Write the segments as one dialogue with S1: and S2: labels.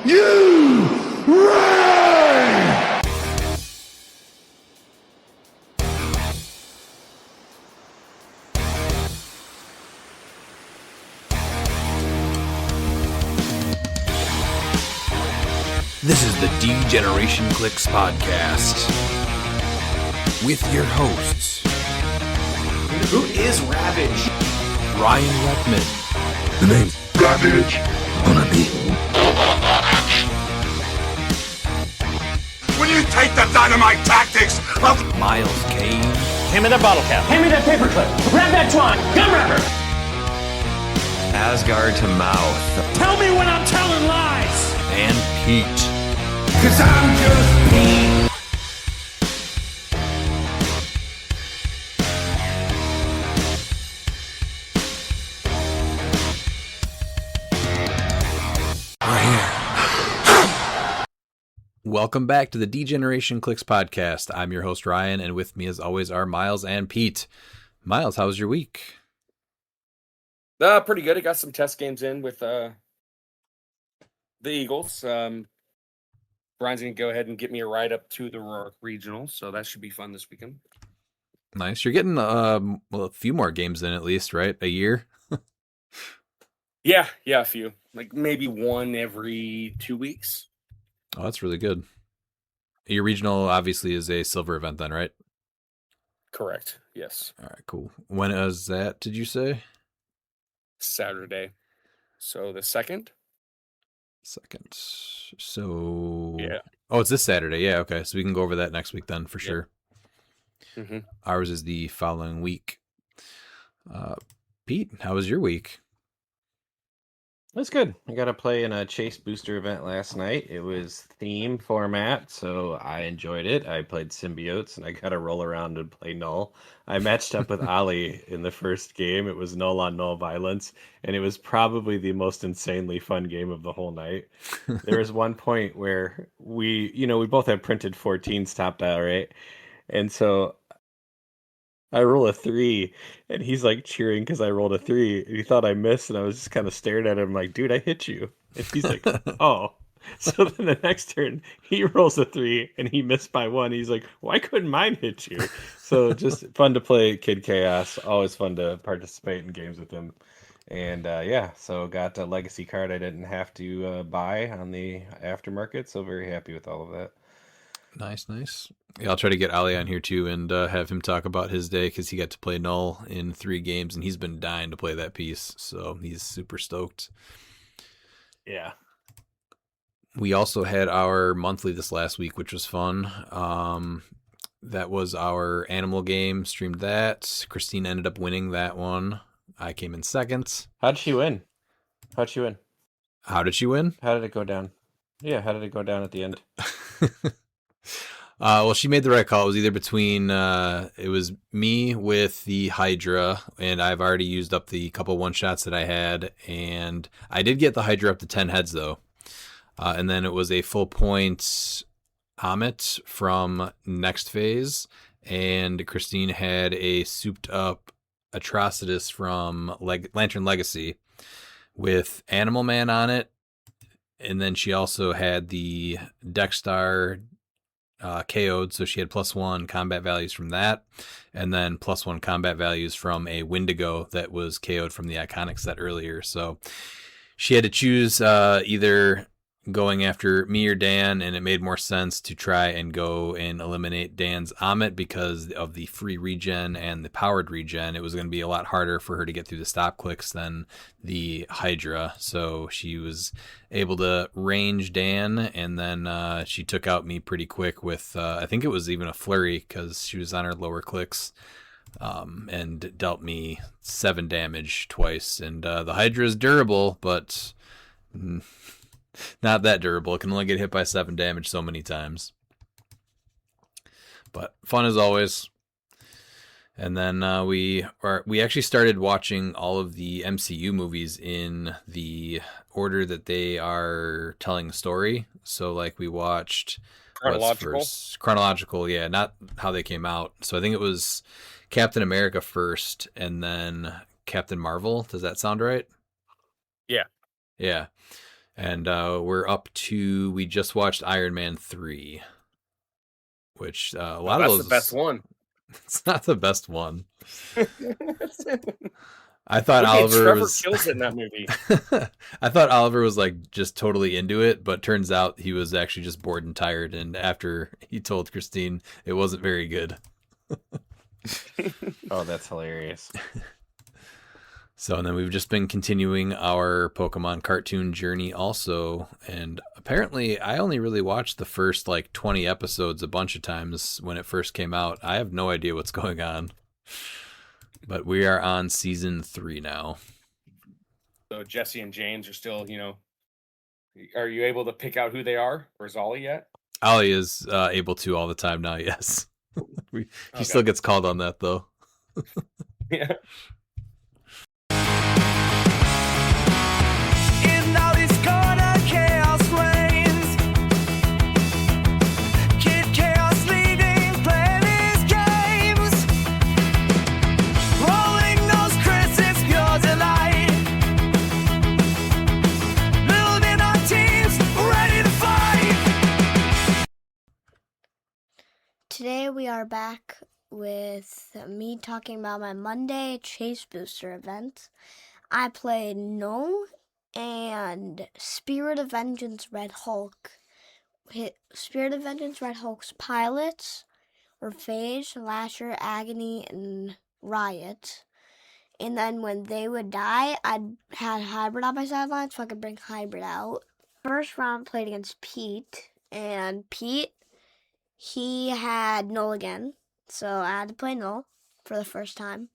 S1: you ready?
S2: This is the D-Generation cliX podcast with your hosts,
S3: who is Ravage?
S2: Ryan Reckman.
S1: The name's Ravage. Gonna be. When you take the dynamite tactics of
S2: Miles Kane.
S4: Hand me that bottle cap. Hand me that paperclip. Grab that twine. Gun wrapper.
S5: Asgard to mouth.
S4: Tell me when I'm telling lies.
S2: And Pete.
S1: 'Cause I'm just Pete.
S2: Welcome back to the D-Generation cliX podcast. I'm your host, Ryan, and with me as always are Miles and Pete. Miles, how was your week?
S3: Pretty good. I got some test games in with the Eagles. Brian's going to go ahead and get me a ride up to the ROC Regional, so that should be fun this weekend.
S2: Nice. You're getting a few more games in at least, right? A year?
S3: Yeah, a few. Like maybe one every 2 weeks.
S2: Oh, that's really good. Your regional obviously is a silver event then, right?
S3: Correct. Yes.
S2: All right, cool. When is that, did you say?
S3: Saturday. So the 2nd?
S2: Second. So
S3: yeah.
S2: Oh, it's this Saturday. Yeah, okay. So we can go over that next week then for sure.
S3: Mm-hmm.
S2: Ours is the following week. Pete, how was your week?
S5: That's good. I got to play in a Chase Booster event last night. It was theme format, so I enjoyed it. I played Symbiotes, and I got to roll around and play Null. I matched up with Ali in the first game. It was Null on Null violence, and it was probably the most insanely fun game of the whole night. There was one point where we both have printed 14s top dial, right? And so I roll a 3, and he's like cheering because I rolled a 3, and he thought I missed, and I was just kind of staring at him like, dude, I hit you. And he's like, oh. So then the next turn, he rolls a 3, and he missed by 1. He's like, why couldn't mine hit you? So just fun to play Kid Chaos. Always fun to participate in games with him. And so got a legacy card I didn't have to buy on the aftermarket, so very happy with all of that.
S2: Nice. Yeah, I'll try to get Ali on here too and have him talk about his day because he got to play Null in 3 games and he's been dying to play that piece. So he's super stoked.
S5: Yeah.
S2: We also had our monthly this last week, which was fun. That was our animal game, streamed that. Christine ended up winning that one. I came in second.
S5: How'd she win?
S2: How did she win?
S5: How did it go down? Yeah, how did it go down at the end?
S2: Well, she made the right call. It was either between, it was me with the Hydra, and I've already used up the couple one-shots that I had, and I did get the Hydra up to 10 heads, though. And then it was a full point Amit from next phase, and Christine had a souped-up Atrocitus from Lantern Legacy with Animal Man on it, and then she also had the Dexstar KO'd, so she had +1 combat values from that, and then +1 combat values from a Wendigo that was KO'd from the Iconic set earlier. So she had to choose either going after me or Dan, and it made more sense to try and go and eliminate Dan's Amit because of the free regen and the powered regen. It was going to be a lot harder for her to get through the stop clicks than the Hydra, so she was able to range Dan, and then she took out me pretty quick with I think it was even a flurry because she was on her lower clicks, and dealt me 7 damage twice. And the Hydra is durable, but not that durable. It can only get hit by 7 damage so many times. But fun as always. And then we actually started watching all of the MCU movies in the order that they are telling the story. So like we watched chronological, yeah, not how they came out. So I think it was Captain America first, and then Captain Marvel. Does that sound right?
S3: Yeah.
S2: Yeah. And we just watched Iron Man 3, which a lot of
S3: That's
S2: those.
S3: the best one.
S2: It's not the best one. I thought
S3: Okay,
S2: Oliver
S3: Trevor
S2: was.
S3: kills it in that movie.
S2: I thought Oliver was like just totally into it, but turns out he was actually just bored and tired. And after he told Christine, it wasn't very good.
S5: Oh, that's hilarious.
S2: So, and then we've just been continuing our Pokemon cartoon journey also. And apparently, I only really watched the first like 20 episodes a bunch of times when it first came out. I have no idea what's going on. But we are on season 3 now.
S3: So Jesse and James are still, are you able to pick out who they are? Or is Ollie yet?
S2: Ollie is able to all the time now, yes. He still gets called on that, though.
S3: Yeah.
S6: Today we are back with me talking about my Monday Chase Booster event. I played Null and Spirit of Vengeance Red Hulk. Spirit of Vengeance Red Hulk's pilots were Phage, Lasher, Agony, and Riot. And then when they would die, I had Hybrid on my sideline so I could bring Hybrid out. First round I played against Pete, and Pete, he had Null again, so I had to play Null for the first time.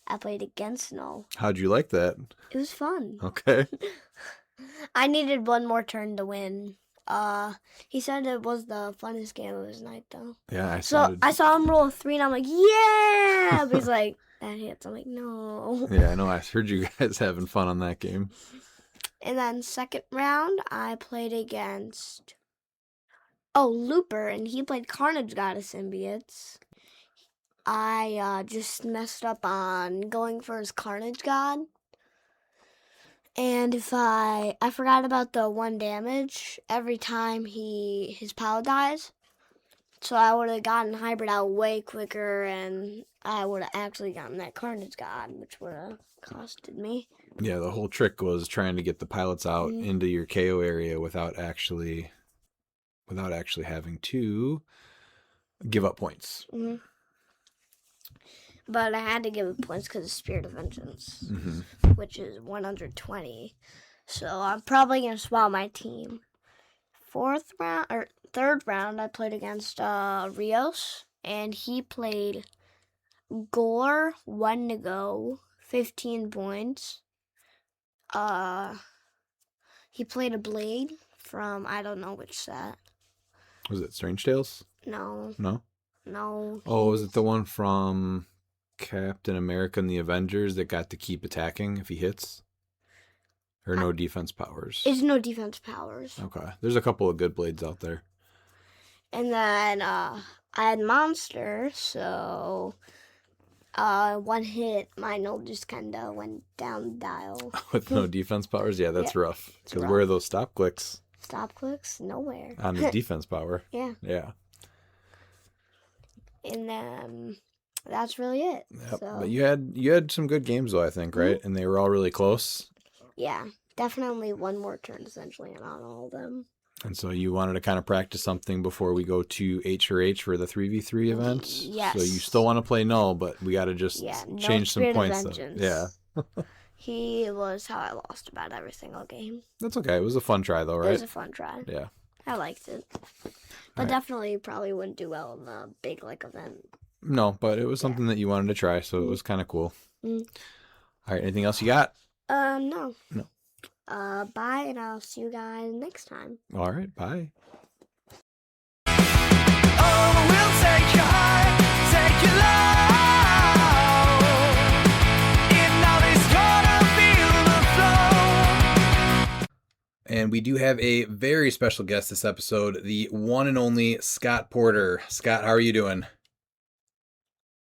S6: I played against Null.
S2: How'd you like that?
S6: It was fun.
S2: Okay.
S6: I needed one more turn to win. He said it was the funnest game of his night, though.
S2: Yeah,
S6: I saw him roll a 3, and I'm like, yeah! But he's like, that hits. I'm like, no.
S2: Yeah, I know. I heard you guys having fun on that game.
S6: And then second round, I played against Looper, and he played Carnage God of Symbiotes. I just messed up on going for his Carnage God. And if I forgot about the 1 damage every time his power dies. So I would have gotten Hybrid out way quicker, and I would have actually gotten that Carnage God, which would have costed me.
S2: Yeah, the whole trick was trying to get the pilots out into your KO area without actually having to give up points.
S6: Mm-hmm. But I had to give it points because of Spirit of Vengeance, which is 120. So I'm probably going to swap my team. Third round, I played against Rios, and he played Gore, 1 to go, 15 points. He played a Blade from, I don't know which set.
S2: Was it Strange Tales?
S6: No.
S2: No?
S6: No.
S2: Oh, was it the one from Captain America and the Avengers that got to keep attacking if he hits? Or no defense powers?
S6: It's no defense powers.
S2: Okay. There's a couple of good blades out there.
S6: And then I had Monster, so 1 hit, my Null just kind of went down dial.
S2: With no defense powers? Yeah, that's rough. Because
S6: rough.
S2: where are those stop clicks?
S6: Stop clicks? Nowhere.
S2: On the defense power.
S6: Yeah.
S2: Yeah.
S6: And then that's really it.
S2: Yep.
S6: So,
S2: But you had some good games though, I think, right? And they were all really close.
S6: yeah, definitely one more turn essentially on all of them.
S2: And so you wanted to kind of practice something before we go to H for the 3v3 events?
S6: Yes.
S2: So you still want to play Null, but we got to just
S6: No
S2: change some
S6: Spirit of
S2: points. Though.
S6: Vengeance.
S2: Yeah.
S6: He was how I lost about every single game.
S2: That's okay. It was a fun try though, right?
S6: It was a fun try.
S2: Yeah.
S6: I liked it. But definitely probably wouldn't do well in the big event.
S2: No, but it was something that you wanted to try, so it was kind of cool.
S6: Mm.
S2: All right, anything else you got?
S6: No.
S2: No.
S6: Bye, and I'll see you guys next time.
S2: All right, bye. And we do have a very special guest this episode, the one and only Scott Porter. Scott, how are you doing?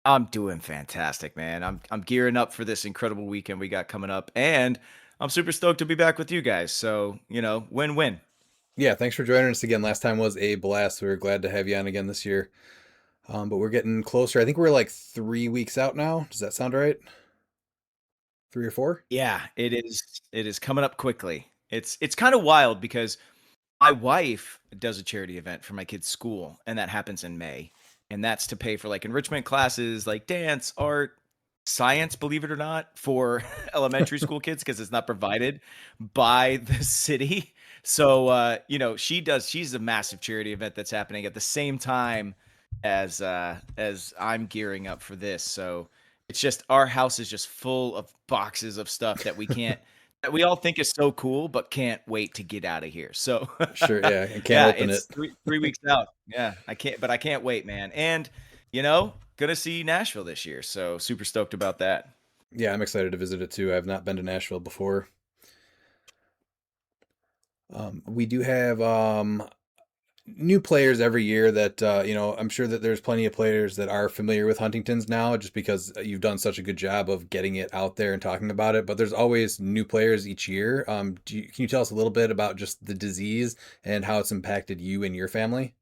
S7: I'm doing fantastic, man. I'm gearing up for this incredible weekend we got coming up, and I'm super stoked to be back with you guys. So, win-win.
S2: Yeah, thanks for joining us again. Last time was a blast. We were glad to have you on again this year. But we're getting closer. I think we're like 3 weeks out now. Does that sound right? 3 or 4?
S7: Yeah, it is. It is coming up quickly. It's kind of wild because my wife does a charity event for my kids' school, and that happens in May. And that's to pay for like enrichment classes, like dance, art, science, believe it or not, for elementary school kids because it's not provided by the city. So, she's a massive charity event that's happening at the same time as I'm gearing up for this. So it's just our house is just full of boxes of stuff that we can't that we all think is so cool, but can't wait to get out of here. So
S2: Sure, yeah. I can't
S7: yeah,
S2: open
S7: it's
S2: it.
S7: three weeks out. Yeah, I can't wait, man. And gonna see Nashville this year, so super stoked about that.
S2: Yeah, I'm excited to visit it too. I've not been to Nashville before. We do have new players every year that I'm sure that there's plenty of players that are familiar with Huntington's now just because you've done such a good job of getting it out there and talking about it, but there's always new players each year. Can you tell us a little bit about just the disease and how it's impacted you and your family?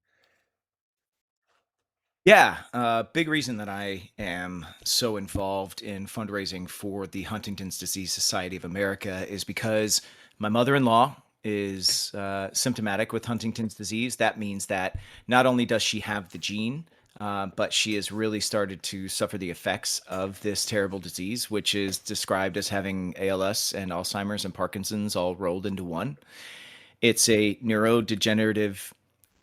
S7: Yeah, big reason that I am so involved in fundraising for the Huntington's Disease Society of America is because my mother-in-law is symptomatic with Huntington's disease. That means that not only does she have the gene, but she has really started to suffer the effects of this terrible disease, which is described as having ALS and Alzheimer's and Parkinson's all rolled into one. It's a neurodegenerative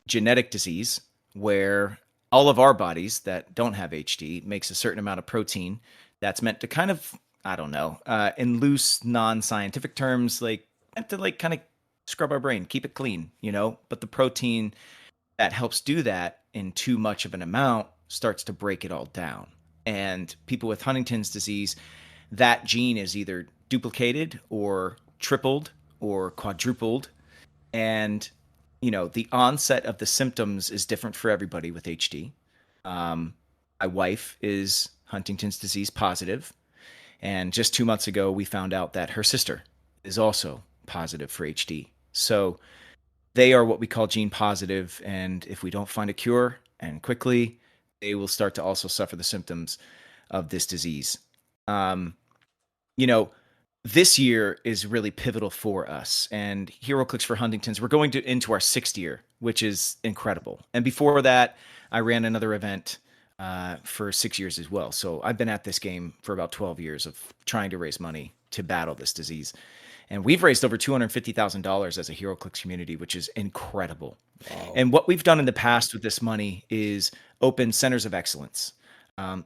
S7: genetic disease where all of our bodies that don't have HD makes a certain amount of protein that's meant to kind of, I don't know, in loose non-scientific terms, like meant to like kind of scrub our brain, keep it clean, But the protein that helps do that in too much of an amount starts to break it all down. And people with Huntington's disease, that gene is either duplicated or tripled or quadrupled, and the onset of the symptoms is different for everybody with HD. My wife is Huntington's disease positive, and just 2 months ago we found out that her sister is also positive for HD. So they are what we call gene positive, and if we don't find a cure and quickly, they will start to also suffer the symptoms of this disease. um, you know, this year is really pivotal for us. And HeroClix for Huntington's, we're going into our 6th year, which is incredible. And before that, I ran another event for 6 years as well. So I've been at this game for about 12 years of trying to raise money to battle this disease. And we've raised over $250,000 as a HeroClix community, which is incredible.
S2: Wow.
S7: And what we've done in the past with this money is open centers of excellence.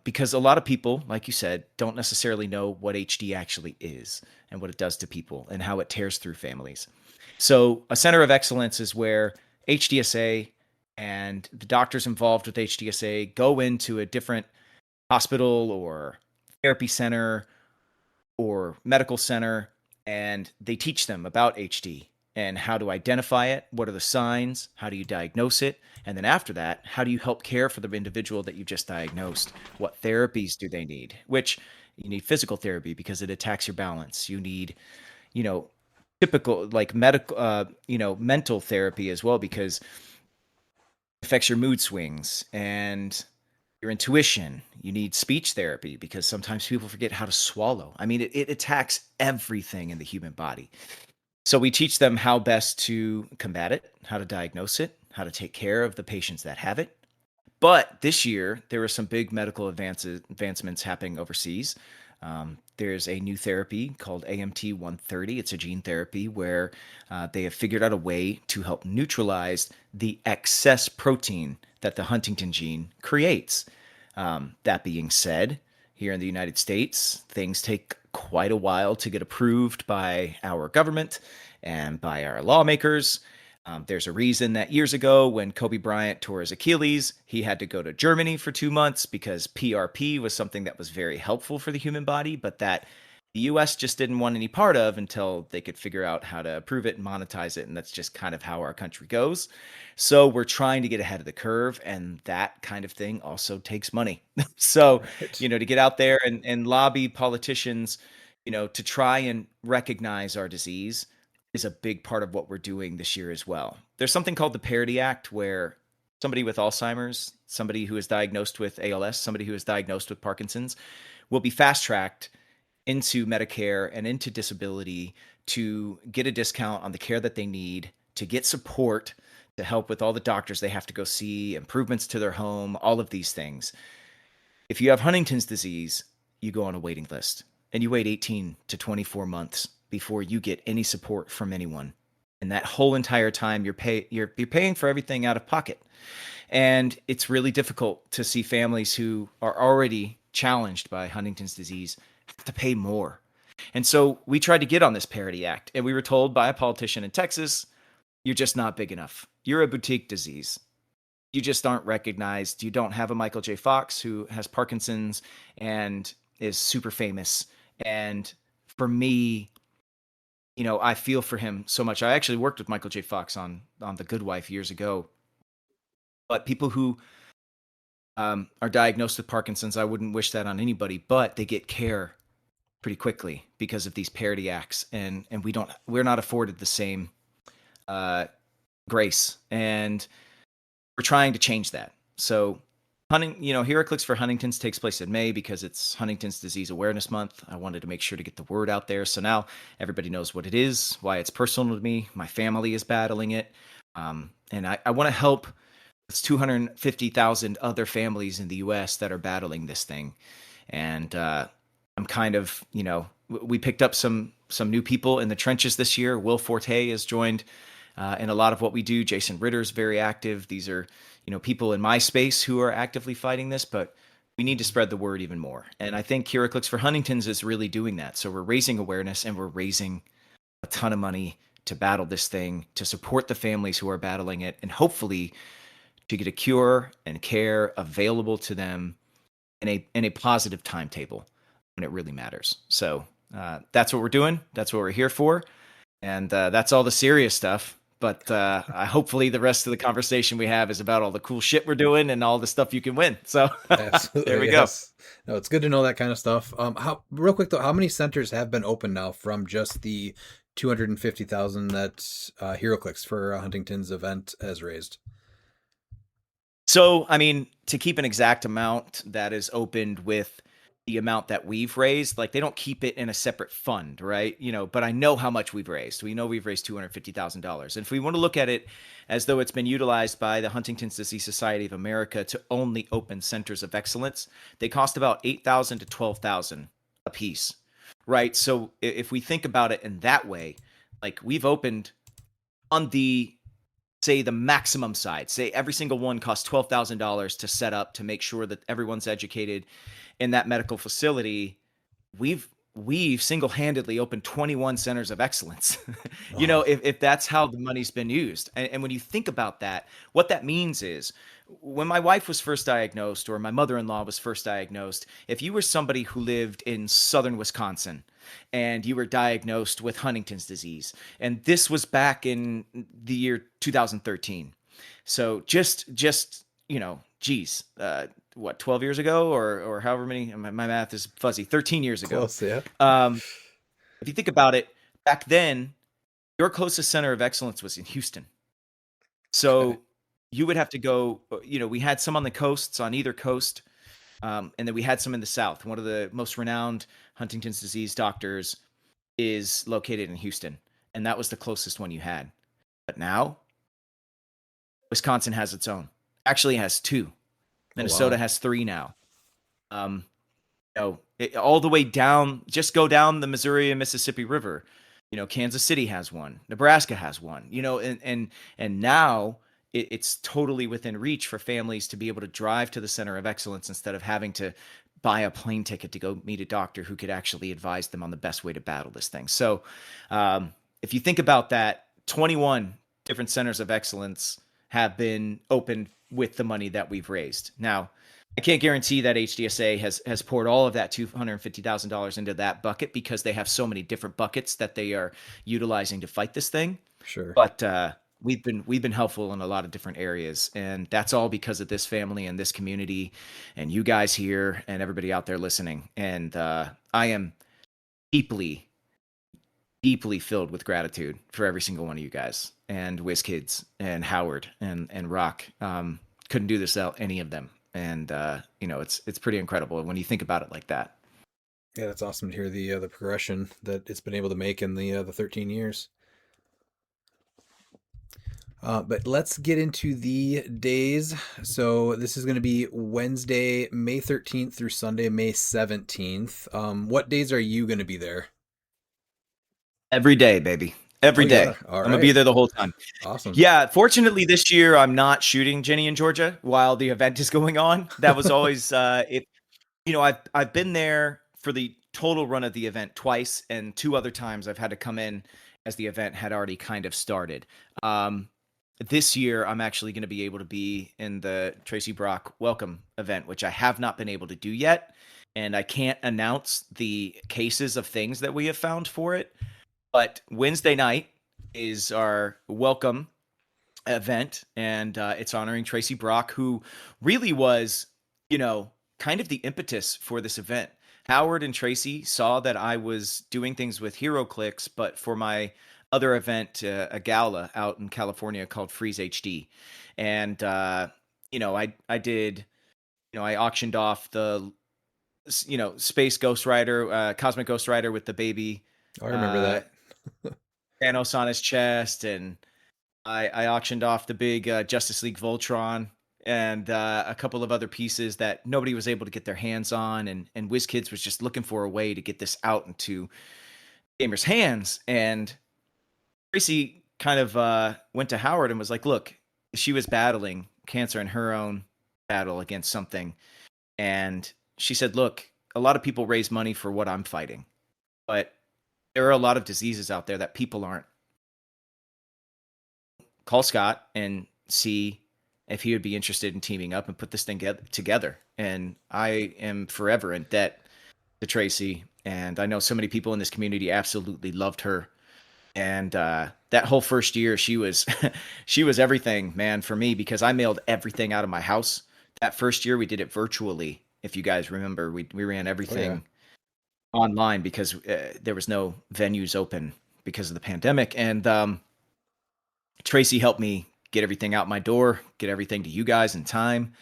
S7: Because a lot of people, like you said, don't necessarily know what HD actually is and what it does to people and how it tears through families. So a center of excellence is where HDSA and the doctors involved with HDSA go into a different hospital or therapy center or medical center, and they teach them about HD and how to identify it. What are the signs? How do you diagnose it? And then after that, how do you help care for the individual that you've just diagnosed? What therapies do they need? Which you need physical therapy because it attacks your balance. You need, you know, typical like medical, mental therapy as well because it affects your mood swings and your intuition. You need speech therapy because sometimes people forget how to swallow. I mean, it attacks everything in the human body. So we teach them how best to combat it, how to diagnose it, how to take care of the patients that have it. But this year, there were some big medical advancements happening overseas. There's a new therapy called AMT 130. It's a gene therapy where they have figured out a way to help neutralize the excess protein that the Huntington gene creates. That being said, here in the United States, things take quite a while to get approved by our government and by our lawmakers. There's a reason that years ago when Kobe Bryant tore his Achilles, he had to go to Germany for 2 months because PRP was something that was very helpful for the human body, but that the US just didn't want any part of until they could figure out how to approve it and monetize it. And that's just kind of how our country goes. So we're trying to get ahead of the curve, and that kind of thing also takes money. So,
S2: Right.
S7: to get out there and lobby politicians, to try and recognize our disease is a big part of what we're doing this year as well. There's something called the Parity Act, where somebody with Alzheimer's, somebody who is diagnosed with ALS, somebody who is diagnosed with Parkinson's will be fast-tracked into Medicare and into disability to get a discount on the care that they need, to get support, to help with all the doctors they have to go see, improvements to their home, all of these things. If you have Huntington's disease, you go on a waiting list and you wait 18 to 24 months before you get any support from anyone. And that whole entire time you're paying for everything out of pocket. And it's really difficult to see families who are already challenged by Huntington's disease have to pay more. And so we tried to get on this Parity Act, and we were told by a politician in Texas, you're just not big enough. You're a boutique disease. You just aren't recognized. You don't have a Michael J. Fox who has Parkinson's and is super famous. And for me, I feel for him so much. I actually worked with Michael J. Fox on The Good Wife years ago. But people who are diagnosed with Parkinson's, I wouldn't wish that on anybody, but they get care pretty quickly because of these Parity Acts, and we're not afforded the same grace, and we're trying to change that. So HeroClix for Huntington's takes place in May because it's Huntington's Disease Awareness Month. I wanted to make sure to get the word out there. So now everybody knows what it is, why it's personal to me. My family is battling it. And I want to help. It's 250,000 other families in the U.S. that are battling this thing. And I'm kind of, we picked up some new people in the trenches this year. Will Forte has joined in a lot of what we do. Jason Ritter's very active. These are, people in my space who are actively fighting this, but we need to spread the word even more. And I think HeroClix for Huntington's is really doing that. So we're raising awareness and we're raising a ton of money to battle this thing, to support the families who are battling it, and hopefully to get a cure and care available to them in a positive timetable when it really matters. So that's what we're doing. That's what we're here for. And that's all the serious stuff. But hopefully the rest of the conversation we have is about all the cool shit we're doing and all the stuff you can win. So there we go.
S2: No, it's good to know that kind of stuff. Real quick though, how many centers have been open now from just the 250,000 that HeroClix for Huntington's event has raised?
S7: So, to keep an exact amount that is opened with the amount that we've raised, like they don't keep it in a separate fund, right? But I know how much we've raised. We know we've raised $250,000. And if we want to look at it as though it's been utilized by the Huntington's Disease Society of America to only open centers of excellence, they cost about $8,000 to $12,000 a piece, right? So if we think about it in that way, like we've opened on the maximum side, say every single one costs $12,000 to set up, to make sure that everyone's educated in that medical facility. We've single-handedly opened 21 centers of excellence. If that's how the money's been used. And when you think about that, what that means is when my wife was first diagnosed, or my mother-in-law was first diagnosed, if you were somebody who lived in southern Wisconsin and you were diagnosed with Huntington's disease, and this was back in the year 2013. So just 12 years ago, or however many, my math is fuzzy, 13 years ago.
S2: Close, yeah.
S7: If you think about it, back then, your closest center of excellence was in Houston. So you would have to go, we had some on the coasts, on either coast, and then we had some in the South. One of the most renowned Huntington's disease doctors is located in Houston, and that was the closest one you had. But now, Wisconsin has its own. Actually, it has two. Minnesota has three now. All the way down, just go down the Missouri and Mississippi River. Kansas City has one. Nebraska has one. And now it's totally within reach for families to be able to drive to the center of excellence instead of having to buy a plane ticket to go meet a doctor who could actually advise them on the best way to battle this thing. So if you think about that, 21 different centers of excellence have been opened with the money that we've raised. Now, I can't guarantee that HDSA has poured all of that $250,000 into that bucket, because they have so many different buckets that they are utilizing to fight this thing.
S2: Sure.
S7: But we've been helpful in a lot of different areas, and that's all because of this family and this community and you guys here and everybody out there listening. And I am deeply, deeply filled with gratitude for every single one of you guys, and WizKids and Howard and Rock. Couldn't do this without any of them. And it's pretty incredible when you think about it like that.
S2: Yeah, that's awesome to hear the progression that it's been able to make in the 13 years. But let's get into the days. So this is going to be Wednesday, May 13th through Sunday, May 17th. What days are you going to be there?
S7: Every day, baby. Every
S2: Oh,
S7: day.
S2: All
S7: I'm gonna be
S2: right.
S7: there the whole time.
S2: Awesome.
S7: Yeah, fortunately this year I'm not shooting Jenny in Georgia while the event is going on. That was always I've been there for the total run of the event twice, and 2 other times I've had to come in as the event had already kind of started. This year I'm actually going to be able to be in the Tracy Brock welcome event, which I have not been able to do yet, and I can't announce the cases of things that we have found for it. But Wednesday night is our welcome event, and it's honoring Tracy Brock, who really was, kind of the impetus for this event. Howard and Tracy saw that I was doing things with HeroClix, but for my other event, a gala out in California called Freeze HD, and I did, I auctioned off the, Space Ghost Rider, Cosmic Ghost Rider with the baby
S2: I remember that.
S7: Thanos on his chest, and I auctioned off the big Justice League Voltron and a couple of other pieces that nobody was able to get their hands on, and WizKids was just looking for a way to get this out into gamers' hands. And Tracy kind of went to Howard and was like, look, she was battling cancer in her own battle against something. And she said, look, a lot of people raise money for what I'm fighting, but there are a lot of diseases out there that people aren't. Call Scott and see if he would be interested in teaming up and put this thing together. And I am forever in debt to Tracy. And I know so many people in this community absolutely loved her. And that whole first year, she was she was everything, man, for me, because I mailed everything out of my house. That first year, we did it virtually. If you guys remember, we ran everything online because there was no venues open because of the pandemic. And Tracy helped me get everything out my door, get everything to you guys in time.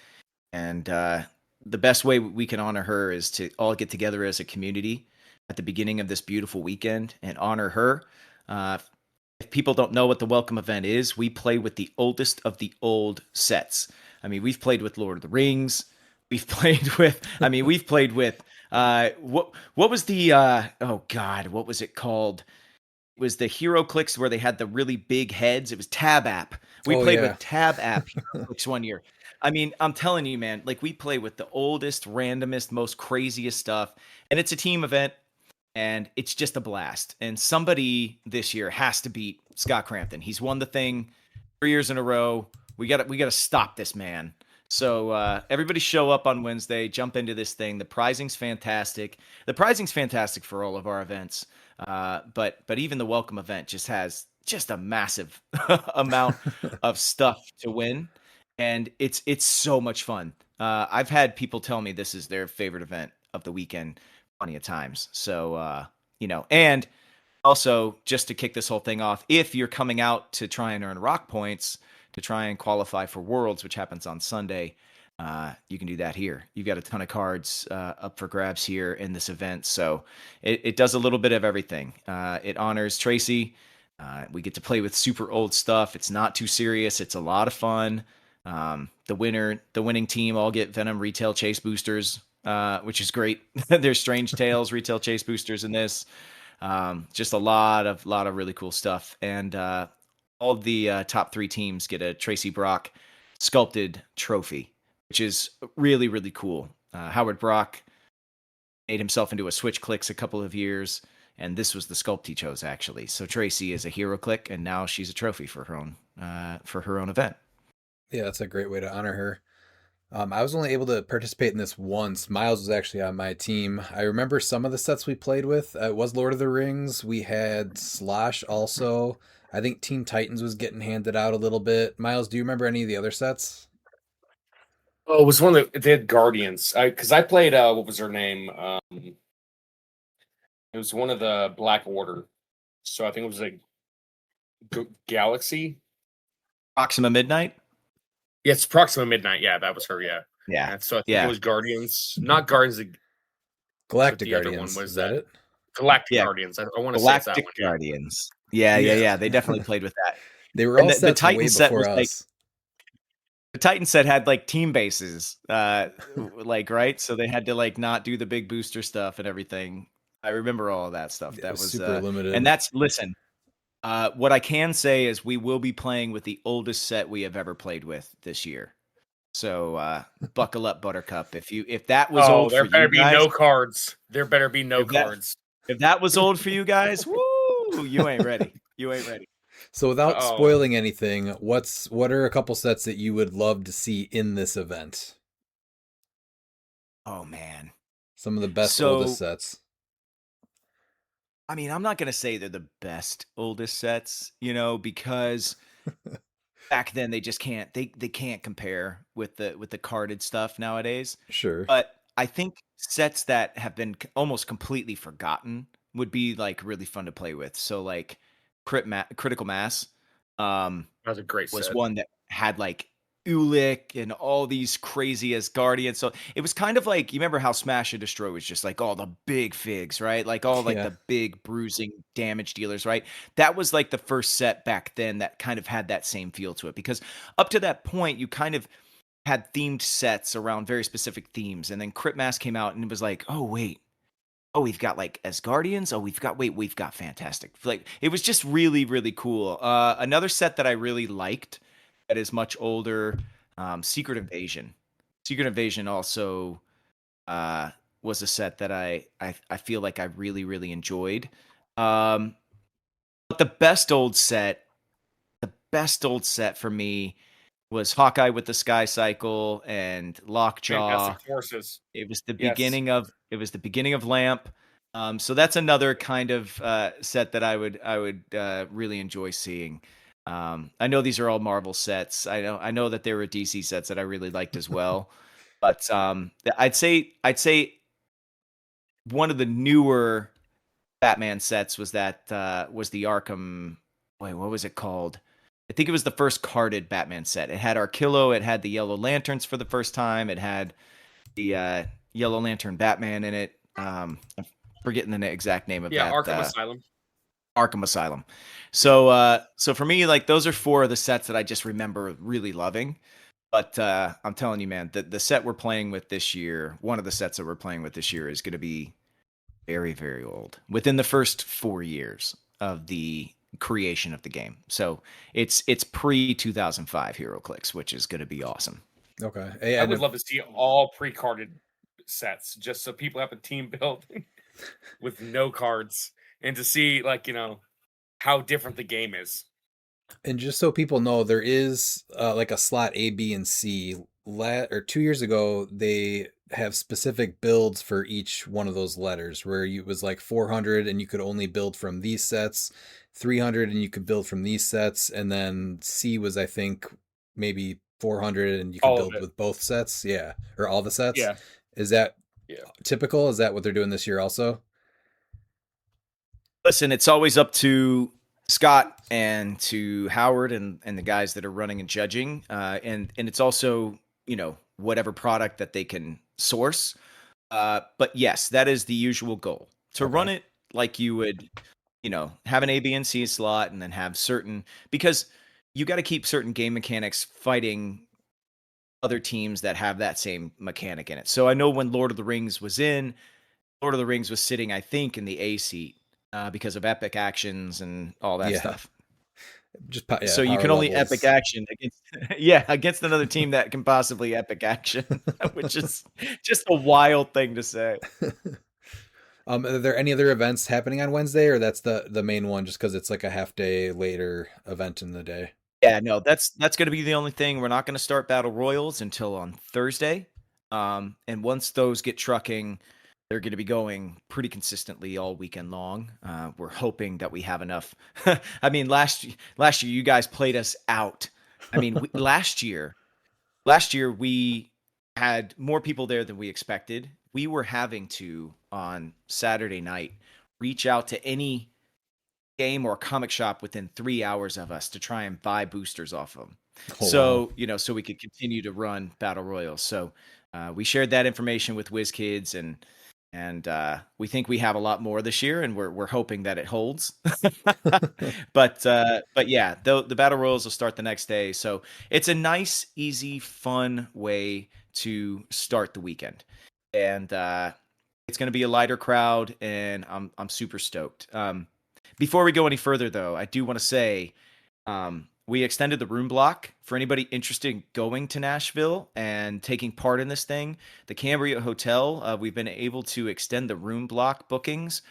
S7: And the best way we can honor her is to all get together as a community at the beginning of this beautiful weekend and honor her. If people don't know what the welcome event is, we play with the oldest of the old sets. I mean, we've played with Lord of the Rings. We've played with, what was the, oh God, what was it called? It was the HeroClix where they had the really big heads. It was Tab App. We played with Tab App HeroClix one year. I mean, I'm telling you, man, like we play with the oldest, randomest, most craziest stuff. And it's a team event. And it's just a blast. And somebody this year has to beat Scott Crampton. He's won the thing 3 years in a row. We got to stop this man. So everybody show up on Wednesday, jump into this thing. The prizing's fantastic. The prizing's fantastic for all of our events. But even the welcome event just has just a massive amount of stuff to win. And it's so much fun. I've had people tell me this is their favorite event of the weekend plenty of times. So, and also just to kick this whole thing off, if you're coming out to try and earn rock points to try and qualify for Worlds, which happens on Sunday, you can do that here. You've got a ton of cards up for grabs here in this event. So it does a little bit of everything. It honors Tracy. We get to play with super old stuff. It's not too serious. It's a lot of fun. The winning team all get Venom retail chase boosters, which is great. There's Strange Tales retail chase boosters in this. Just a lot of really cool stuff. And all the top 3 teams get a Tracy Brock sculpted trophy, which is really, really cool. Howard Brock made himself into a Switch Clix a couple of years, and this was the sculpt he chose, actually. So Tracy is a HeroClix, and now she's a trophy for her own event.
S2: Yeah, that's a great way to honor her. I was only able to participate in this once. Miles was actually on my team. I remember some of the sets we played with. It was Lord of the Rings. We had Slosh also. I think Teen Titans was getting handed out a little bit. Miles, do you remember any of the other sets?
S3: Oh, it was one that they had Guardians. Because I played what was her name? It was one of the Black Order. So I think it was like Galaxy.
S7: Proxima Midnight.
S3: Yes, Proxima Midnight. Yeah, that was her. Yeah.
S7: Yeah.
S3: And so I think
S7: Yeah.
S3: it was Guardians, not Guardians.
S2: Galactic
S3: the other one
S2: Guardians.
S3: was
S2: is that it?
S3: Galactic
S7: Yeah.
S3: Guardians. I want to say it's that
S7: Galactic
S3: one. Yeah.
S7: Guardians. Yeah.
S2: Yeah.
S7: They definitely played with that.
S2: They were
S7: And
S2: all
S7: the
S2: sets
S7: Titan
S2: way
S7: set
S2: before
S7: was like
S2: us.
S7: the Titan set had like team bases, like right. So they had to like not do the big booster stuff and everything. I remember all of that stuff.
S2: It
S7: That
S2: was
S7: was
S2: super limited.
S7: and that's listen. What I can say is we will be playing with the oldest set we have ever played with this year. So buckle up, Buttercup. If that was old
S3: there
S7: for
S3: better
S7: you
S3: be
S7: guys,
S3: no cards. There better be no
S7: If that-
S3: cards.
S7: if that was old for you guys, woo, you ain't ready. You ain't ready.
S2: So without
S3: Uh-oh.
S2: spoiling anything, what are a couple sets that you would love to see in this event?
S7: Oh man.
S2: Some of the best
S7: So-
S2: oldest sets.
S7: I mean, I'm not gonna say they're the best oldest sets, because back then they just can't they can't compare with the carded stuff nowadays.
S2: Sure.
S7: But I think sets that have been almost completely forgotten would be like really fun to play with. So like Critical Mass
S3: That was a great
S7: was
S3: set.
S7: one that had like Ulick and all these crazy as guardians. So it was kind of like, you remember how Smash and Destroy was just like all the big figs, right? Like all like
S2: Yeah.
S7: the big bruising damage dealers, right? That was like the first set back then that kind of had that same feel to it, because up to that point you kind of had themed sets around very specific themes, and then Crit Mass came out and it was like, oh wait, we've got like as guardians, we've got fantastic, like it was just really really cool. Another set that I really liked that is much older, Secret Invasion also was a set that I feel like I really really enjoyed. But the best old set for me was Hawkeye with the Sky Cycle and Lockjaw.
S3: Fantastic Forces.
S7: It was the
S3: Yes.
S7: beginning of Lamp. So that's another kind of set that I would really enjoy seeing. I know these are all Marvel sets. I know that there were DC sets that I really liked as well. But I'd say one of the newer Batman sets was the Arkham. Wait, what was it called? I think it was the first carded Batman set. It had Arkillo. It had the Yellow Lanterns for the first time. It had the Yellow Lantern Batman in it. I'm forgetting the exact name of that.
S3: Arkham Asylum.
S7: Arkham Asylum. So for me, like those are four of the sets that I just remember really loving. But I'm telling you, man, the set we're playing with this year, one of the sets that we're playing with this year is going to be very, very old. Within the first 4 years of the creation of the game. So it's pre 2005 HeroClix, which is going to be awesome.
S2: Okay. Hey,
S3: I would love to see all pre-carded sets, just so people have a team build with no cards, and to see how different the game is.
S2: And just so people know, there is like a slot A, B, and C. 2 years ago, they have specific builds for each one of those letters, where it was like 400 and you could only build from these sets, 300 and you could build from these sets, and then C was, I think, maybe 400 and you could
S3: All of
S2: build
S3: it.
S2: with both sets. Yeah. Or all the sets.
S3: Yeah.
S2: Is that
S3: Yeah.
S2: typical? Is that what they're doing this year also?
S7: Listen, it's always up to Scott and to Howard and the guys that are running and judging. And it's also, whatever product that they can source. But yes, that is the usual goal, to
S2: Okay.
S7: run it like you would, have an A, B, and C slot, and then have because you got to keep certain game mechanics fighting other teams that have that same mechanic in it. So I know when Lord of the Rings was sitting, I think, in the A seat because of epic actions and all that
S2: Yeah.
S7: stuff.
S2: Just
S7: So you
S2: power
S7: can only
S2: levels.
S7: epic action against against another team that can possibly epic action, which is just a wild thing to say.
S2: Are there any other events happening on Wednesday, or that's the main one just because it's like a half day later event in the day?
S7: Yeah, no, that's going to be the only thing. We're not going to start battle royals until on Thursday. And once those get trucking, they're going to be going pretty consistently all weekend long. We're hoping that we have enough. I mean, last year you guys played us out. I mean, last year we had more people there than we expected. We were having to, on Saturday night, reach out to any game or comic shop within 3 hours of us to try and buy boosters off of them.
S2: Oh,
S7: So,
S2: wow.
S7: so we could continue to run battle royals. So, we shared that information with WizKids, and we think we have a lot more this year, and we're hoping that it holds. But yeah, the battle royals will start the next day. So it's a nice, easy, fun way to start the weekend, and it's going to be a lighter crowd, and I'm super stoked. Before we go any further, though, I do want to say we extended the room block for anybody interested in going to Nashville and taking part in this thing. The Cambria Hotel, we've been able to extend the room block bookings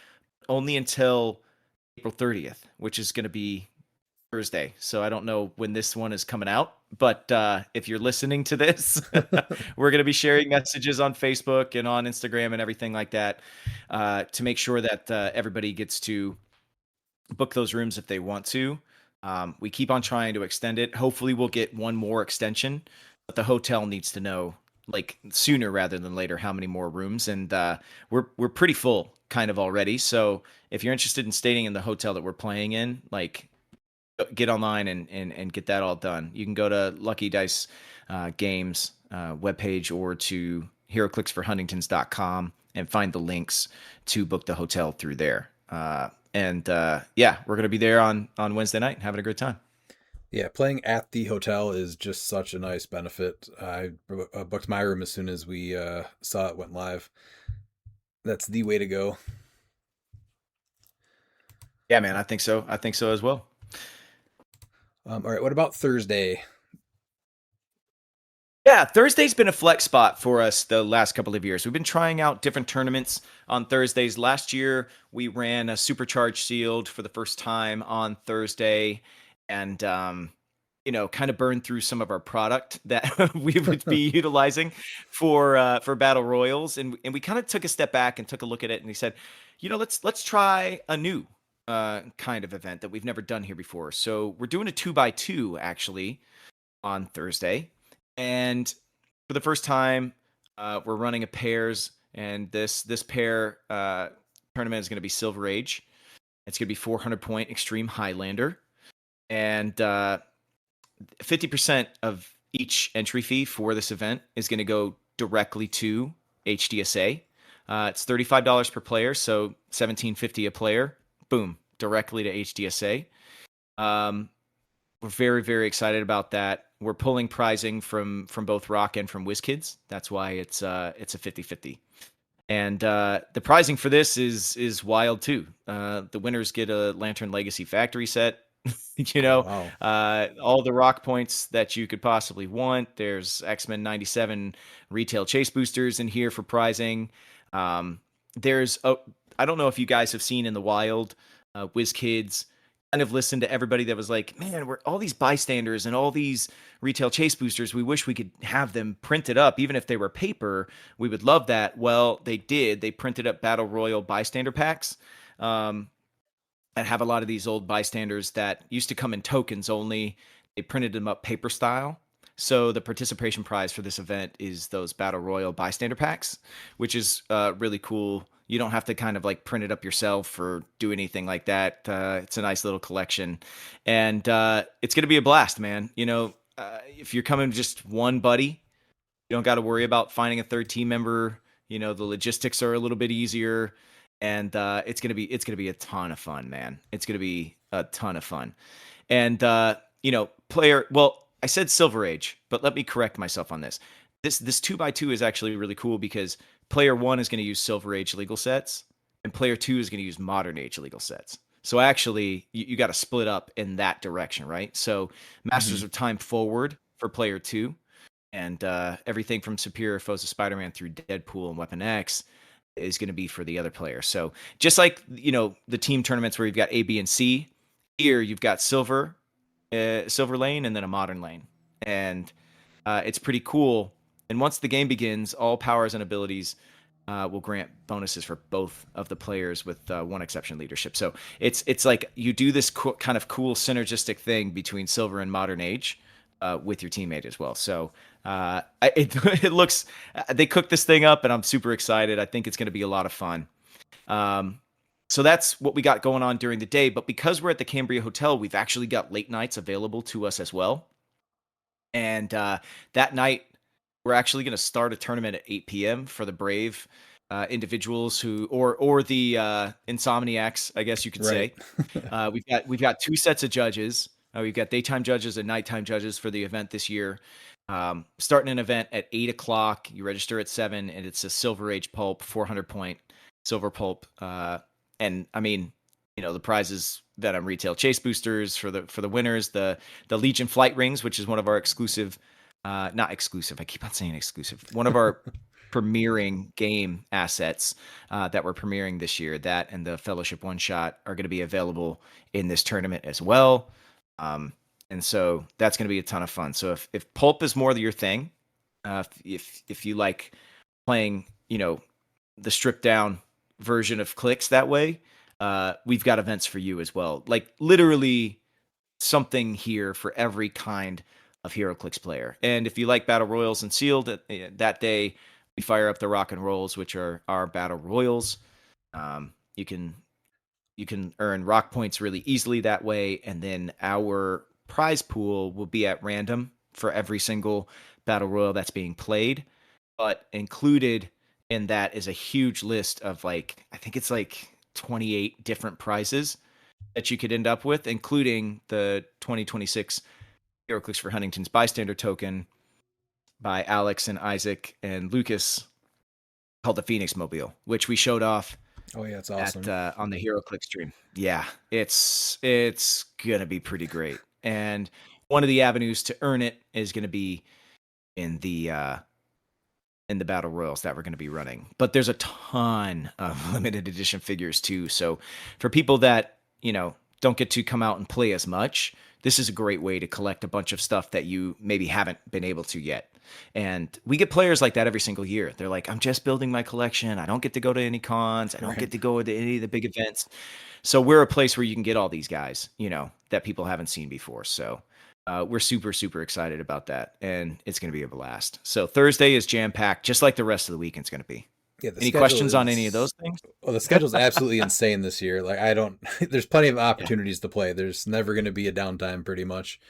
S7: only until April 30th, which is going to be Thursday. So I don't know when this one is coming out, but if you're listening to this, we're going to be sharing messages on Facebook and on Instagram and everything like that to make sure that everybody gets to book those rooms if they want to. We keep on trying to extend it. Hopefully we'll get one more extension, but the hotel needs to know like sooner rather than later how many more rooms. And we're pretty full kind of already. So if you're interested in staying in the hotel that we're playing in, like get online and get that all done. You can go to Lucky Dice Games webpage or to HeroClicksForHuntingtons.com and find the links to book the hotel through there. Yeah, we're going to be there on Wednesday night having a good time.
S2: Yeah, playing at the hotel is just such a nice benefit. I booked my room as soon as we saw it went live. That's the way to go.
S7: Yeah, man, I think so. I think so as well.
S2: All right, what about Thursday?
S7: Yeah, Thursday's been a flex spot for us the last couple of years. We've been trying out different tournaments on Thursdays. Last year, we ran a Supercharged Sealed for the first time on Thursday, and kind of burned through some of our product that we would be utilizing for battle royals, and we kind of took a step back and took a look at it, and we said, let's try a new kind of event that we've never done here before. So we're doing a 2x2 actually on Thursday. And for the first time, we're running a pairs, and this pair tournament is going to be Silver Age. It's going to be 400 point Extreme Highlander, and 50% of each entry fee for this event is going to go directly to HDSA. It's $35 per player, so $17.50 a player. Boom, directly to HDSA. We're very, very excited about that. We're pulling prizing from both ROC and from WizKids. That's why it's a 50-50. And the prizing for this is wild too. The winners get a Lantern Legacy Factory set.
S2: Wow.
S7: All the ROC points that you could possibly want. There's X-Men 97 retail chase boosters in here for prizing. I don't know if you guys have seen in the wild, WizKids kind of listened to everybody that was like, man, we're all these bystanders and all these retail chase boosters. We wish we could have them printed up, even if they were paper. We would love that. Well, they did. They printed up Battle Royal bystander packs and have a lot of these old bystanders that used to come in tokens only. They printed them up paper style. So the participation prize for this event is those Battle Royal bystander packs, which is really cool. You don't have to kind of like print it up yourself or do anything like that. It's a nice little collection, and it's going to be a blast, man. If you're coming just one buddy, you don't got to worry about finding a third team member. The logistics are a little bit easier, and it's going to be a ton of fun, man. It's going to be a ton of fun, and player. Well, I said Silver Age, but let me correct myself on this. This 2x2 is actually really cool because player 1 is going to use Silver Age legal sets, and player 2 is going to use Modern Age legal sets. So actually, you got to split up in that direction, right? So Masters of Time forward for player 2, and everything from Superior Foes of Spider-Man through Deadpool and Weapon X is going to be for the other player. So just like the team tournaments where you've got A, B, and C, here you've got silver lane and then a modern lane, and it's pretty cool. And once the game begins, all powers and abilities will grant bonuses for both of the players with one exception leadership. So it's like you do this kind of cool synergistic thing between Silver and Modern Age with your teammate as well. So it looks, they cooked this thing up, and I'm super excited. I think it's going to be a lot of fun. So that's what we got going on during the day. But because we're at the Cambria Hotel, we've actually got late nights available to us as well. And that night, we're actually going to start a tournament at 8 p.m. for the brave individuals or the insomniacs, I guess you could say. We've got 2 sets of judges. We've got daytime judges and nighttime judges for the event this year. Starting an event at 8 o'clock. You register at 7, and it's a Silver Age pulp, 400 point silver pulp. And I mean, the prizes that on retail chase boosters for the winners, the Legion flight rings, which is one of our exclusive, not exclusive. I keep on saying exclusive. One of our premiering game assets that we're premiering this year. That and the Fellowship One Shot are going to be available in this tournament as well. And so that's going to be a ton of fun. So if pulp is more your thing, if you like playing, the stripped down version of cliX that way, we've got events for you as well. Like literally something here for every kind of HeroClix player. And if you like battle royals and sealed, that day we fire up the rock and rolls, which are our battle royals. You can earn rock points really easily that way, and then our prize pool will be at random for every single battle royal that's being played. But included in that is a huge list of I think it's 28 different prizes that you could end up with, including the 2026 HeroClix for Huntington's bystander token by Alex and Isaac and Lucas called the Phoenix Mobile, which we showed off.
S2: Oh yeah, it's awesome.
S7: On the HeroClix stream. Yeah, it's gonna be pretty great. And one of the avenues to earn it is gonna be in the battle royals that we're going to be running. But there's a ton of limited edition figures too. So for people that, don't get to come out and play as much, this is a great way to collect a bunch of stuff that you maybe haven't been able to yet. And we get players like that every single year. They're like, I'm just building my collection. I don't get to go to any cons. I don't get to go to any of the big events. So we're a place where you can get all these guys, that people haven't seen before. So we're super, super excited about that, and it's going to be a blast. So Thursday is jam-packed, just like the rest of the weekend's going to be.
S2: Yeah,
S7: any questions on any of those things?
S2: Well, the schedule's absolutely insane this year. There's plenty of opportunities to play. There's never going to be a downtime pretty much.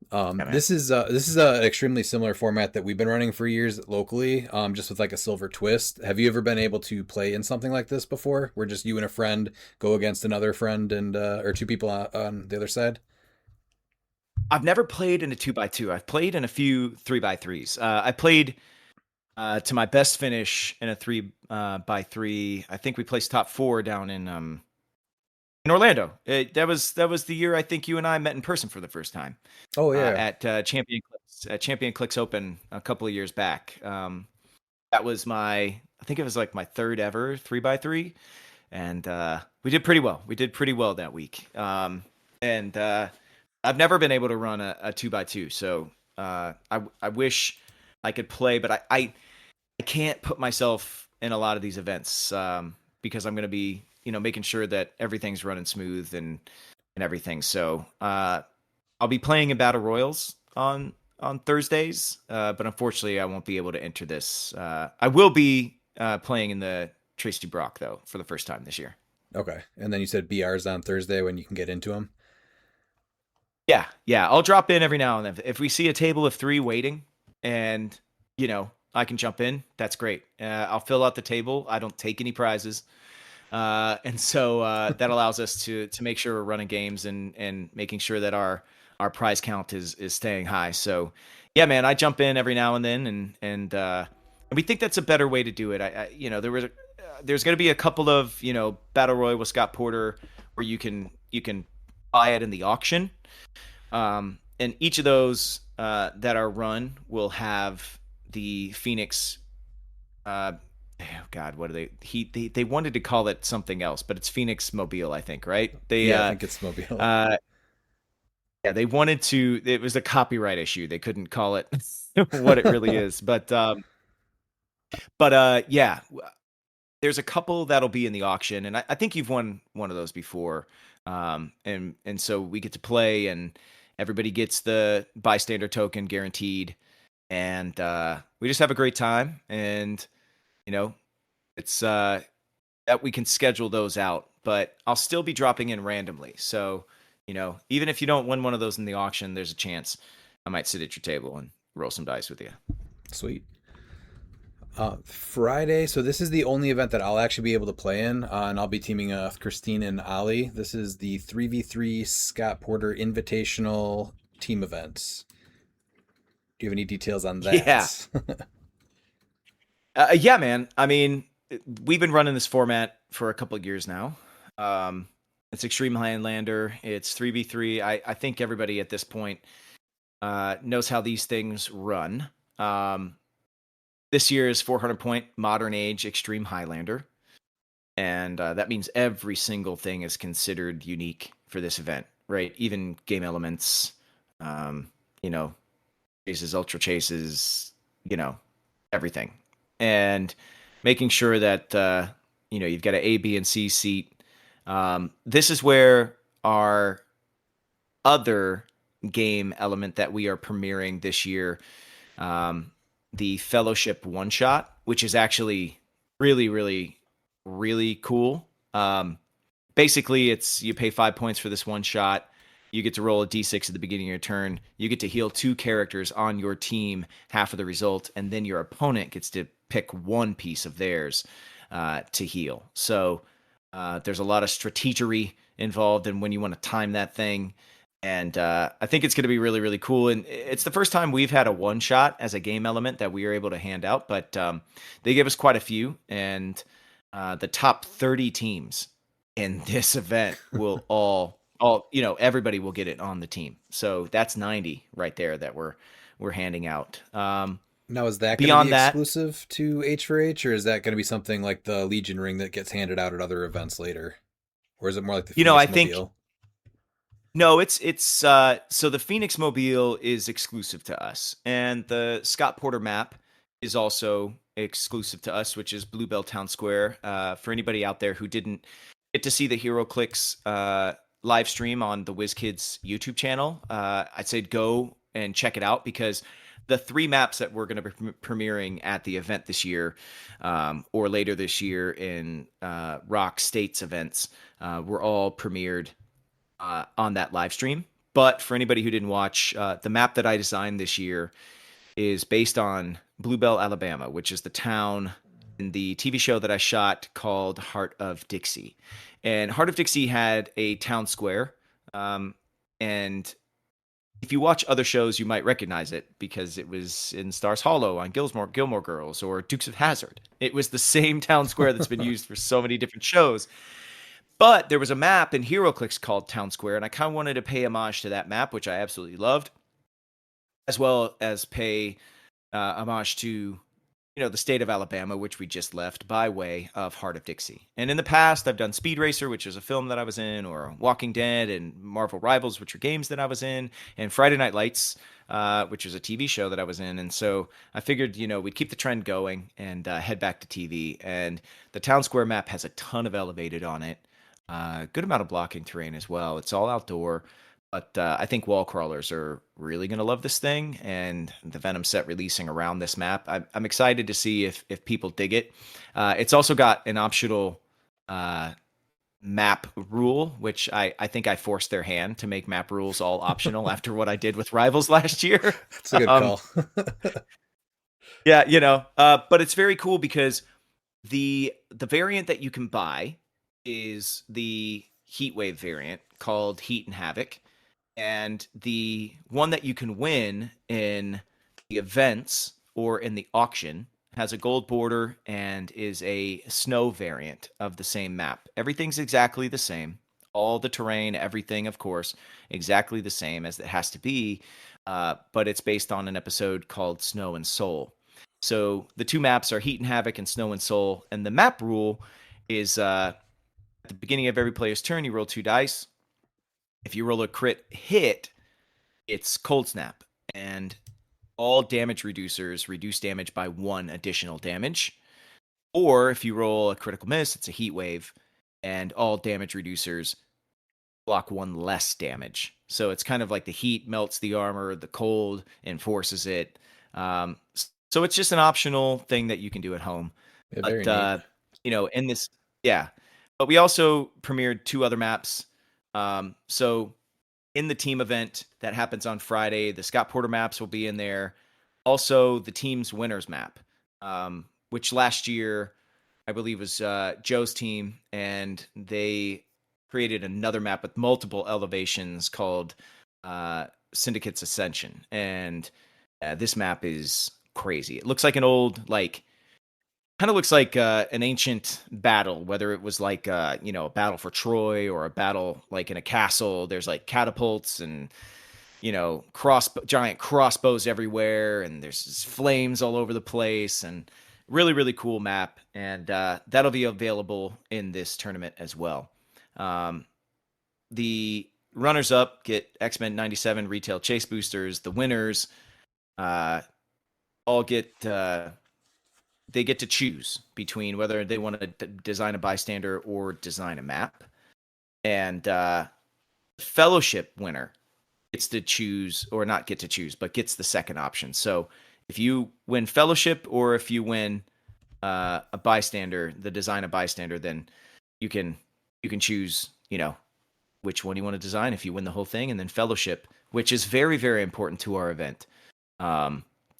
S2: This is an extremely similar format that we've been running for years locally, just with a silver twist. Have you ever been able to play in something like this before, where just you and a friend go against another friend and or 2 people on the other side?
S7: I've never played in a 2x2. I've played in a few 3x3s. I played to my best finish in a 3x3. I think we placed top 4 down in Orlando. That was the year I think you and I met in person for the first time.
S2: Oh yeah,
S7: at Champion CliX Open a couple of years back. That was I think it was my 3rd ever 3x3, and we did pretty well. We did pretty well that week. And I've never been able to run a 2x2, so I wish I could play, but I can't put myself in a lot of these events because I'm going to be making sure that everything's running smooth and everything. So I'll be playing in battle royals on Thursdays, but unfortunately I won't be able to enter this. I will be playing in the Tracy Brock though for the first time this year.
S2: Okay, and then you said BR's on Thursday when you can get into them.
S7: Yeah. I'll drop in every now and then. If we see a table of 3 waiting and, I can jump in, that's great. I'll fill out the table. I don't take any prizes. And so that allows us to make sure we're running games and making sure that our prize count is staying high. So yeah, man, I jump in every now and then and we think that's a better way to do it. There's going to be a couple of, Battle Royale with Scott Porter where you can buy it in the auction. And each of those that are run will have the Phoenix. Oh God, what are they? They wanted to call it something else, but it's Phoenix Mobile, I think, right?
S2: I think it's Mobile.
S7: Yeah, they wanted to. It was a copyright issue. They couldn't call it what it really is, but yeah. There's a couple that'll be in the auction, and I think you've won one of those before. And so we get to play, and everybody gets the bystander token guaranteed, and we just have a great time. And it's that we can schedule those out, but I'll still be dropping in randomly. So, even if you don't win one of those in the auction, there's a chance I might sit at your table and roll some dice with you.
S2: Sweet. Friday, so this is the only event that I'll actually be able to play in, and I'll be teaming with Christine and Ali. This is the 3v3 Scott Porter Invitational team events. Do you have any details on that?
S7: Yeah. Yeah, man. I mean, we've been running this format for a couple of years now. It's Extreme Highlander. It's 3v3. I think everybody at this point knows how these things run. This year is 400-point Modern Age Extreme Highlander. And that means every single thing is considered unique for this event, right? Even game elements, chases, ultra chases, everything. And making sure that, you've got an A, B, and C seat. This is where our other game element that we are premiering this year, the Fellowship one-shot, which is actually really, really, really cool. Basically, it's you pay 5 points for this one shot. You get to roll a d6 at the beginning of your turn. You get to heal 2 characters on your team, half of the result, and then your opponent gets to pick one piece of theirs to heal. So there's a lot of strategery involved in when you want to time that thing. And I think it's going to be really, really cool. And it's the first time we've had a one-shot as a game element that we are able to hand out. But they give us quite a few. And the top 30 teams in this event will everybody will get it on the team. So that's 90 right there that we're handing out.
S2: Now, is that going to be exclusive to H4H, or is that going to be something like the Legion ring that gets handed out at other events later? Or is it more like the Phoenix Mobile?
S7: No, it's so the Phoenix Mobile is exclusive to us, and the Scott Porter map is also exclusive to us, which is Bluebell Town Square. For anybody out there who didn't get to see the HeroClix live stream on the WizKids YouTube channel, I'd say go and check it out, because the 3 maps that we're going to be premiering at the event this year, or later this year in ROC States events, were all premiered on that live stream. But for anybody who didn't watch, the map that I designed this year is based on Bluebell, Alabama, which is the town in the TV show that I shot called Heart of Dixie. And Heart of Dixie had a town square. And if you watch other shows, you might recognize it because it was in Stars Hollow on Gilmore Girls or Dukes of Hazzard. It was the same town square that's been used for so many different shows. But there was a map in HeroClix called Town Square, and I kind of wanted to pay homage to that map, which I absolutely loved, as well as pay homage to the state of Alabama, which we just left, by way of Heart of Dixie. And in the past, I've done Speed Racer, which is a film that I was in, or Walking Dead and Marvel Rivals, which are games that I was in, and Friday Night Lights, which is a TV show that I was in. And so I figured, we'd keep the trend going and head back to TV. And the Town Square map has a ton of elevated on it. Good amount of blocking terrain as well. It's all outdoor, but I think wall crawlers are really going to love this thing, and the Venom set releasing around this map. I'm excited to see if people dig it. It's also got an optional map rule, which I think I forced their hand to make map rules all optional after what I did with Rivals last year.
S2: That's a good call.
S7: Yeah, but it's very cool because the variant that you can buy is the Heatwave variant called Heat and Havoc. And the one that you can win in the events or in the auction has a gold border and is a snow variant of the same map. Everything's exactly the same. All the terrain, everything, of course, exactly the same as it has to be. But it's based on an episode called Snow and Soul. So the 2 maps are Heat and Havoc and Snow and Soul. And the map rule is at the beginning of every player's turn, you roll 2 dice. If you roll a crit hit, it's Cold Snap. And all damage reducers reduce damage by 1 additional damage. Or if you roll a critical miss, it's a Heat Wave. And all damage reducers block 1 less damage. So it's kind of like the heat melts the armor, the cold enforces it. So it's just an optional thing that you can do at home.
S2: Yeah, very neat.
S7: In this... Yeah. But we also premiered 2 other maps. So in the team event that happens on Friday, the Scott Porter maps will be in there. Also, the team's winners map, which last year I believe was Joe's team, and they created another map with multiple elevations called Syndicate's Ascension. And this map is crazy. It looks like an old, like, kind of looks like an ancient battle, whether it was like a battle for Troy or a battle like in a castle. There's like catapults and giant crossbows everywhere, and there's flames all over the place, and really, really cool map. And that'll be available in this tournament as well. The runners up get X-Men 97 retail chase boosters. The winners all get they get to choose between whether they want to design a bystander or design a map. And fellowship winner gets to choose, or not get to choose, but gets the second option. So if you win fellowship, or if you win a bystander, the design a bystander, then you can choose, which one you want to design if you win the whole thing. And then fellowship, which is very, very important to our event.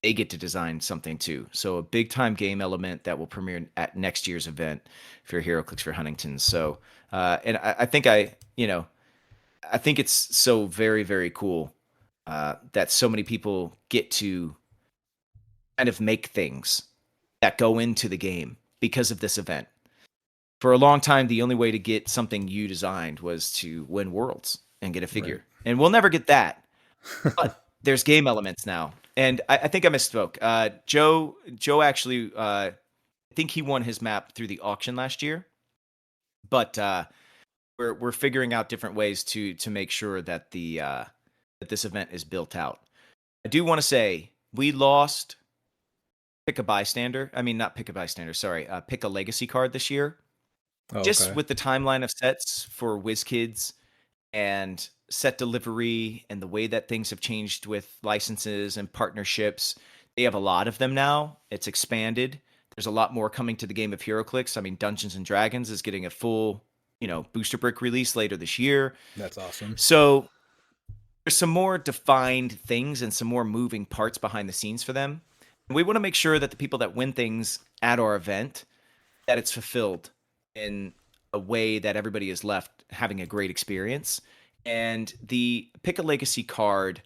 S7: They get to design something too. So a big time game element that will premiere at next year's event for HeroClix for Huntington. So, and I think I think it's so very, very cool that so many people get to kind of make things that go into the game because of this event. For a long time, the only way to get something you designed was to win Worlds and get a figure. Right. And we'll never get that. But there's game elements now. And I think I misspoke. Joe actually, I think he won his map through the auction last year. But we're figuring out different ways to make sure that that this event is built out. I do want to say we lost pick a bystander. I mean, not pick a bystander. Sorry, pick a legacy card this year. Just with the timeline of sets for WizKids and set delivery and the way that things have changed with licenses and partnerships. They have a lot of them now. It's expanded. There's a lot more coming to the game of HeroClix. I mean, Dungeons and Dragons is getting a full, booster brick release later this year.
S2: That's awesome.
S7: So there's some more defined things and some more moving parts behind the scenes for them. And we want to make sure that the people that win things at our event, that it's fulfilled in a way that everybody is left having a great experience. And the pick a legacy card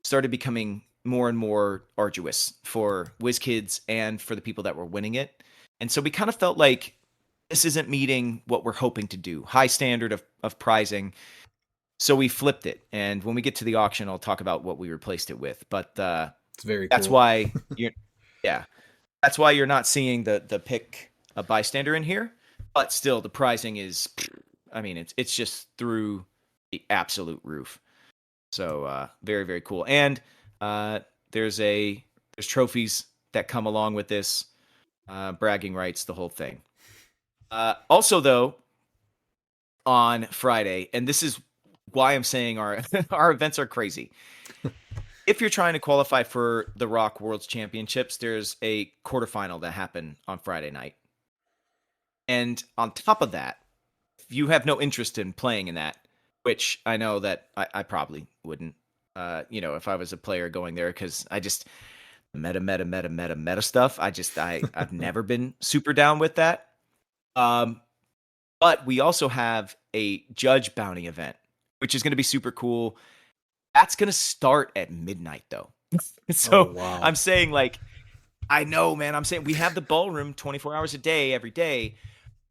S7: started becoming more and more arduous for WizKids and for the people that were winning it. And so we kind of felt like this isn't meeting what we're hoping to do. High standard of prizing. So we flipped it. And when we get to the auction, I'll talk about what we replaced it with. But
S2: it's very
S7: that's
S2: cool.
S7: why that's why you're not seeing the pick a bystander in here. But still, the prizing is, I mean, it's just through the absolute roof. So very, very cool. And there's trophies that come along with this, bragging rights, the whole thing. Also, though, on Friday, and this is why I'm saying our our events are crazy. If you're trying to qualify for the ROC Worlds Championships, there's a quarterfinal that happened on Friday night. And on top of that, if you have no interest in playing in that, which I know that I probably wouldn't, if I was a player going there, because I just meta stuff. I've never been super down with that. But we also have a judge bounty event, which is going to be super cool. That's going to start at midnight, though. So wow. I'm saying, I know, man. I'm saying we have the ballroom 24 hours a day, every day.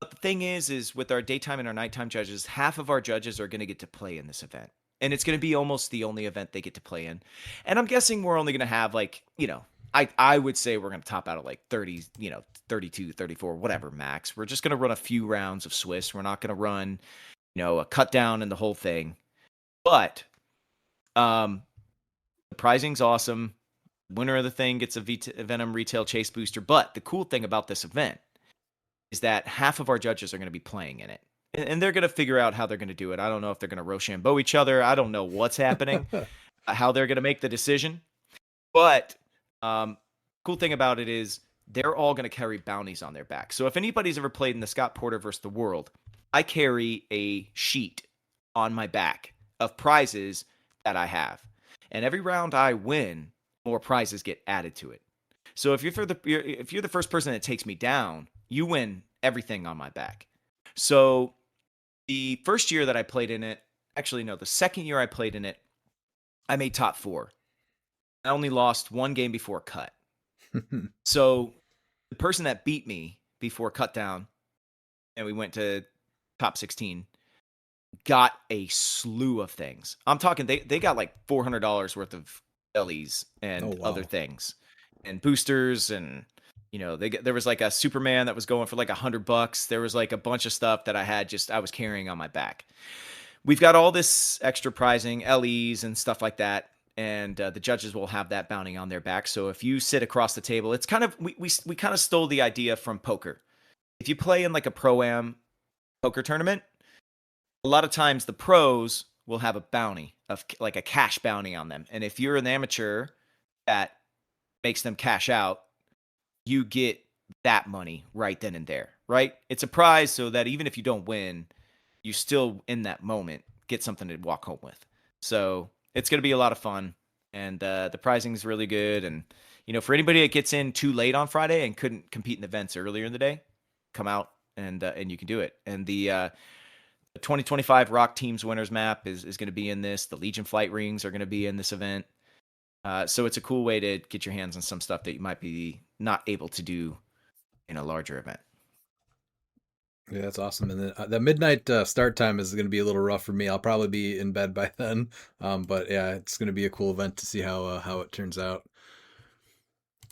S7: But the thing is with our daytime and our nighttime judges, half of our judges are going to get to play in this event. And it's going to be almost the only event they get to play in. And I'm guessing we're only going to have I would say we're going to top out at 30, 32, 34, whatever max. We're just going to run a few rounds of Swiss. We're not going to run, a cut down and the whole thing. But the prizing's awesome. Winner of the thing gets a Venom retail chase booster. But the cool thing about this event is that half of our judges are going to be playing in it. And they're going to figure out how they're going to do it. I don't know if they're going to Rochambeau each other. I don't know what's happening, how they're going to make the decision. But cool thing about it is they're all going to carry bounties on their back. So if anybody's ever played in the Scott Porter versus the World, I carry a sheet on my back of prizes that I have. And every round I win, more prizes get added to it. So if you're the first person that takes me down, you win everything on my back. So the first year that I played in it, actually no, the second year I played in it, I made top 4. I only lost one game before cut. So the person that beat me before cut down, and we went to top 16, got a slew of things. I'm talking they got like $400 worth of LEs and other things and boosters, and there was like a Superman that was going for like $100. There was like a bunch of stuff that I was carrying on my back. We've got all this extra prizing, LEs and stuff like that, and the judges will have that bounty on their back. So if you sit across the table, it's kind of we kind of stole the idea from poker. If you play in like a pro-am poker tournament, a lot of times the pros will have a bounty of like a cash bounty on them. And if you're an amateur that makes them cash out, you get that money right then and there, right? It's a prize so that even if you don't win, you still in that moment get something to walk home with. So it's going to be a lot of fun. And the prizing is really good. And, for anybody that gets in too late on Friday and couldn't compete in events earlier in the day, come out and you can do it. And the 2025 ROC Teams Winners Map is going to be in this. The Legion Flight Rings are going to be in this event. So it's a cool way to get your hands on some stuff that you might be not able to do in a larger event.
S2: Yeah, that's awesome. And then the midnight start time is going to be a little rough for me. I'll probably be in bed by then. But yeah, it's going to be a cool event to see how it turns out.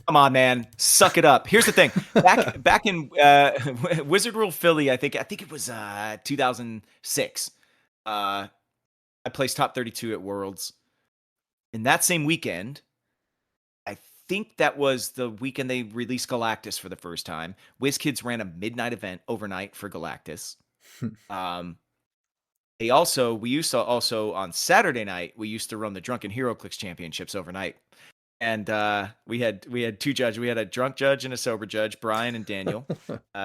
S7: Come on, man, suck it up. Here's the thing: back in Wizard World Philly, I think it was 2006. I placed top 32 at Worlds. In that same weekend, I think that was the weekend they released Galactus for the first time. WizKids ran a midnight event overnight for Galactus. We used to also on Saturday night, we used to run the Drunken HeroClix Championships overnight. And we had 2 judges. We had a drunk judge and a sober judge, Brian and Daniel,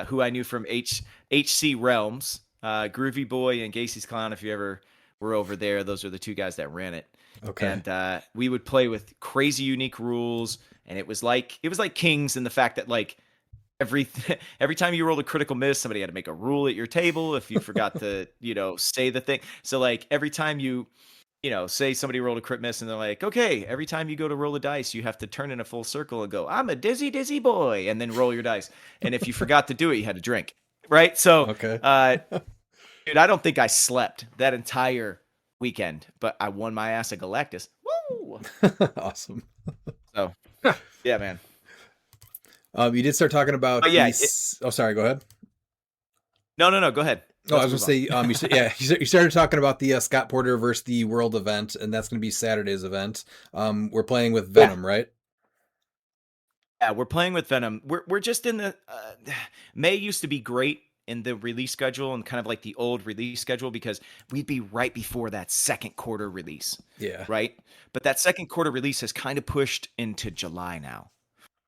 S7: who I knew from HC Realms, Groovy Boy and Gacy's Clown. If you ever were over there, those are the 2 guys that ran it.
S2: Okay.
S7: And we would play with crazy unique rules, and it was like Kings in the fact that like every time you rolled a critical miss, somebody had to make a rule at your table if you forgot to say the thing. So like every time you say somebody rolled a crit miss and they're like, okay, every time you go to roll a dice, you have to turn in a full circle and go, I'm a dizzy, dizzy boy, and then roll your dice. And if you forgot to do it, you had to drink. Right. So,
S2: okay.
S7: Dude, I don't think I slept that entire weekend, but I won my ass at Galactus. Woo!
S2: Awesome.
S7: So, yeah, man.
S2: You did start talking about oh, sorry, go ahead.
S7: No, go ahead.
S2: I was going to say, you started talking about the Scott Porter versus the World event, and that's going to be Saturday's event. We're playing with Venom, right?
S7: Yeah, we're playing with Venom. We're just in the May used to be great in the release schedule and kind of like the old release schedule because we'd be right before that second quarter release.
S2: Yeah.
S7: Right. But that second quarter release has kind of pushed into July now.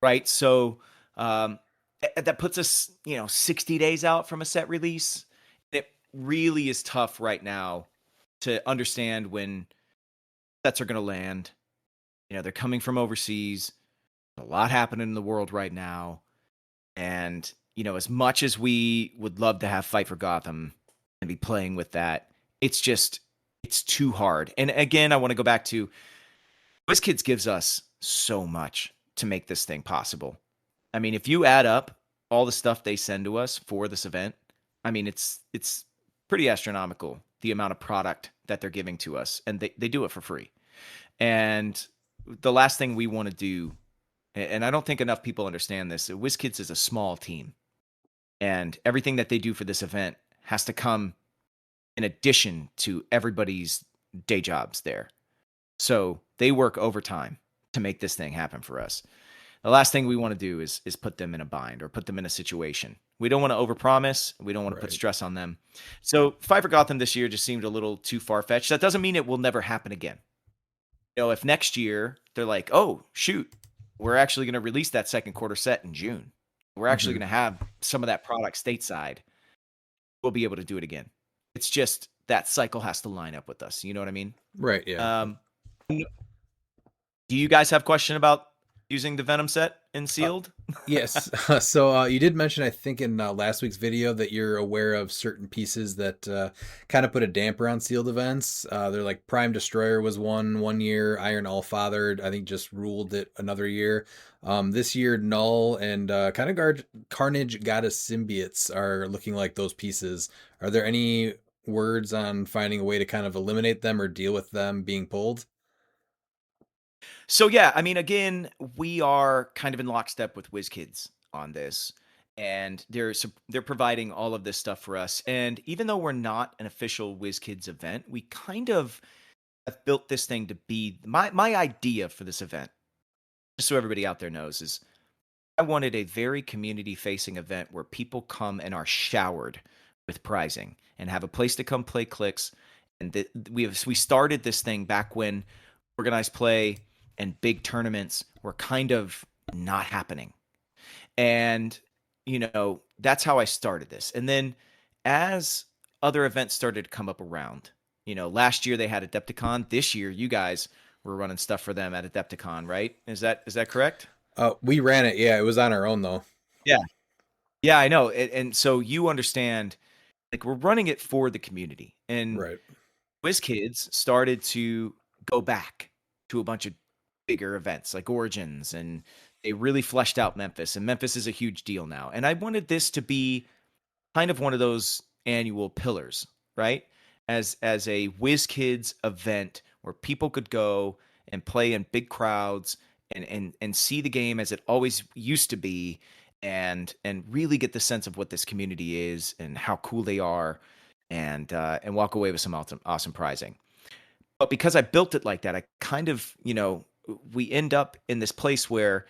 S7: Right. So that puts us, 60 days out from a set release. It really is tough right now to understand when sets are going to land. They're coming from overseas. A lot happening in the world right now. And, as much as we would love to have Fight for Gotham and be playing with that, it's too hard. And again, I want to go back to WizKids gives us so much to make this thing possible. I mean, if you add up all the stuff they send to us for this event, I mean, it's pretty astronomical, the amount of product that they're giving to us, and they do it for free. And the last thing we want to do, and I don't think enough people understand this, WizKids is a small team, and everything that they do for this event has to come in addition to everybody's day jobs there. So they work overtime to make this thing happen for us. The last thing we want to do is put them in a bind or put them in a situation. We don't want to overpromise. We don't want to put stress on them. So Fight for Gotham this year just seemed a little too far-fetched. That doesn't mean it will never happen again. If next year they're like, oh, shoot, we're actually going to release that second quarter set in June. We're actually
S2: Mhm.
S7: going to have some of that product stateside. We'll be able to do it again. It's just that cycle has to line up with us. You know what I mean?
S2: Right. Yeah.
S7: Do you guys have question about using the Venom set in sealed?
S2: Yes. So you did mention, I think, in last week's video that you're aware of certain pieces that kind of put a damper on sealed events. They're like Prime Destroyer was one year, Iron Allfather, I think, just ruled it another year. This year, Null and kind of Carnage Goddess Symbiotes are looking like those pieces. Are there any words on finding a way to kind of eliminate them or deal with them being pulled?
S7: So yeah, I mean, again, we are kind of in lockstep with WizKids on this, and they're providing all of this stuff for us. And even though we're not an official WizKids event, we kind of have built this thing to be my idea for this event. Just so everybody out there knows, is I wanted a very community facing event where people come and are showered with prizing and have a place to come play clix. And we started this thing back when organized play and big tournaments were kind of not happening. And, that's how I started this. And then as other events started to come up around, last year they had Adepticon. This year, you guys were running stuff for them at Adepticon, right? Is that correct?
S2: We ran it. Yeah, it was on our own though.
S7: Yeah. Yeah, I know. And so you understand, like, we're running it for the community. And
S2: Right.
S7: WizKids started to go back to a bunch of bigger events like Origins, and they really fleshed out Memphis. And Memphis is a huge deal now. And I wanted this to be kind of one of those annual pillars, right? As a WizKids event where people could go and play in big crowds and see the game as it always used to be, and really get the sense of what this community is and how cool they are, and walk away with some awesome prizing. But because I built it like that, I kind of, we end up in this place where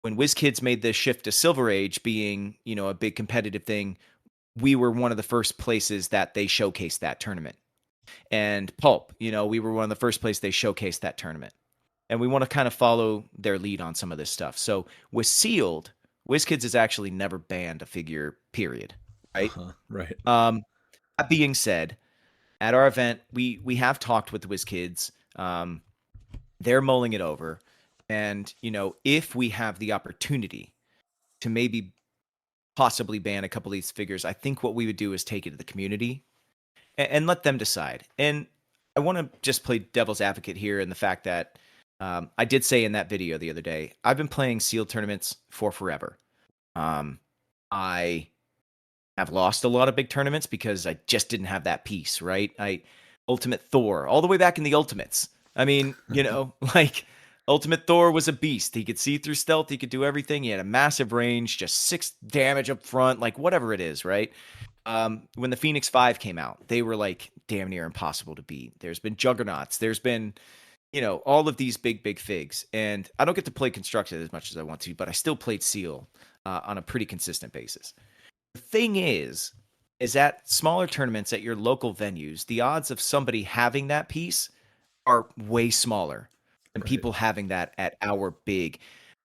S7: when WizKids made this shift to Silver Age being, a big competitive thing, we were one of the first places that they showcased that tournament. And Pulp, we were one of the first places they showcased that tournament. And we want to kind of follow their lead on some of this stuff. So with Sealed, WizKids has actually never banned a figure, period. Right?
S2: Right.
S7: That being said, at our event, we have talked with the WizKids. They're mulling it over. And, if we have the opportunity to maybe possibly ban a couple of these figures, I think what we would do is take it to the community and let them decide. And I want to just play devil's advocate here in the fact that I did say in that video the other day, I've been playing sealed tournaments for forever. I have lost a lot of big tournaments because I just didn't have that piece, right? Ultimate Thor, all the way back in the Ultimates. I mean, like Ultimate Thor was a beast. He could see through stealth. He could do everything. He had a massive range, just 6 damage up front, like whatever it is, right? When the Phoenix 5 came out, they were like damn near impossible to beat. There's been Juggernauts. There's been, all of these big figs. And I don't get to play Constructed as much as I want to, but I still played Seal on a pretty consistent basis. The thing is at smaller tournaments at your local venues, the odds of somebody having that piece are way smaller than
S2: Right.
S7: people having that at our big.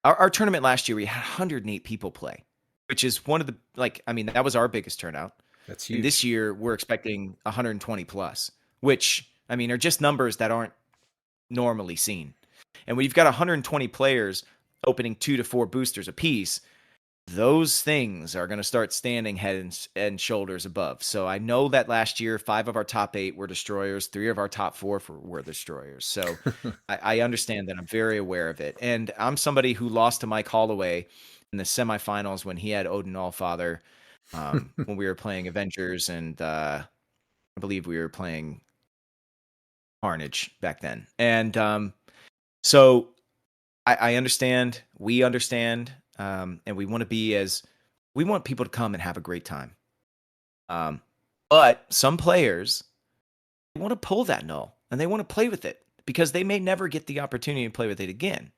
S7: Our tournament last year, we had 108 people play, which is one of the, that was our biggest turnout.
S2: That's
S7: And
S2: huge.
S7: this year, we're expecting 120 plus, which, are just numbers that aren't normally seen. And when you've got 120 players opening 2 to 4 boosters apiece, those things are going to start standing head and shoulders above. So I know that last year, 5 of our top 8 were destroyers, 3 of our top 4 were destroyers. So I understand that. I'm very aware of it. And I'm somebody who lost to Mike Holloway in the semifinals when he had Odin Allfather, when we were playing Avengers, and I believe we were playing Carnage back then. And so I understand. We understand. And we want people to come and have a great time. But some players want to pull that null and they want to play with it because they may never get the opportunity to play with it again.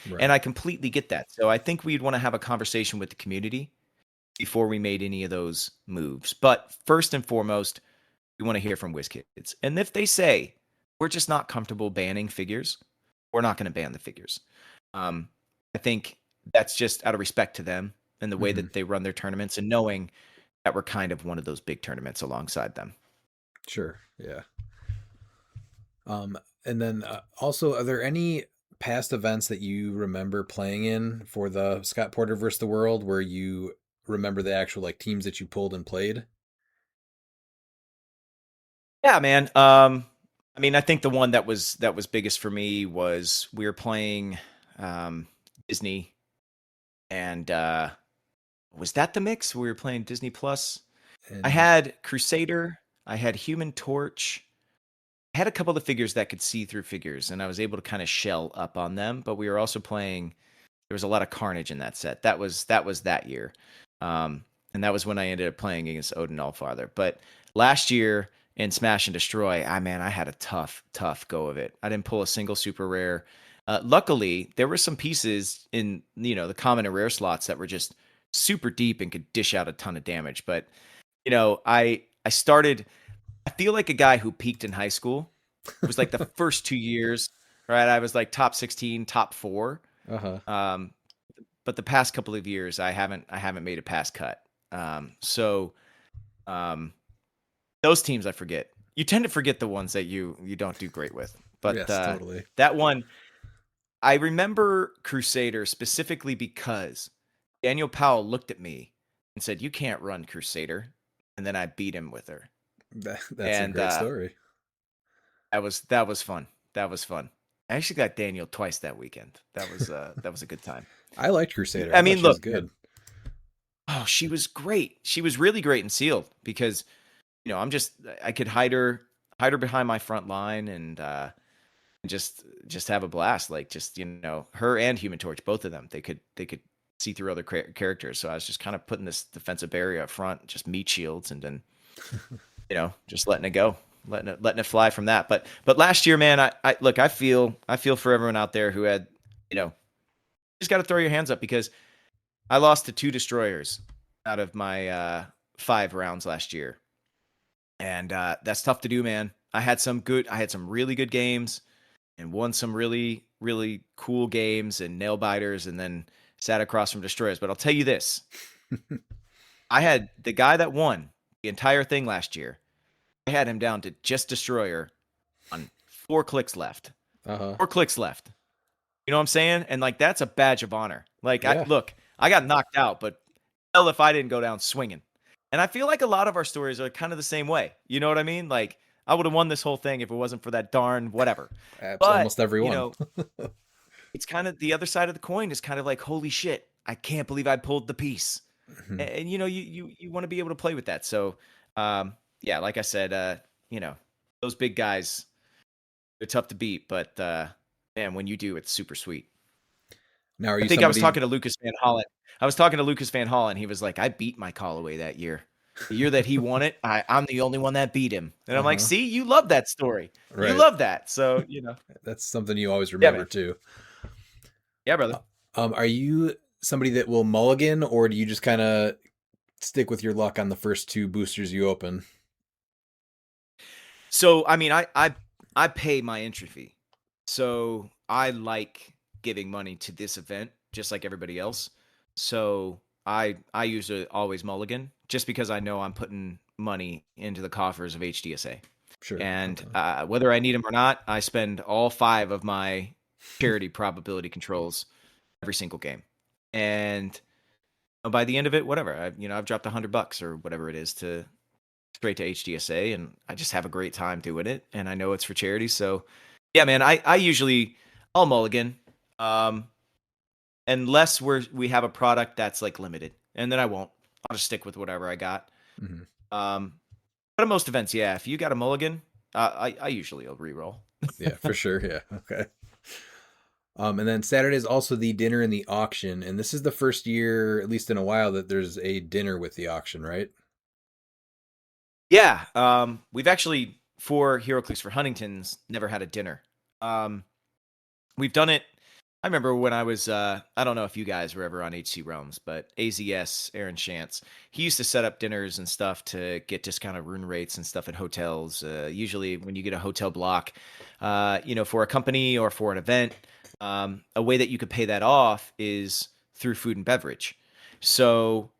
S2: Right.
S7: And I completely get that. So I think we'd want to have a conversation with the community before we made any of those moves. But first and foremost, we want to hear from WizKids. And if they say, we're just not comfortable banning figures, we're not going to ban the figures. I think that's just out of respect to them and the way
S2: Mhm.
S7: that they run their tournaments, and knowing that we're kind of one of those big tournaments alongside them.
S2: Sure. Yeah. And then also, are there any past events that you remember playing in for the Scott Porter versus the World where you remember the actual like teams that you pulled and played?
S7: Yeah, man. I mean, I think the one that was biggest for me was we were playing Disney, and was that the mix? We were playing Disney Plus. I
S2: And
S7: had Crusader, I had Human Torch, I had a couple of figures that could see through figures, and I was able to kind of shell up on them. But we were also playing. There was a lot of Carnage in that set. That year, and that was when I ended up playing against Odin Allfather. But last year in Smash and Destroy, I had a tough go of it. I didn't pull a single super rare. Luckily, there were some pieces in the common and rare slots that were just super deep and could dish out a ton of damage. But I started. I feel like a guy who peaked in high school. It was like the first 2 years, right? I was like top 16, top 4.
S2: uh-huh.
S7: Um, but the past couple of years, I haven't made a pass cut. So those teams I forget. You tend to forget the ones that you don't do great with. But
S2: Yes, totally.
S7: that one, I remember Crusader specifically because Daniel Powell looked at me and said, "You can't run Crusader," and then I beat him with her.
S2: That's a
S7: And
S2: great story.
S7: that was fun. That was fun. I actually got Daniel twice that weekend. That was a good time.
S2: I liked Crusader.
S7: I
S2: I
S7: mean,
S2: thought she was
S7: look,
S2: good.
S7: oh, she was great. She was really great in sealed because I could hide her behind my front line and just have a blast. Like just her and Human Torch, both of them, they could see through other characters. So I was just kind of putting this defensive barrier up front, just meat shields, and then just letting it go. Letting it fly from that. But last year, man, I look, I feel for everyone out there who had, just got to throw your hands up because I lost to 2 destroyers out of my 5 rounds last year. And that's tough to do, man. I had some really good games and won some really, really cool games and nail biters, and then sat across from destroyers. But I'll tell you this. I had the guy that won the entire thing last year. I had him down to just destroyer on 4 clicks left.
S2: Uh-huh.
S7: 4 clicks left. You know what I'm saying? And like that's a badge of honor. Like
S2: Yeah.
S7: I got knocked out, but hell if I didn't go down swinging. And I feel like a lot of our stories are kind of the same way. You know what I mean? Like I would have won this whole thing if it wasn't for that darn whatever. But
S2: Almost everyone.
S7: it's kind of the other side of the coin is kind of like, holy shit, I can't believe I pulled the piece.
S2: Mhm.
S7: And you want to be able to play with that. So yeah, like I said, those big guys, they're tough to beat, but man, when you do, it's super sweet.
S2: Now, are you
S7: I think I was
S2: somebody?
S7: talking to Lucas Van Hollen. And he was like, I beat my Callaway that year. The year that he won it, I'm the only one that beat him. And I'm like,
S2: Uh-huh.
S7: see, you love that story.
S2: Right.
S7: You love that. So,
S2: That's something you always
S7: Yeah,
S2: remember
S7: man.
S2: too.
S7: Yeah, brother.
S2: Are you somebody that will mulligan, or do you just kind of stick with your luck on the first 2 boosters you open?
S7: So, I mean, I pay my entry fee. So I like giving money to this event, just like everybody else. So I usually always mulligan just because I know I'm putting money into the coffers of HDSA.
S2: Sure.
S7: And
S2: Okay.
S7: whether I need them or not, I spend all 5 of my charity probability controls every single game. And by the end of it, whatever, I've dropped $100 or whatever it is to straight to HDSA, and I just have a great time doing it. And I know it's for charity. So yeah, man, I usually I'll mulligan. Unless we have a product that's like limited, and then I won't. I'll just stick with whatever I got.
S2: Mhm.
S7: But at most events, yeah, if you got a mulligan, I usually will reroll.
S2: Yeah, for sure. Yeah. Okay. And then Saturday is also the dinner and the auction, and this is the first year, at least in a while, that there's a dinner with the auction, right?
S7: Yeah, we've actually for HeroClix for Huntington's never had a dinner. We've done it. I remember when I was, I don't know if you guys were ever on HC Realms, but AZS, Aaron Shantz, he used to set up dinners and stuff to get discounted rune rates and stuff at hotels. Usually when you get a hotel block, for a company or for an event, a way that you could pay that off is through food and beverage. So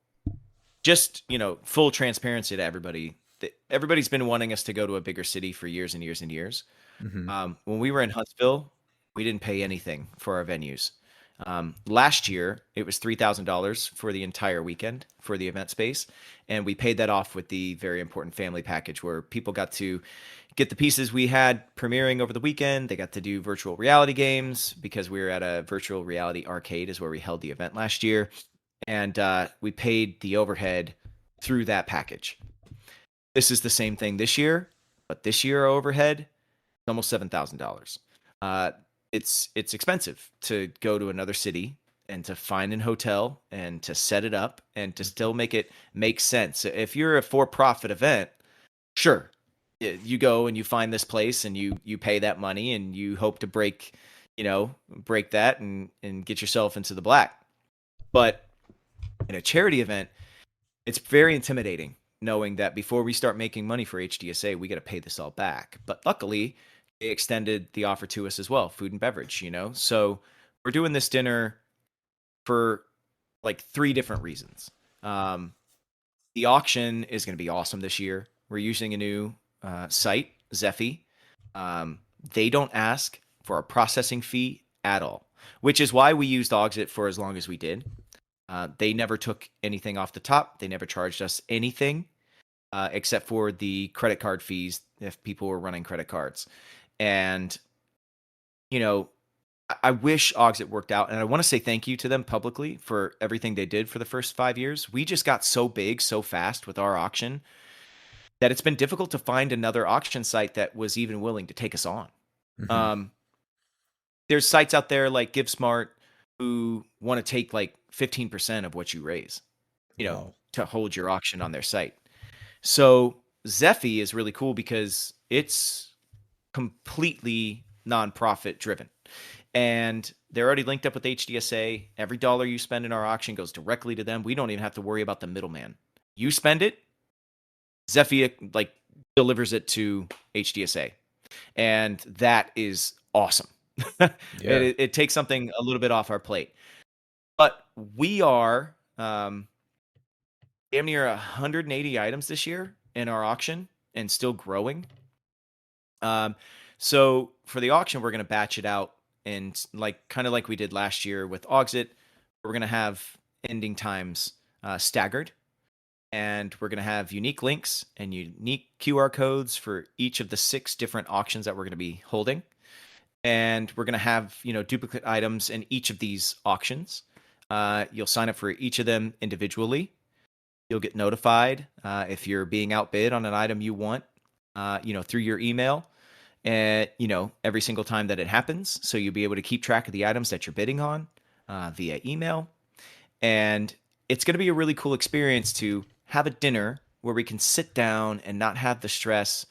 S7: just, full transparency to everybody. Everybody's been wanting us to go to a bigger city for years and years and years.
S2: Hmm.
S7: When we were in Huntsville, we didn't pay anything for our venues. Last year, it was $3,000 for the entire weekend for the event space. And we paid that off with the very important family package where people got to get the pieces we had premiering over the weekend. They got to do virtual reality games because we were at a virtual reality arcade is where we held the event last year. And we paid the overhead through that package. This is the same thing this year, but this year our overhead is almost $7,000. It's expensive to go to another city and to find an hotel and to set it up and to still make it make sense. If you're a for-profit event, sure, you go and you find this place and you pay that money and you hope to break that and get yourself into the black. But in a charity event, it's very intimidating knowing that before we start making money for HDSA, we got to pay this all back. But luckily, they extended the offer to us as well, food and beverage, So we're doing this dinner for like 3 different reasons. The auction is going to be awesome this year. We're using a new site, Zephy. They don't ask for a processing fee at all, which is why we used Ogsit for as long as we did. They never took anything off the top. They never charged us anything except for the credit card fees if people were running credit cards. And, I wish Ogsit worked out. And I want to say thank you to them publicly for everything they did for the first 5 years. We just got so big so fast with our auction that it's been difficult to find another auction site that was even willing to take us on.
S2: Hmm.
S7: There's sites out there like GiveSmart who want to take like 15% of what you raise,
S2: Wow.
S7: to hold your auction on their site. So Zephy is really cool because it's completely nonprofit driven. And they're already linked up with HDSA. Every dollar you spend in our auction goes directly to them. We don't even have to worry about the middleman. You spend it, Zephy delivers it to HDSA. And that is awesome.
S2: Yeah.
S7: It takes something a little bit off our plate. But we are damn near 180 items this year in our auction and still growing. So for the auction, we're going to batch it out and kind of like we did last year with Ogsit, we're going to have ending times staggered. And we're going to have unique links and unique QR codes for each of the 6 different auctions that we're going to be holding. And we're going to have, duplicate items in each of these auctions. You'll sign up for each of them individually. You'll get notified if you're being outbid on an item you want, through your email. And, every single time that it happens. So you'll be able to keep track of the items that you're bidding on via email. And it's going to be a really cool experience to have a dinner where we can sit down and not have the stress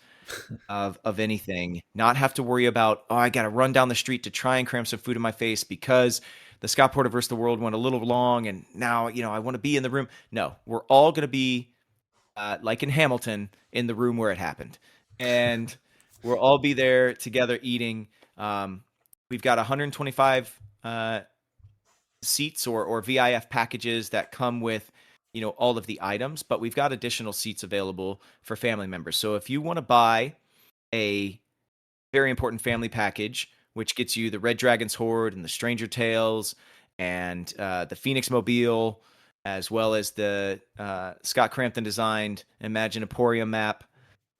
S7: of anything, not have to worry about, I got to run down the street to try and cram some food in my face because the Scott Porter versus the World went a little long and now, I want to be in the room. No, we're all going to be like in Hamilton in the room where it happened. And we'll all be there together eating. We've got 125 seats or VIF packages that come with all of the items, but we've got additional seats available for family members. So if you want to buy a very important family package, which gets you the Red Dragon's Horde and the Stranger Tales and the Phoenix Mobile, as well as the Scott Crampton designed Imaginatorium map,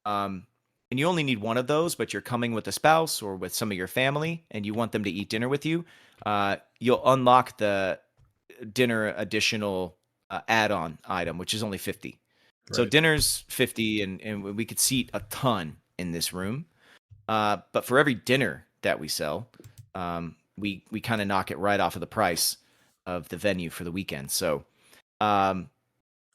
S7: and you only need one of those, but you're coming with a spouse or with some of your family and you want them to eat dinner with you, you'll unlock the dinner additional add-on item, which is only 50. So
S2: Right.
S7: dinner's 50 and we could seat a ton in this room. But for every dinner that we sell, we kind of knock it right off of the price of the venue for the weekend. So, and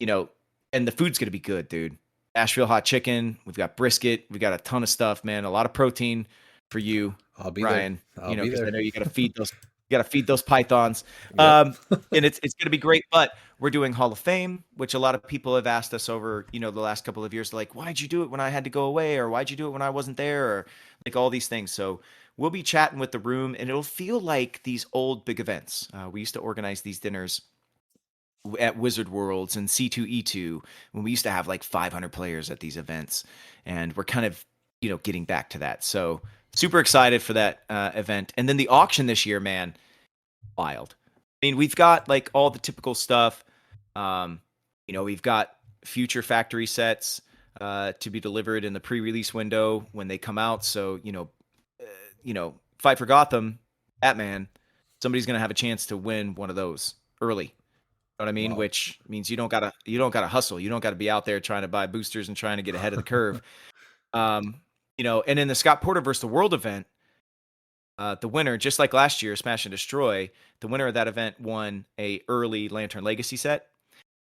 S7: the food's going to be good, dude. Asheville hot chicken. We've got brisket. We got a ton of stuff, man. A lot of protein for you,
S2: I'll be
S7: Ryan.
S2: there. I'll be
S7: Because I
S2: there.
S7: know you got to feed those. You got to feed those pythons.
S2: Yep.
S7: And it's going to be great. But we're doing Hall of Fame, which a lot of people have asked us over, the last couple of years. Like, why'd you do it when I had to go away, or why'd you do it when I wasn't there, or like all these things. So we'll be chatting with the room, and it'll feel like these old big events. We used to organize these dinners at Wizard Worlds and C2E2 when we used to have like 500 players at these events, and we're kind of getting back to that. So super excited for that event. And then the auction this year, man, wild. I mean, we've got like all the typical stuff. We've got future factory sets to be delivered in the pre-release window when they come out. So Fight for Gotham, Batman, somebody's gonna have a chance to win one of those early. You know what I mean?
S2: Wow.
S7: Which means you don't gotta hustle. You don't gotta be out there trying to buy boosters and trying to get ahead of the curve. And in the Scott Porter versus the World event, the winner, just like last year, Smash and Destroy, the winner of that event won a early Lantern Legacy set.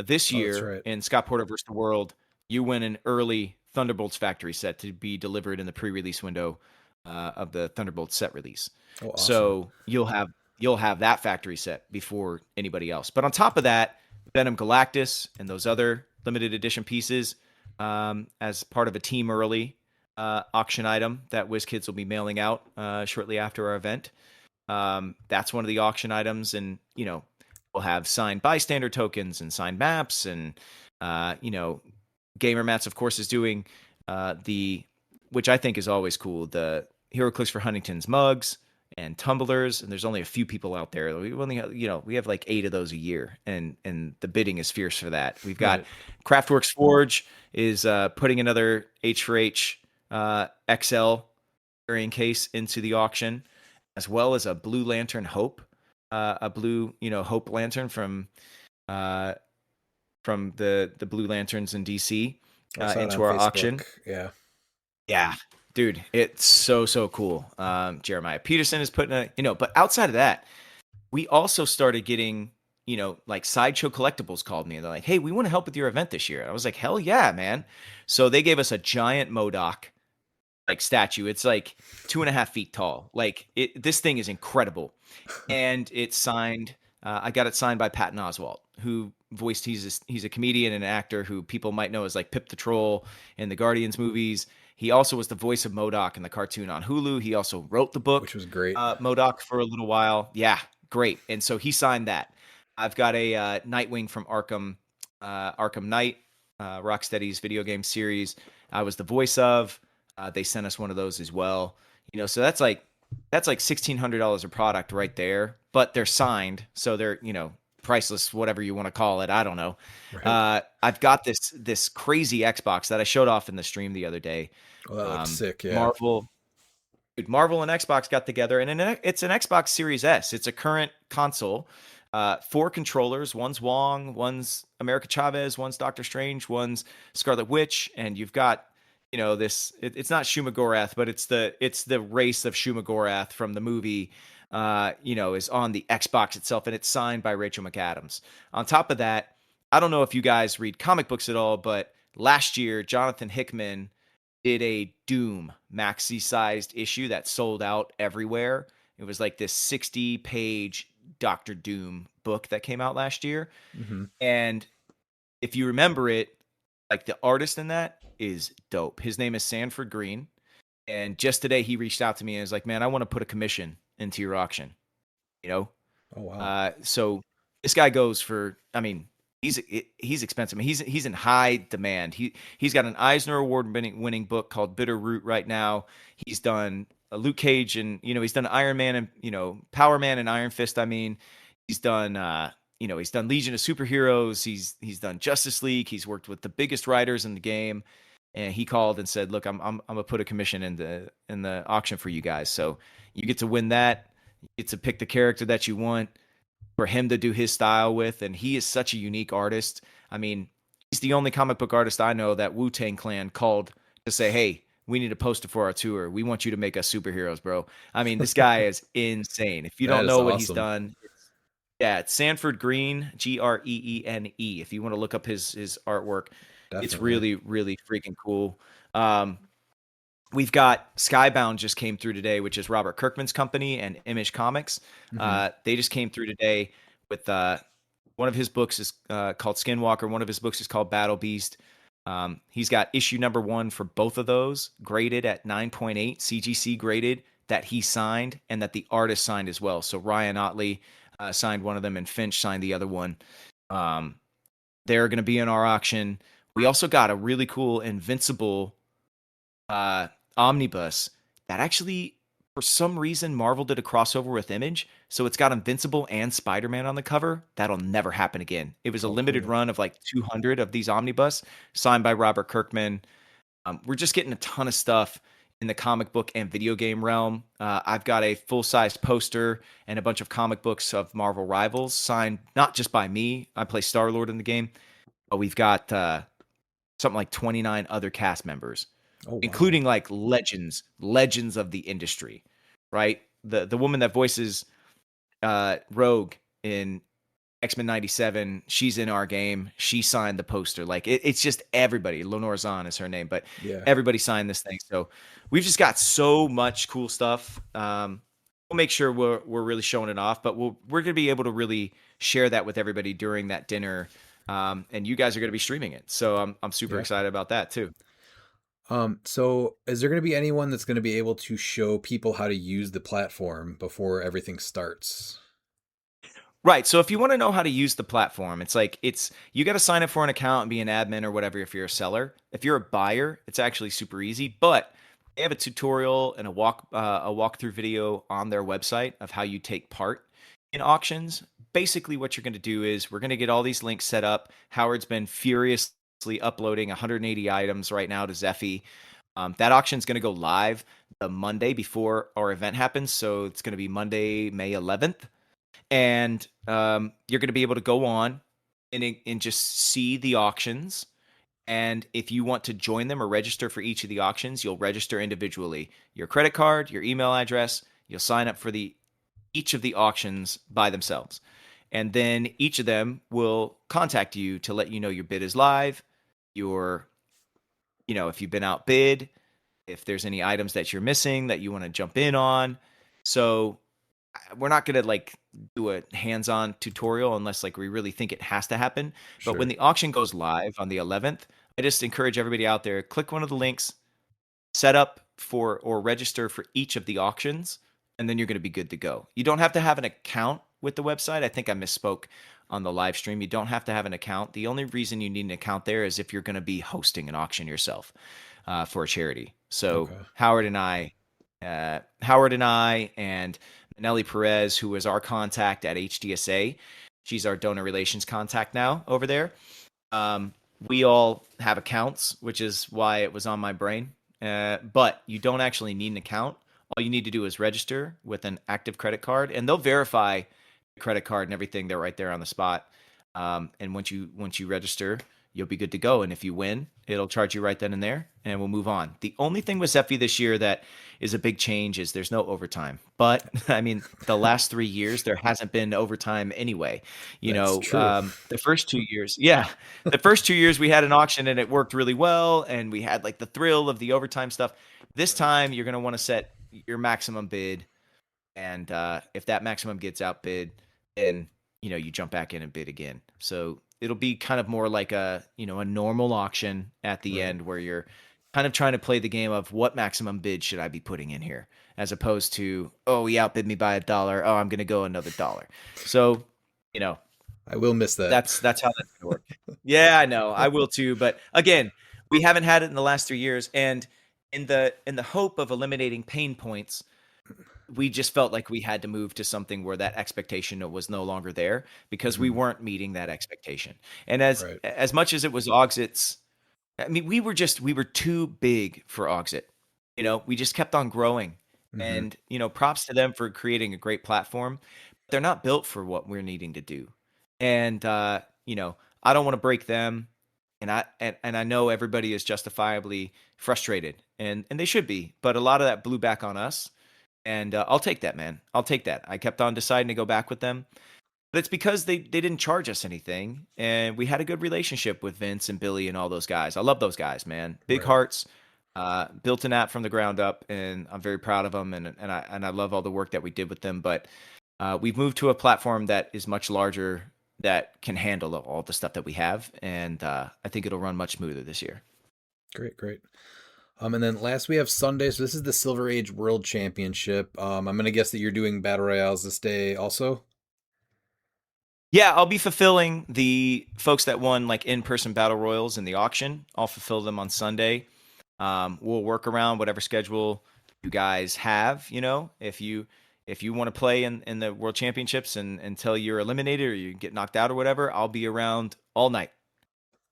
S7: This year
S2: right.
S7: in Scott Porter versus the World, you win an early Thunderbolts factory set to be delivered in the pre-release window of the Thunderbolts set release.
S2: Oh, awesome.
S7: So you'll have that factory set before anybody else. But on top of that, Venom Galactus and those other limited edition pieces as part of a Team Early auction item that WizKids will be mailing out shortly after our event. That's one of the auction items, and we'll have signed bystander tokens and signed maps, and Gamer Mats, of course, is doing which I think is always cool, the HeroClix for Huntington's mugs and tumblers, and there's only a few people out there. We only have, we have like 8 of those a year, and the bidding is fierce for that. We've got Craftworks Forge is putting another H4H XL variant case into the auction, as well as a Blue Lantern Hope, a blue Hope Lantern from the Blue Lanterns in DC into our auction. Yeah, dude, it's so cool. Jeremiah Peterson is putting but outside of that, we also started getting, like Sideshow Collectibles called me and they're like, hey, we want to help with your event this year. I was like, hell yeah, man. So they gave us a giant MODOK like statue. It's like 2.5 feet tall. Like this thing is incredible. And it's signed. I got it signed by Patton Oswalt, who voiced, he's a comedian and an actor who people might know as like Pip the Troll in the Guardians movies. He also was the voice of MODOK in the cartoon on Hulu. He also wrote the book,
S2: which was great.
S7: MODOK for a little while. Yeah, great. And so he signed that. I've got a Nightwing from Arkham Knight, Rocksteady's video game series. I was the voice of. They sent us one of those as well. So that's like $1,600 a product right there. But they're signed, so they're priceless, whatever you want to call it. I don't know. Right. I've got this crazy Xbox that I showed off in the stream the other day.
S2: Oh, that looks sick. Yeah.
S7: Marvel and Xbox got together, and it's an Xbox Series S. It's a current console. 4 controllers. One's Wong, one's America Chavez, one's Doctor Strange, one's Scarlet Witch, and you've got this. It's not Shumagorath, but it's the race of Shumagorath from the movie. Is on the Xbox itself, and it's signed by Rachel McAdams. On top of that, I don't know if you guys read comic books at all, but last year, Jonathan Hickman did a Doom maxi-sized issue that sold out everywhere. It was like this 60-page Doctor Doom book that came out last year. Mm-hmm. And if you remember it, like the artist in that is dope. His name is Sanford Green. And just today he reached out to me and was like, man, I want to put a commission into your auction, Oh, wow. So this guy goes for, he's expensive. He's in high demand. He's got an Eisner Award winning book called Bitter Root right now. He's done Luke Cage and, he's done Iron Man and, Power Man and Iron Fist. He's done, he's done Legion of Superheroes. He's done Justice League. He's worked with the biggest writers in the game. And he called and said, look, I'm gonna put a commission in the auction for you guys. So you get to win that. You get to pick the character that you want for him to do his style with. And he is such a unique artist. He's the only comic book artist I know that Wu-Tang Clan called to say, hey, we need a poster for our tour. We want you to make us superheroes, bro. This guy is insane. If you don't know what he's done, it's Sanford Green, Greene. If you want to look up his artwork, definitely. It's really, really freaking cool. We've got Skybound just came through today, which is Robert Kirkman's company and Image Comics. Mm-hmm. They just came through today with one of his books is called Skinwalker. One of his books is called Battle Beast. He's got issue number 1 for both of those, graded at 9.8, CGC graded. that he signed and that the artist signed as well. So Ryan Otley signed one of them and Finch signed the other one. They're going to be in our auction. We also got a really cool Invincible omnibus that actually, for some reason, Marvel did a crossover with Image. So it's got Invincible and Spider-Man on the cover. That'll never happen again. It was a limited run of like 200 of these omnibus signed by Robert Kirkman. We're just getting a ton of stuff in the comic book and video game realm. I've got a full-sized poster and a bunch of comic books of Marvel Rivals signed not just by me. I play Star-Lord in the game, but we've got something like 29 other cast members, including like legends of the industry, right? The woman that voices Rogue in X-Men 97, she's in our game. She signed the poster. Like it's just everybody. Lenore Zahn is her name, but everybody signed this thing. So we've just got so much cool stuff. We'll make sure we're really showing it off, but we're going to be able to really share that with everybody during that dinner. And you guys are going to be streaming it. So I'm super excited about that too.
S2: So is there going to be anyone that's going to be able to show people how to use the platform before everything starts?
S7: Right. So if you want to know how to use the platform, you got to sign up for an account and be an admin or whatever if you're a seller. If you're a buyer, it's actually super easy, but they have a tutorial and a walkthrough video on their website of how you take part in auctions. Basically what you're going to do is we're going to get all these links set up. Howard's been furiously uploading 180 items right now to Zephy. That auction is going to go live the Monday before our event happens. So it's going to be Monday, May 11th. And you're going to be able to go on and just see the auctions. And if you want to join them or register for each of the auctions, you'll register individually. Your credit card, your email address, you'll sign up for each of the auctions by themselves. And then each of them will contact you to let you know your bid is live, if you've been outbid, if there's any items that you're missing that you want to jump in on. So we're not going to do a hands-on tutorial unless we really think it has to happen. But when the auction goes live on the 11th, I just encourage everybody out there, click one of the links, set up for or register for each of the auctions, and then you're going to be good to go. You don't have to have an account with the website. I think I misspoke on the live stream. You don't have to have an account. The only reason you need an account there is if you're going to be hosting an auction yourself for a charity. So Howard and I and Nelly Perez, who is our contact at HDSA, she's our donor relations contact now over there. We all have accounts, which is why it was on my brain. But you don't actually need an account. All you need to do is register with an active credit card, and they'll verify the credit card and everything. They're right there on the spot. And once you register, you'll be good to go. And if you win, it'll charge you right then and there, and we'll move on. The only thing with Zephy this year that is a big change is there's no overtime. But I mean, the last 3 years, there hasn't been overtime anyway. The first 2 years, we had an auction and it worked really well. And we had the thrill of the overtime stuff. This time you're going to want to set your maximum bid. And if that maximum gets outbid, then, you jump back in and bid again. So it'll be kind of more like a normal auction at the end where you're kind of trying to play the game of what maximum bid should I be putting in here, as opposed to, oh, he outbid me by $1. Oh, I'm going to go another $1. So,
S2: I will miss that.
S7: That's how that's going to work. Yeah, I know. I will too. But again, we haven't had it in the last 3 years. And in the hope of eliminating pain points, we just felt like we had to move to something where that expectation was no longer there because we weren't meeting that expectation. And as much as it was Auxit's, I mean, we were too big for Auxit. We just kept on growing. And, props to them for creating a great platform. They're not built for what we're needing to do. And, I don't want to break them. And I know everybody is justifiably frustrated, and they should be. But a lot of that blew back on us. And I'll take that, man. I'll take that. I kept on deciding to go back with them. But it's because they didn't charge us anything. And we had a good relationship with Vince and Billy and all those guys. I love those guys, man. Big hearts. Built an app from the ground up, and I'm very proud of them. And I love all the work that we did with them. But we've moved to a platform that is much larger, that can handle all the stuff that we have. And I think it'll run much smoother this year.
S2: Great. And then last we have Sunday. So this is the Silver Age World Championship. I'm gonna guess that you're doing battle royales this day also.
S7: Yeah, I'll be fulfilling the folks that won like in-person battle royals in the auction. I'll fulfill them on Sunday. We'll work around whatever schedule you guys have. If you want to play in the World Championships and until you're eliminated or you get knocked out or whatever, I'll be around all night,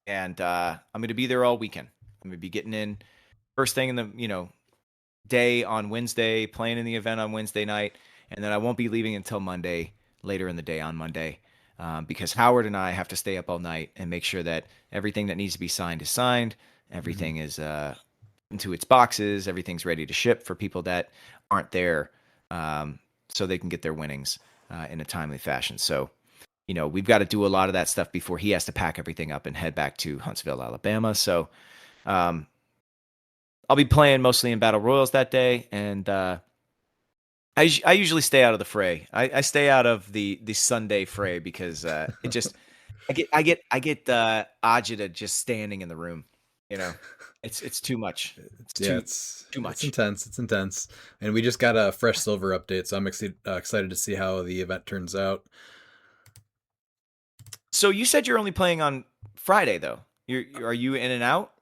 S7: and I'm going to be there all weekend. I'm going to be getting in first thing in the day on Wednesday, playing in the event on Wednesday night, and then I won't be leaving until Monday, later in the day on Monday. Because Howard and I have to stay up all night and make sure that everything that needs to be signed is signed. Everything is into its boxes. Everything's ready to ship for people that aren't there, so they can get their winnings in a timely fashion. So, we've got to do a lot of that stuff before he has to pack everything up and head back to Huntsville, Alabama. So I'll be playing mostly in Battle Royals that day, and I usually stay out of the fray. I stay out of the Sunday fray because it just I get agita just standing in the room. It's too much. It's too much.
S2: It's intense. It's intense. And we just got a fresh silver update, so I'm excited to see how the event turns out.
S7: So you said you're only playing on Friday though. Are you in and out?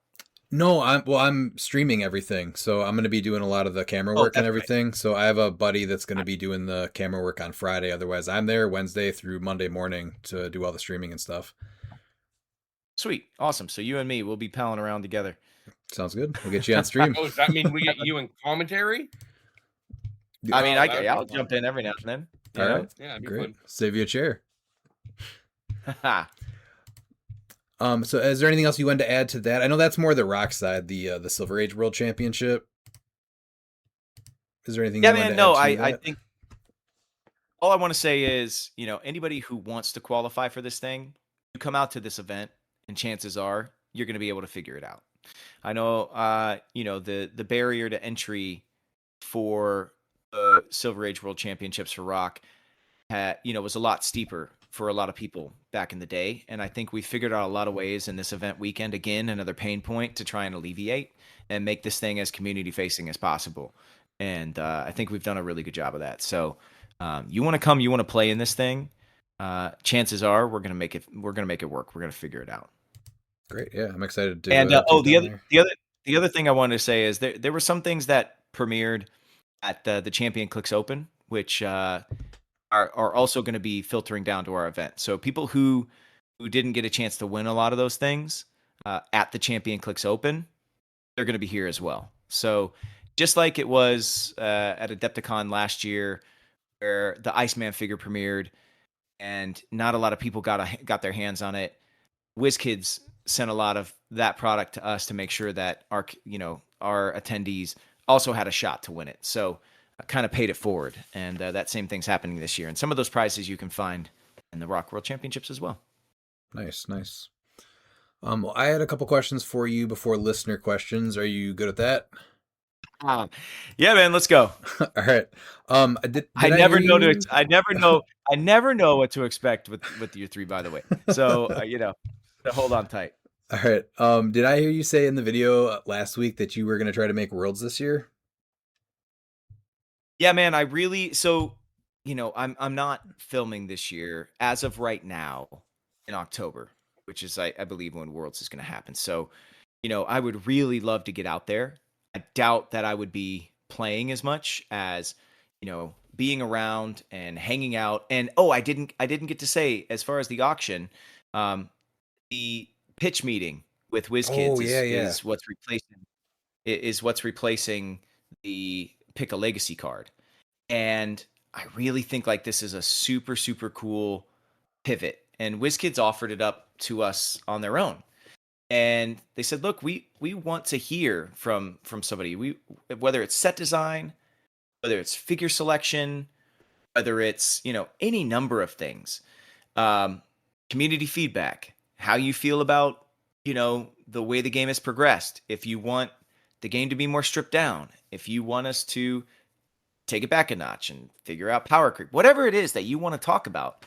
S2: No, I'm streaming everything, so I'm going to be doing a lot of the camera work and everything. Right. So I have a buddy that's going to be doing the camera work on Friday. Otherwise, I'm there Wednesday through Monday morning to do all the streaming and stuff.
S7: Sweet, awesome. So you and me, we'll be palling around together.
S2: Sounds good. We'll get you on stream.
S3: Oh, does that mean we get you in commentary?
S7: I mean, I'll jump in every now and then.
S2: All right,
S3: yeah,
S2: great.
S3: Fun.
S2: Save you a chair. So is there anything else you wanted to add to that? I know that's more the ROC side, the Silver Age World Championship. Is there anything?
S7: Yeah, man. No, I think all I want to say is, anybody who wants to qualify for this thing, you come out to this event, and chances are you're going to be able to figure it out. I know, the barrier to entry for the Silver Age World Championships for ROC, was a lot steeper for a lot of people back in the day. And I think we figured out a lot of ways in this event weekend, again, another pain point to try and alleviate and make this thing as community facing as possible. And I think we've done a really good job of that. So you want to come, you want to play in this thing. Chances are we're going to make it work. We're going to figure it out.
S2: Great. Yeah. I'm excited to.
S7: And the other thing I wanted to say is there were some things that premiered at the Champion CLIX Open, which, are also going to be filtering down to our event. So people who didn't get a chance to win a lot of those things at the Champion CLIX Open, they're going to be here as well. So just like it was at Adepticon last year, where the Iceman figure premiered, and not a lot of people got their hands on it, WizKids sent a lot of that product to us to make sure that our attendees also had a shot to win it. So kind of paid it forward, and that same thing's happening this year. And some of those prizes you can find in the ROC World Championships as well.
S2: Nice. Well, I had a couple questions for you before listener questions. Are you good at that?
S7: Yeah, man. Let's go.
S2: All right.
S7: I never know what to expect with you three. By the way, so so hold on tight.
S2: All right. Did I hear you say in the video last week that you were going to try to make Worlds this year?
S7: Yeah, man, I'm not filming this year as of right now in October, which is, I believe, when Worlds is going to happen. So, I would really love to get out there. I doubt that I would be playing as much as, being around and hanging out. And, I didn't get to say, as far as the auction, the pitch meeting with WizKids is what's replacing the Pick a Legacy card. And I really think this is a super, super cool pivot. And WizKids offered it up to us on their own. And they said, look, we want to hear from somebody, whether it's set design, whether it's figure selection, whether it's, any number of things, community feedback, how you feel about, the way the game has progressed. If you want the game to be more stripped down, if you want us to take it back a notch and figure out power creep, whatever it is that you want to talk about,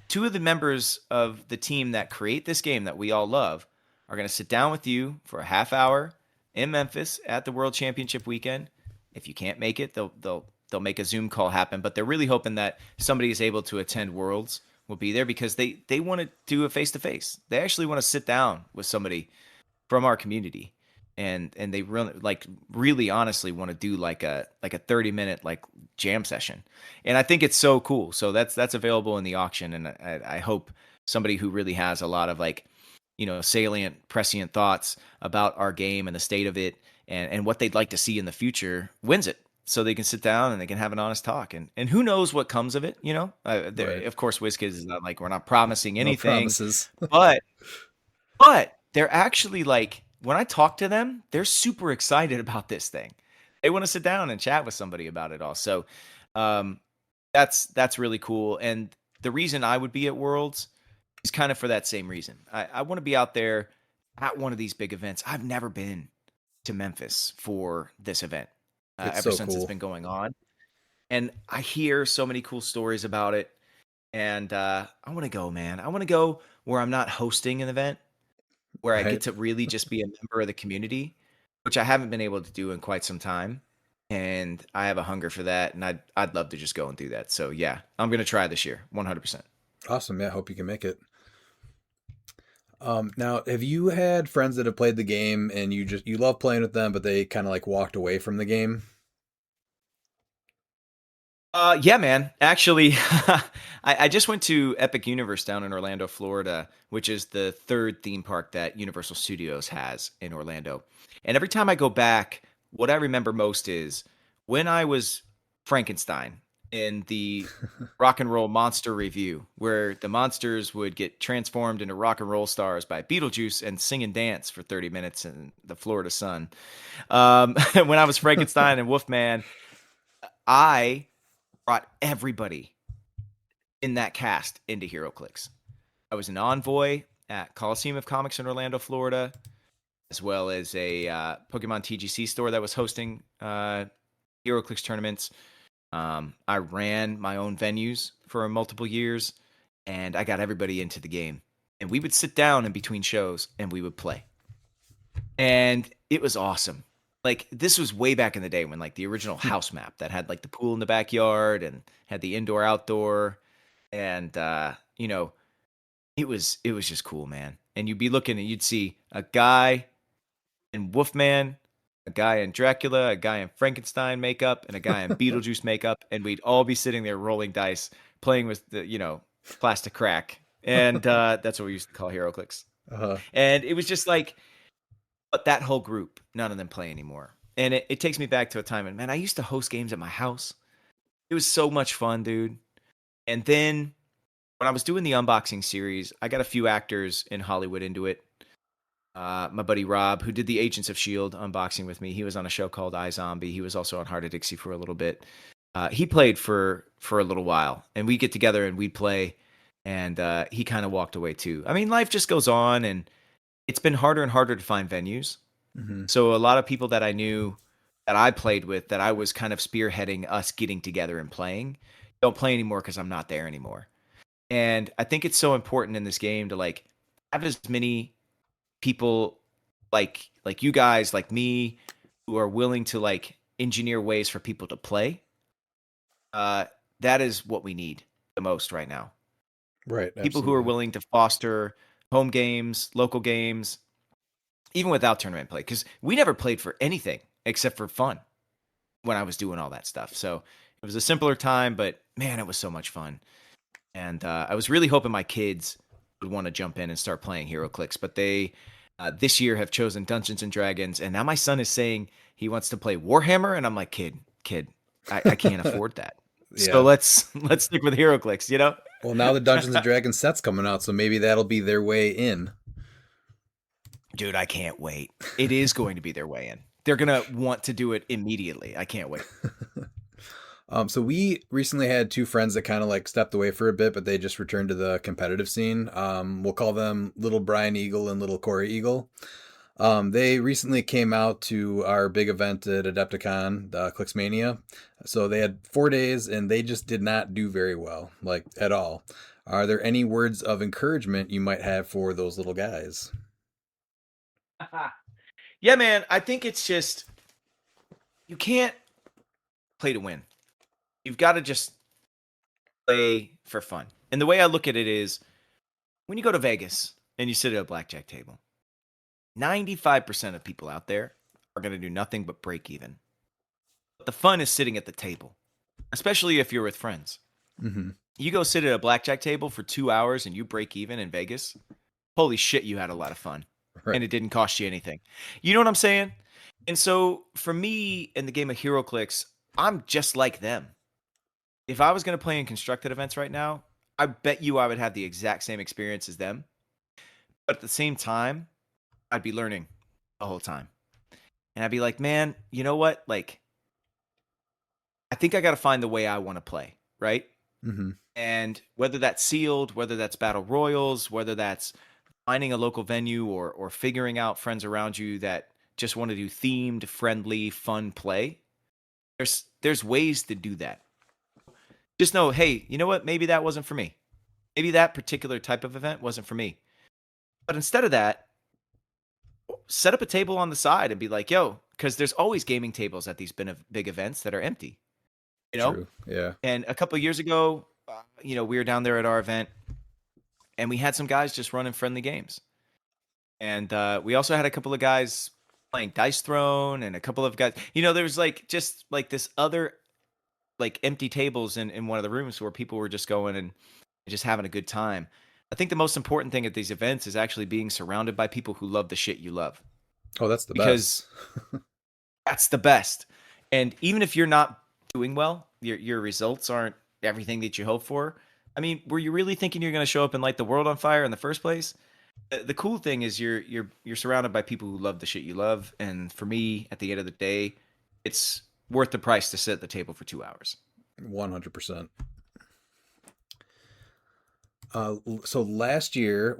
S7: two of the members of the team that create this game that we all love are going to sit down with you for a half hour in Memphis at the World Championship weekend. If you can't make it, they'll make a Zoom call happen. But they're really hoping that somebody is able to attend Worlds will be there because they want to do a face-to-face. They actually want to sit down with somebody from our community, and they really honestly want to do like a 30-minute like jam session. And I think it's so cool. So that's available in the auction, and I hope somebody who really has a lot of like, salient, prescient thoughts about our game and the state of it and what they'd like to see in the future wins it. So they can sit down and they can have an honest talk, and who knows what comes of it,
S2: Right.
S7: Of course, WizKids is not like, we're not promising
S2: No
S7: anything,
S2: promises.
S7: but they're actually like, when I talk to them, they're super excited about this thing. They want to sit down and chat with somebody about it all. So that's really cool. And the reason I would be at Worlds is kind of for that same reason. I want to be out there at one of these big events. I've never been to Memphis for this event
S2: It's
S7: ever
S2: so
S7: since it's
S2: cool.
S7: been going on. And I hear so many cool stories about it. And I want to go, man. I want to go where I'm not hosting an event, where I get
S2: Right.
S7: to really just be a member of the community, which I haven't been able to do in quite some time. And I have a hunger for that, and I'd love to just go and do that. So yeah, I'm gonna try this year, 100%.
S2: Awesome. Yeah, hope you can make it. Now, have you had friends that have played the game and you love playing with them, but they kind of like walked away from the game?
S7: Yeah, man. Actually, I just went to Epic Universe down in Orlando, Florida, which is the third theme park that Universal Studios has in Orlando. And every time I go back, what I remember most is when I was Frankenstein in the Rock and Roll Monster Review, where the monsters would get transformed into rock and roll stars by Beetlejuice and sing and dance for 30 minutes in the Florida sun. When I was Frankenstein and Wolfman, I brought everybody in that cast into HeroClix. I was an envoy at Coliseum of Comics in Orlando, Florida, as well as a Pokemon TGC store that was hosting HeroClix tournaments. I ran my own venues for multiple years, and I got everybody into the game. And we would sit down in between shows, and we would play. And it was awesome. Like, this was way back in the day when like the original house map that had like the pool in the backyard and had the indoor outdoor, and it was just cool, man. And you'd be looking and you'd see a guy in Wolfman, a guy in Dracula, a guy in Frankenstein makeup, and a guy in Beetlejuice makeup, and we'd all be sitting there rolling dice, playing with the plastic crack, and that's what we used to call HeroClix.
S2: Uh-huh.
S7: And it was just like, but that whole group, none of them play anymore. And it takes me back to a time, and man, I used to host games at my house. It was so much fun, dude. And then when I was doing the unboxing series, I got a few actors in Hollywood into it. My buddy Rob, who did the Agents of S.H.I.E.L.D. unboxing with me, he was on a show called iZombie. He was also on Heart of Dixie for a little bit. He played for a little while, and we'd get together and we'd play, and he kind of walked away too. I mean, life just goes on, and it's been harder and harder to find venues.
S2: Mm-hmm.
S7: So a lot of people that I knew that I played with, that I was kind of spearheading us getting together and playing, don't play anymore because I'm not there anymore. And I think it's so important in this game to like have as many people like you guys, like me, who are willing to like engineer ways for people to play. That is what we need the most right now.
S2: Right.
S7: People who are
S2: Absolutely.
S7: willing to foster home games, local games, even without tournament play, because we never played for anything except for fun when I was doing all that stuff. So it was a simpler time, but man, it was so much fun. And I was really hoping my kids would want to jump in and start playing HeroClix, but they this year have chosen Dungeons and Dragons, and now my son is saying he wants to play Warhammer, and I'm like, kid, I can't afford that.
S2: Yeah.
S7: So let's stick with HeroClix,
S2: Well, now the Dungeons and Dragons set's coming out, so maybe that'll be their way in.
S7: Dude, I can't wait. It is going to be their way in. They're going to want to do it immediately. I can't wait.
S2: So we recently had two friends that kind of like stepped away for a bit, but they just returned to the competitive scene. We'll call them Little Brian Eagle and Little Corey Eagle. They recently came out to our big event at Adepticon, Clixmania. So they had 4 days and they just did not do very well, like at all. Are there any words of encouragement you might have for those little guys?
S7: Yeah, man. I think it's just you can't play to win. You've got to just play for fun. And the way I look at it is when you go to Vegas and you sit at a blackjack table, 95% of people out there are going to do nothing but break even. But the fun is sitting at the table, especially if you're with friends.
S2: Mm-hmm.
S7: You go sit at a blackjack table for 2 hours and you break even in Vegas. Holy shit, you had a lot of fun.
S2: Right.
S7: And it didn't cost you anything. You know what I'm saying? And so for me in the game of HeroClix, I'm just like them. If I was going to play in constructed events right now, I bet you I would have the exact same experience as them. But at the same time, I'd be learning the whole time. And I'd be like, man, you know what? Like, I think I got to find the way I want to play, right?
S2: Mm-hmm.
S7: And whether that's sealed, whether that's battle royals, whether that's finding a local venue or figuring out friends around you that just want to do themed, friendly, fun play, there's ways to do that. Just know, hey, you know what? Maybe that wasn't for me. Maybe that particular type of event wasn't for me. But instead of that, set up a table on the side and be like, yo, because there's always gaming tables at these big events that are empty. You know?
S2: True. Yeah.
S7: And a couple of years ago, we were down there at our event and we had some guys just running friendly games. And we also had a couple of guys playing Dice Throne and a couple of guys, there was just this other empty tables in one of the rooms where people were just going and just having a good time. I think the most important thing at these events is actually being surrounded by people who love the shit you love.
S2: Oh, that's the
S7: Because
S2: best.
S7: that's the best. And even if you're not doing well, your results aren't everything that you hope for. I mean, were you really thinking you're going to show up and light the world on fire in the first place? The cool thing is you're surrounded by people who love the shit you love. And for me, at the end of the day, it's worth the price to sit at the table for 2 hours.
S2: 100%. So last year,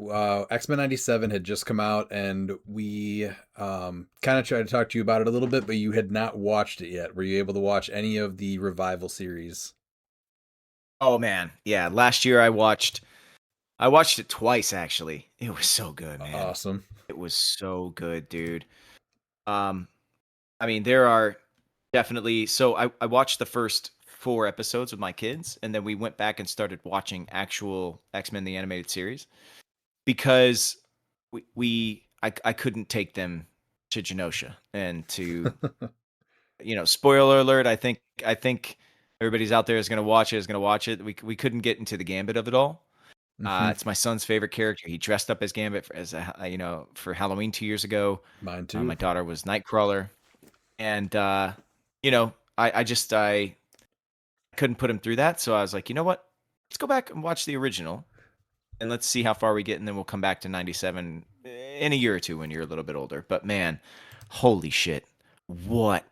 S2: X-Men 97 had just come out, and we kind of tried to talk to you about it a little bit, but you had not watched it yet. Were you able to watch any of the revival series?
S7: Oh man, yeah. Last year I watched it twice actually. It was so good, man.
S2: Awesome.
S7: It was so good, dude. I mean, there are definitely. So I watched the first 4 episodes with my kids, and then we went back and started watching actual X-Men the animated series because I couldn't take them to Genosha and to spoiler alert. I think everybody's out there is going to watch it. We couldn't get into the gambit of it all. It's my son's favorite character. He dressed up as Gambit for Halloween 2 years ago.
S2: Mine too.
S7: My daughter was Nightcrawler, and I couldn't put him through that. So I was like, you know what? Let's go back and watch the original, and let's see how far we get, and then we'll come back to 97 in a year or two when you're a little bit older. But man, holy shit, what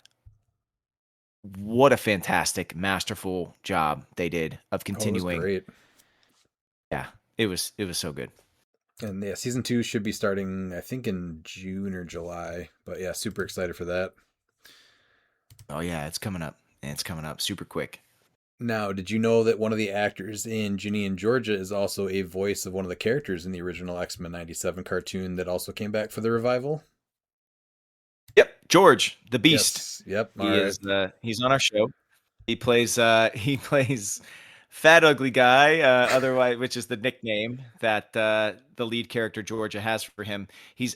S7: a fantastic, masterful job they did of continuing.
S2: Oh, it was great.
S7: Yeah, it was so good.
S2: And yeah, season 2 should be starting, I think, in June or July. But yeah, super excited for that.
S7: Oh yeah, it's coming up. And it's coming up super quick.
S2: Now, did you know that one of the actors in Ginny and Georgia is also a voice of one of the characters in the original X-Men 97 cartoon that also came back for the revival?
S7: Yep, George, the Beast.
S2: Yes. Yep.
S7: He's on our show. He plays Fat Ugly Guy, otherwise, which is the nickname that the lead character Georgia has for him. He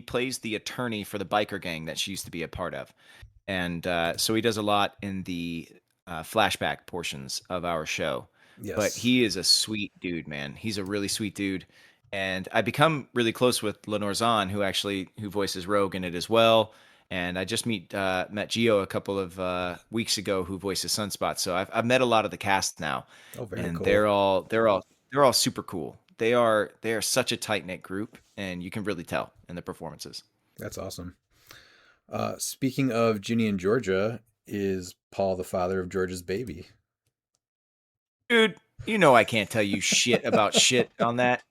S7: plays the attorney for the biker gang that she used to be a part of. And so he does a lot in the flashback portions of our show.
S2: Yes.
S7: But he is a sweet dude, man. He's a really sweet dude. And I become really close with Lenore Zahn, who voices Rogue in it as well. And I just met Gio a couple of weeks ago, who voices Sunspot. So I've met a lot of the cast now.
S2: Oh, very
S7: and
S2: cool.
S7: they're all super cool. They are such a tight knit group, and you can really tell in the performances.
S2: That's awesome. Speaking of Ginny and Georgia, is Paul the father of Georgia's baby?
S7: Dude, I can't tell you shit about shit on that.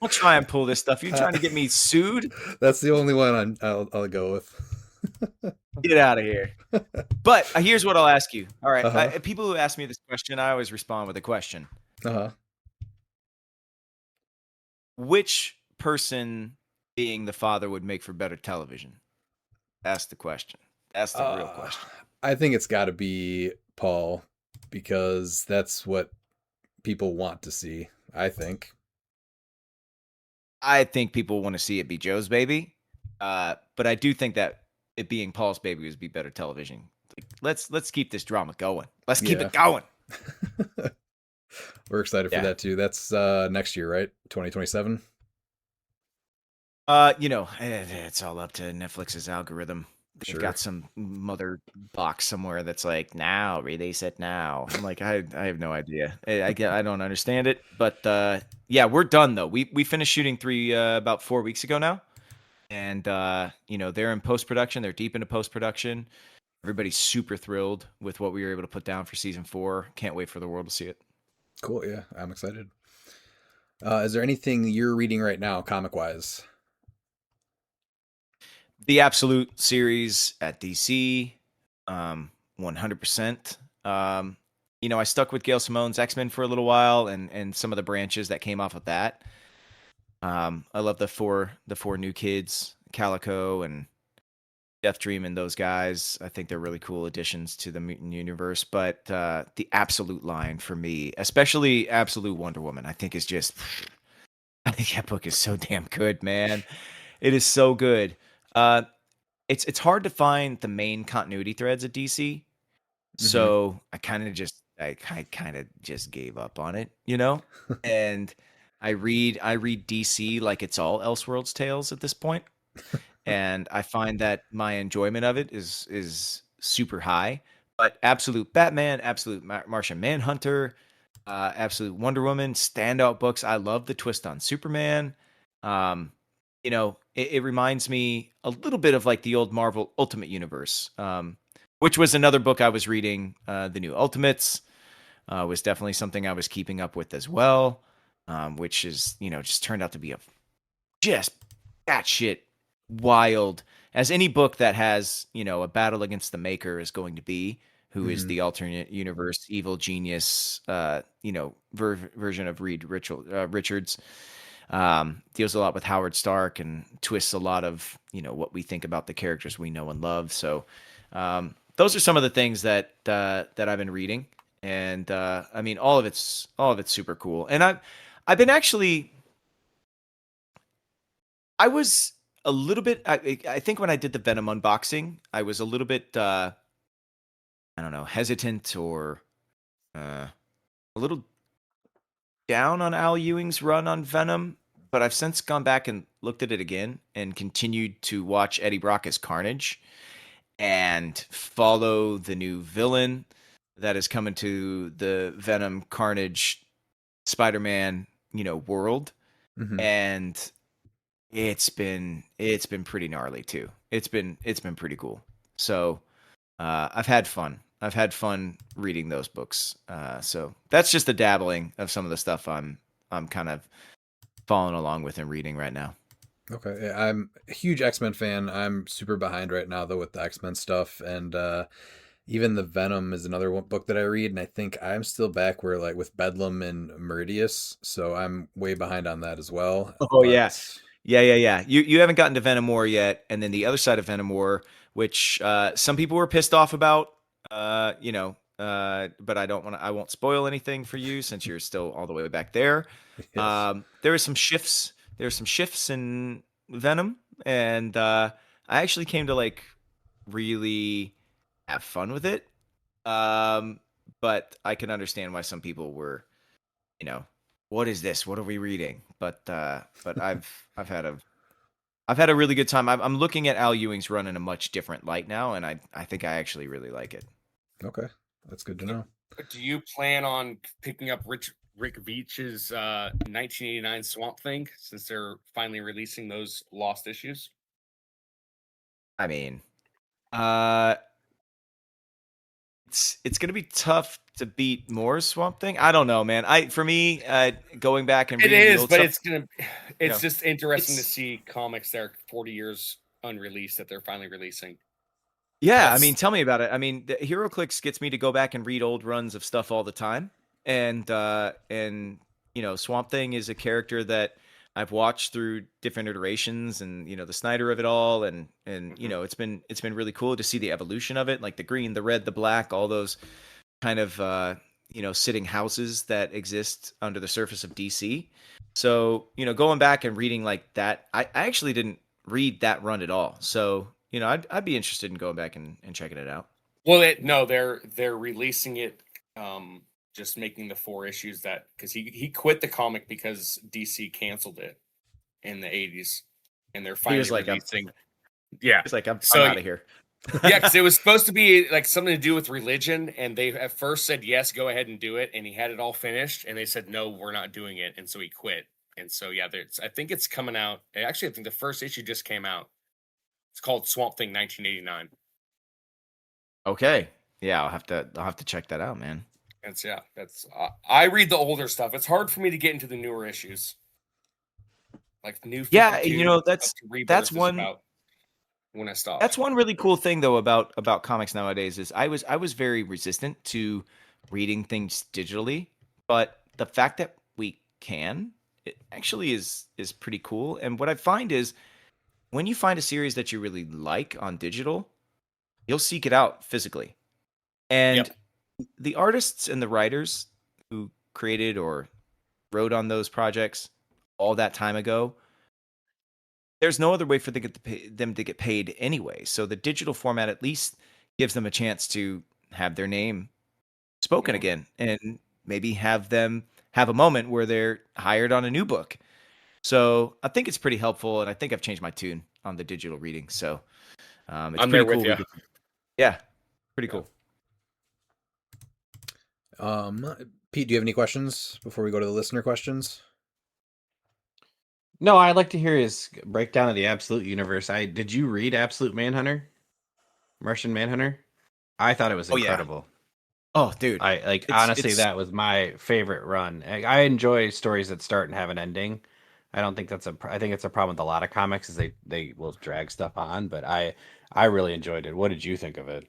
S7: Don't try and pull this stuff. You're trying to get me sued?
S2: That's the only one I'll go with.
S7: Get out of here. But here's what I'll ask you. All right.
S2: Uh-huh.
S7: People who ask me this question, I always respond with a question.
S2: Uh-huh.
S7: Which person being the father would make for better television? That's the question. That's the real question.
S2: I think it's got to be Paul because that's what people want to see. I think.
S7: I think people want to see it be Joe's baby, but I do think that it being Paul's baby would be better television. Like, let's keep this drama going. Let's keep
S2: Yeah.
S7: it going.
S2: We're excited for
S7: Yeah.
S2: that too. That's next year, right? 2027.
S7: It's all up to Netflix's algorithm. They've
S2: Sure.
S7: got some mother box somewhere that's like, now release it now. I'm like, I have no idea. I don't understand it. But yeah, we're done though. We finished shooting 3 about 4 weeks ago now, and they're in post production. They're deep into post production. Everybody's super thrilled with what we were able to put down for season 4. Can't wait for the world to see it.
S2: Cool. Yeah, I'm excited. Is there anything you're reading right now, comic wise?
S7: The Absolute series at DC, 100%. I stuck with Gail Simone's X-Men for a little while, and some of the branches that came off of that. I love the four new kids, Calico and Death Dream, and those guys. I think they're really cool additions to the mutant universe. But the Absolute line for me, especially Absolute Wonder Woman, I think is just. I think that book is so damn good, man. It is so good. It's hard to find the main continuity threads at DC, so I kind of just gave up on it, And I read DC like it's all Elseworlds tales at this point, and I find that my enjoyment of it is super high. But Absolute Batman, Absolute Martian Manhunter, Absolute Wonder Woman, standout books. I love the twist on Superman. It reminds me a little bit of like the old Marvel Ultimate Universe, which was another book I was reading. The New Ultimates was definitely something I was keeping up with as well, which is, just turned out to be just batshit wild, as any book that has, a battle against the Maker is going to be, who is the alternate universe evil genius, version of Reed Richards. Deals a lot with Howard Stark and twists a lot of, what we think about the characters we know and love. So, those are some of the things that I've been reading. And, all of it's super cool. And I've been actually, I was a little bit, I think when I did the Venom unboxing, I was a little bit, I don't know, hesitant or, a little down on Al Ewing's run on Venom, but I've since gone back and looked at it again and continued to watch Eddie Brock as Carnage and follow the new villain that is coming to the Venom Carnage Spider-Man, world. And it's been pretty gnarly too. It's been pretty cool. So I've had fun. I've had fun reading those books. So that's just a dabbling of some of the stuff I'm kind of following along with and reading right now.
S2: Okay, yeah, I'm a huge X-Men fan. I'm super behind right now though with the X-Men stuff, and even the Venom is another book that I read, and I think I'm still back where like with Bedlam and Meridius, so I'm way behind on that as well.
S7: Oh
S2: But
S7: yeah. You haven't gotten to Venom War yet, and then the other side of Venom War, which some people were pissed off about. But I won't spoil anything for you since you're still all the way back there.
S2: yes.
S7: There are some shifts. There are some shifts in Venom, and I actually came to like really have fun with it. But I can understand why some people were, what is this? What are we reading? But I've had a really good time. I'm looking at Al Ewing's run in a much different light now, and I think I actually really like it.
S2: Okay, that's good to know.
S3: Do you plan on picking up Rick Veitch's 1989 Swamp Thing since they're finally releasing those lost issues?
S7: I mean, it's gonna be tough to beat Moore's Swamp Thing. I don't know, man. For me, going back and
S3: It
S7: reading the
S3: is,
S7: old
S3: but
S7: stuff,
S3: it's just interesting to
S7: it's
S3: see comics that are 40 years unreleased that they're finally releasing.
S7: yeah. I
S3: That's
S7: mean, tell me about it. I mean, the Hero Clicks gets me to go back and read old runs of stuff all the time, and Swamp Thing is a character that I've watched through different iterations and the Snyder of it all, and it's been really cool to see the evolution of it, like the green, the red, the black, all those kind of sitting houses that exist under the surface of DC. So going back and reading like that, I actually didn't read that run at all. So I'd be interested in going back and checking it out.
S3: Well, no, they're releasing it, just making the 4 issues that because he quit the comic because DC canceled it in the 80s, and they're finally
S7: like,
S3: releasing. Yeah,
S7: It's like I'm
S3: So-
S7: out of here.
S3: yeah, because it was supposed to be like something to do with religion, and they at first said yes, go ahead and do it, and he had it all finished, and they said no, we're not doing it, and so he quit. And so yeah, I think it's coming out. Actually, I think the first issue just came out. It's called Swamp Thing 1989.
S7: Okay, yeah, I'll have to check that out, man.
S3: That's I read the older stuff. It's hard for me to get into the newer issues, like New 52.
S7: Yeah, that's one.
S3: About when I stopped.
S7: That's one really cool thing though about comics nowadays is I was very resistant to reading things digitally, but the fact that we can, it actually is pretty cool. And what I find is when you find a series that you really like on digital, you'll seek it out physically. And the artists and the writers who created or wrote on those projects all that time ago, there's no other way for them to get paid anyway. So the digital format at least gives them a chance to have their name spoken again, and maybe have them have a moment where they're hired on a new book. So I think it's pretty helpful, and I think I've changed my tune on the digital reading. So it's
S3: I'm
S7: pretty
S3: there
S7: cool.
S3: with you.
S7: Yeah, pretty cool.
S2: Pete, do you have any questions before we go to the listener questions?
S5: No, I'd like to hear his breakdown of the Absolute Universe. Did you read Absolute Manhunter? Martian Manhunter? I thought it was incredible.
S7: Oh, dude.
S5: Honestly, that was my favorite run. I enjoy stories that start and have an ending. I don't think I think it's a problem with a lot of comics is they will drag stuff on, but I really enjoyed it. What did you think of it?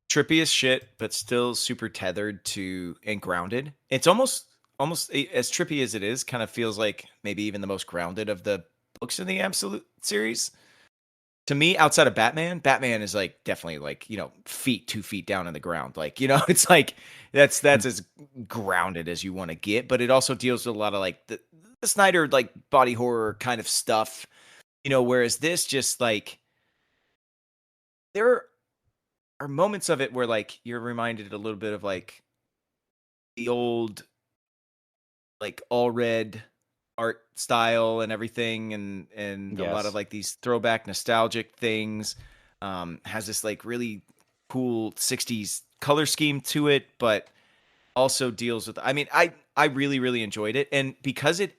S7: Trippy as shit, but still super tethered to and grounded. It's almost as trippy as it is, kind of feels like maybe even the most grounded of the books in the Absolute series. To me, outside of Batman is like definitely like, 2 feet down in the ground. Like, it's like that's as grounded as you want to get, but it also deals with a lot of like the Snyder like body horror kind of stuff, whereas this just like there are moments of it where like you're reminded a little bit of like the old like all red art style and everything, and a lot of like these throwback nostalgic things. Has this like really cool 60s color scheme to it, but also deals with, I mean, I really, really enjoyed it. And because it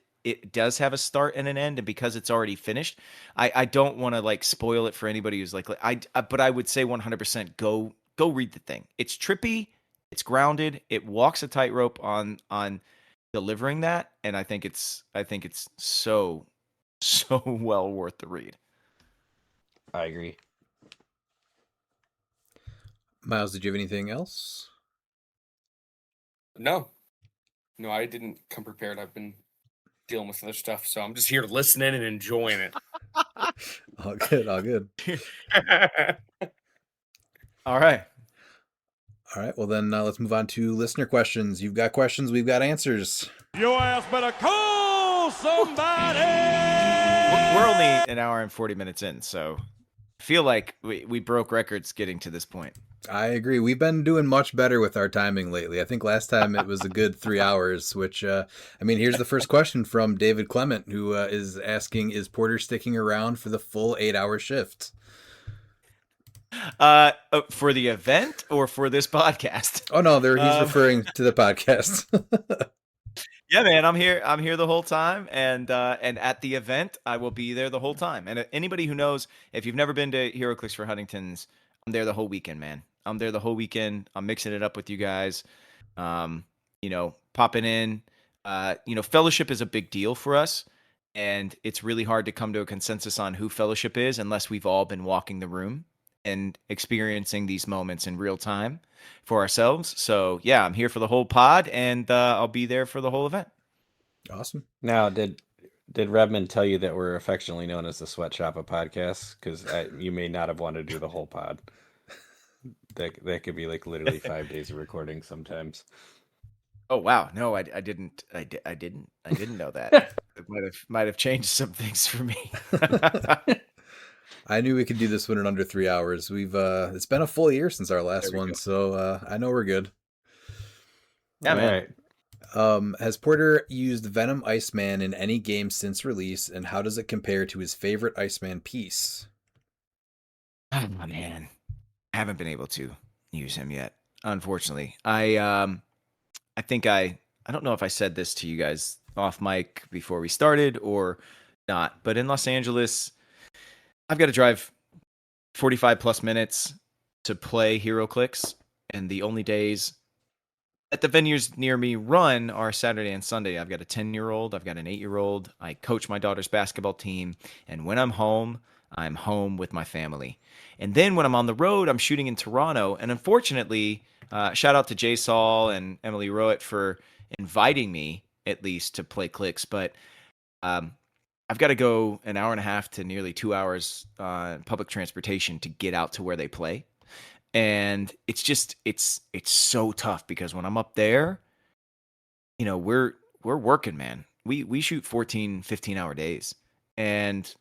S7: does have a start and an end, and because it's already finished, I don't want to like spoil it for anybody who's like but I would say 100% go read the thing. It's trippy, it's grounded, it walks a tightrope on delivering that, and I think it's so well worth the read.
S5: I agree.
S2: Miles, did you have anything else?
S3: No, I didn't come prepared. I've been dealing with other stuff, so I'm just here listening and enjoying it.
S2: All good.
S7: All right.
S2: Well, then let's move on to listener questions. You've got questions, we've got answers.
S1: Your ass better call somebody.
S7: We're only an hour and 40 minutes in, so I feel like we broke records getting to this point.
S2: I agree. We've been doing much better with our timing lately. I think last time it was a good 3 hours, which, here's the first question from David Clement, who is asking, is Porter sticking around for the full 8-hour shift?
S7: For the event or for this podcast?
S2: Oh, no, he's referring to the podcast.
S7: Yeah, man, I'm here the whole time, and at the event, I will be there the whole time. And anybody who knows, if you've never been to HeroClix for Huntington's, I'm there the whole weekend, man. I'm there the whole weekend. I'm mixing it up with you guys. Popping in. Fellowship is a big deal for us, and it's really hard to come to a consensus on who Fellowship is unless we've all been walking the room and experiencing these moments in real time for ourselves. So yeah, I'm here for the whole pod, and I'll be there for the whole event.
S2: Awesome.
S5: Now, Did Redmond tell you that we're affectionately known as the Sweatshop of podcasts? Because you may not have wanted to do the whole pod. That could be like literally 5 days of recording sometimes.
S7: Oh wow, no, I didn't know that. It might have changed some things for me.
S2: I knew we could do this one in under 3 hours. We've it's been a full year since our last
S7: There we
S2: one,
S7: go.
S2: so I know we're good.
S7: Yeah,
S5: All
S7: man.
S5: right.
S2: Has Porter used Venom Iceman in any game since release, and how does it compare to his favorite Iceman piece?
S7: Oh man, I haven't been able to use him yet, unfortunately. I think I don't know if I said this to you guys off mic before we started or not, but in Los Angeles, I've got to drive 45 plus minutes to play Hero Clicks, and the only days at the venues near me run are Saturday and Sunday. I've got a 10-year-old, I've got an 8-year-old. I coach my daughter's basketball team, and when I'm home with my family. And then when I'm on the road, I'm shooting in Toronto, and unfortunately, shout out to Jay Saul and Emily Rowett for inviting me at least to play cliX, but I've got to go an hour and a half to nearly 2 hours public transportation to get out to where they play. And it's just it's so tough because when I'm up there, you know, we're working, man. We shoot 14, 15-hour days. And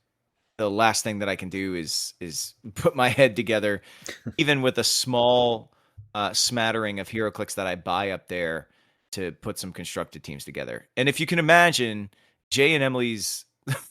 S7: the last thing that I can do is put my head together, even with a small smattering of hero clicks that I buy up there to put some constructed teams together. And if you can imagine, Jay and Emily's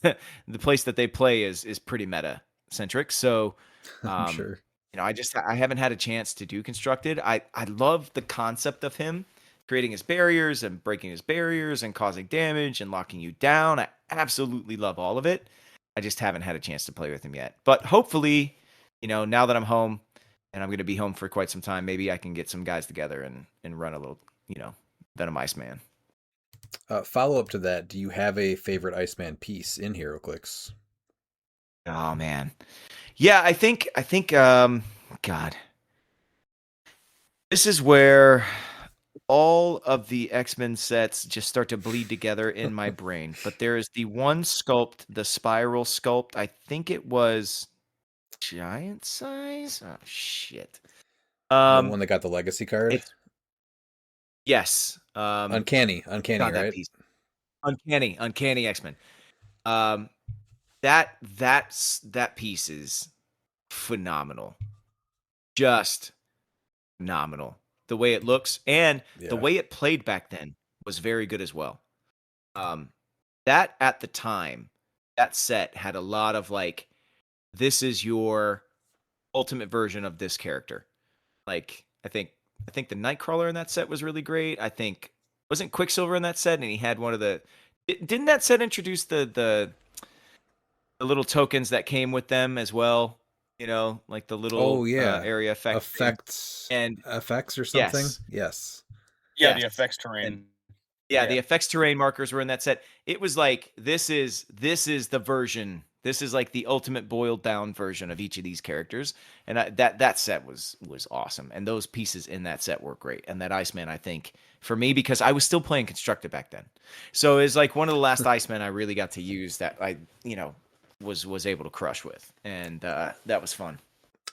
S7: the place that they play is pretty meta centric. So
S2: I'm sure.
S7: you know, I haven't had a chance to do constructed. I love the concept of him creating his barriers and breaking his barriers and causing damage and locking you down. I absolutely love all of it. I just haven't had a chance to play with him yet. But hopefully, you know, now that I'm home and I'm going to be home for quite some time, maybe I can get some guys together and run a little, you know, Venom Iceman.
S2: Follow up to that, do you have a favorite Iceman piece in HeroClix?
S7: Oh man. Yeah, I think God. This is where all of the X-Men sets just start to bleed together in my brain. But there is the one sculpt, the spiral sculpt. I think it was giant size. Oh shit.
S2: The one that got the legacy card?
S7: Yes.
S2: Uncanny,
S7: God,
S2: right?
S7: that piece. Uncanny X-Men. That piece is phenomenal. Just phenomenal. The way it looks and the way it played back then was very good as well. That at the time, that set had a lot of like, this is your ultimate version of this character. Like, I think the Nightcrawler in that set was really great. I think wasn't Quicksilver in that set, and he had one of the. Didn't that set introduce the little tokens that came with them as well? You know, like the little area effects
S2: and effects or something. Yes.
S3: Yeah, the effects terrain.
S7: And, the effects terrain markers were in that set. It was like this is the version. This is like the ultimate boiled down version of each of these characters, and that set was awesome. And those pieces in that set were great. And that Iceman, I think, for me, because I was still playing constructed back then, so it's like one of the last Icemen I really got to use that I was able to crush with, and that was fun.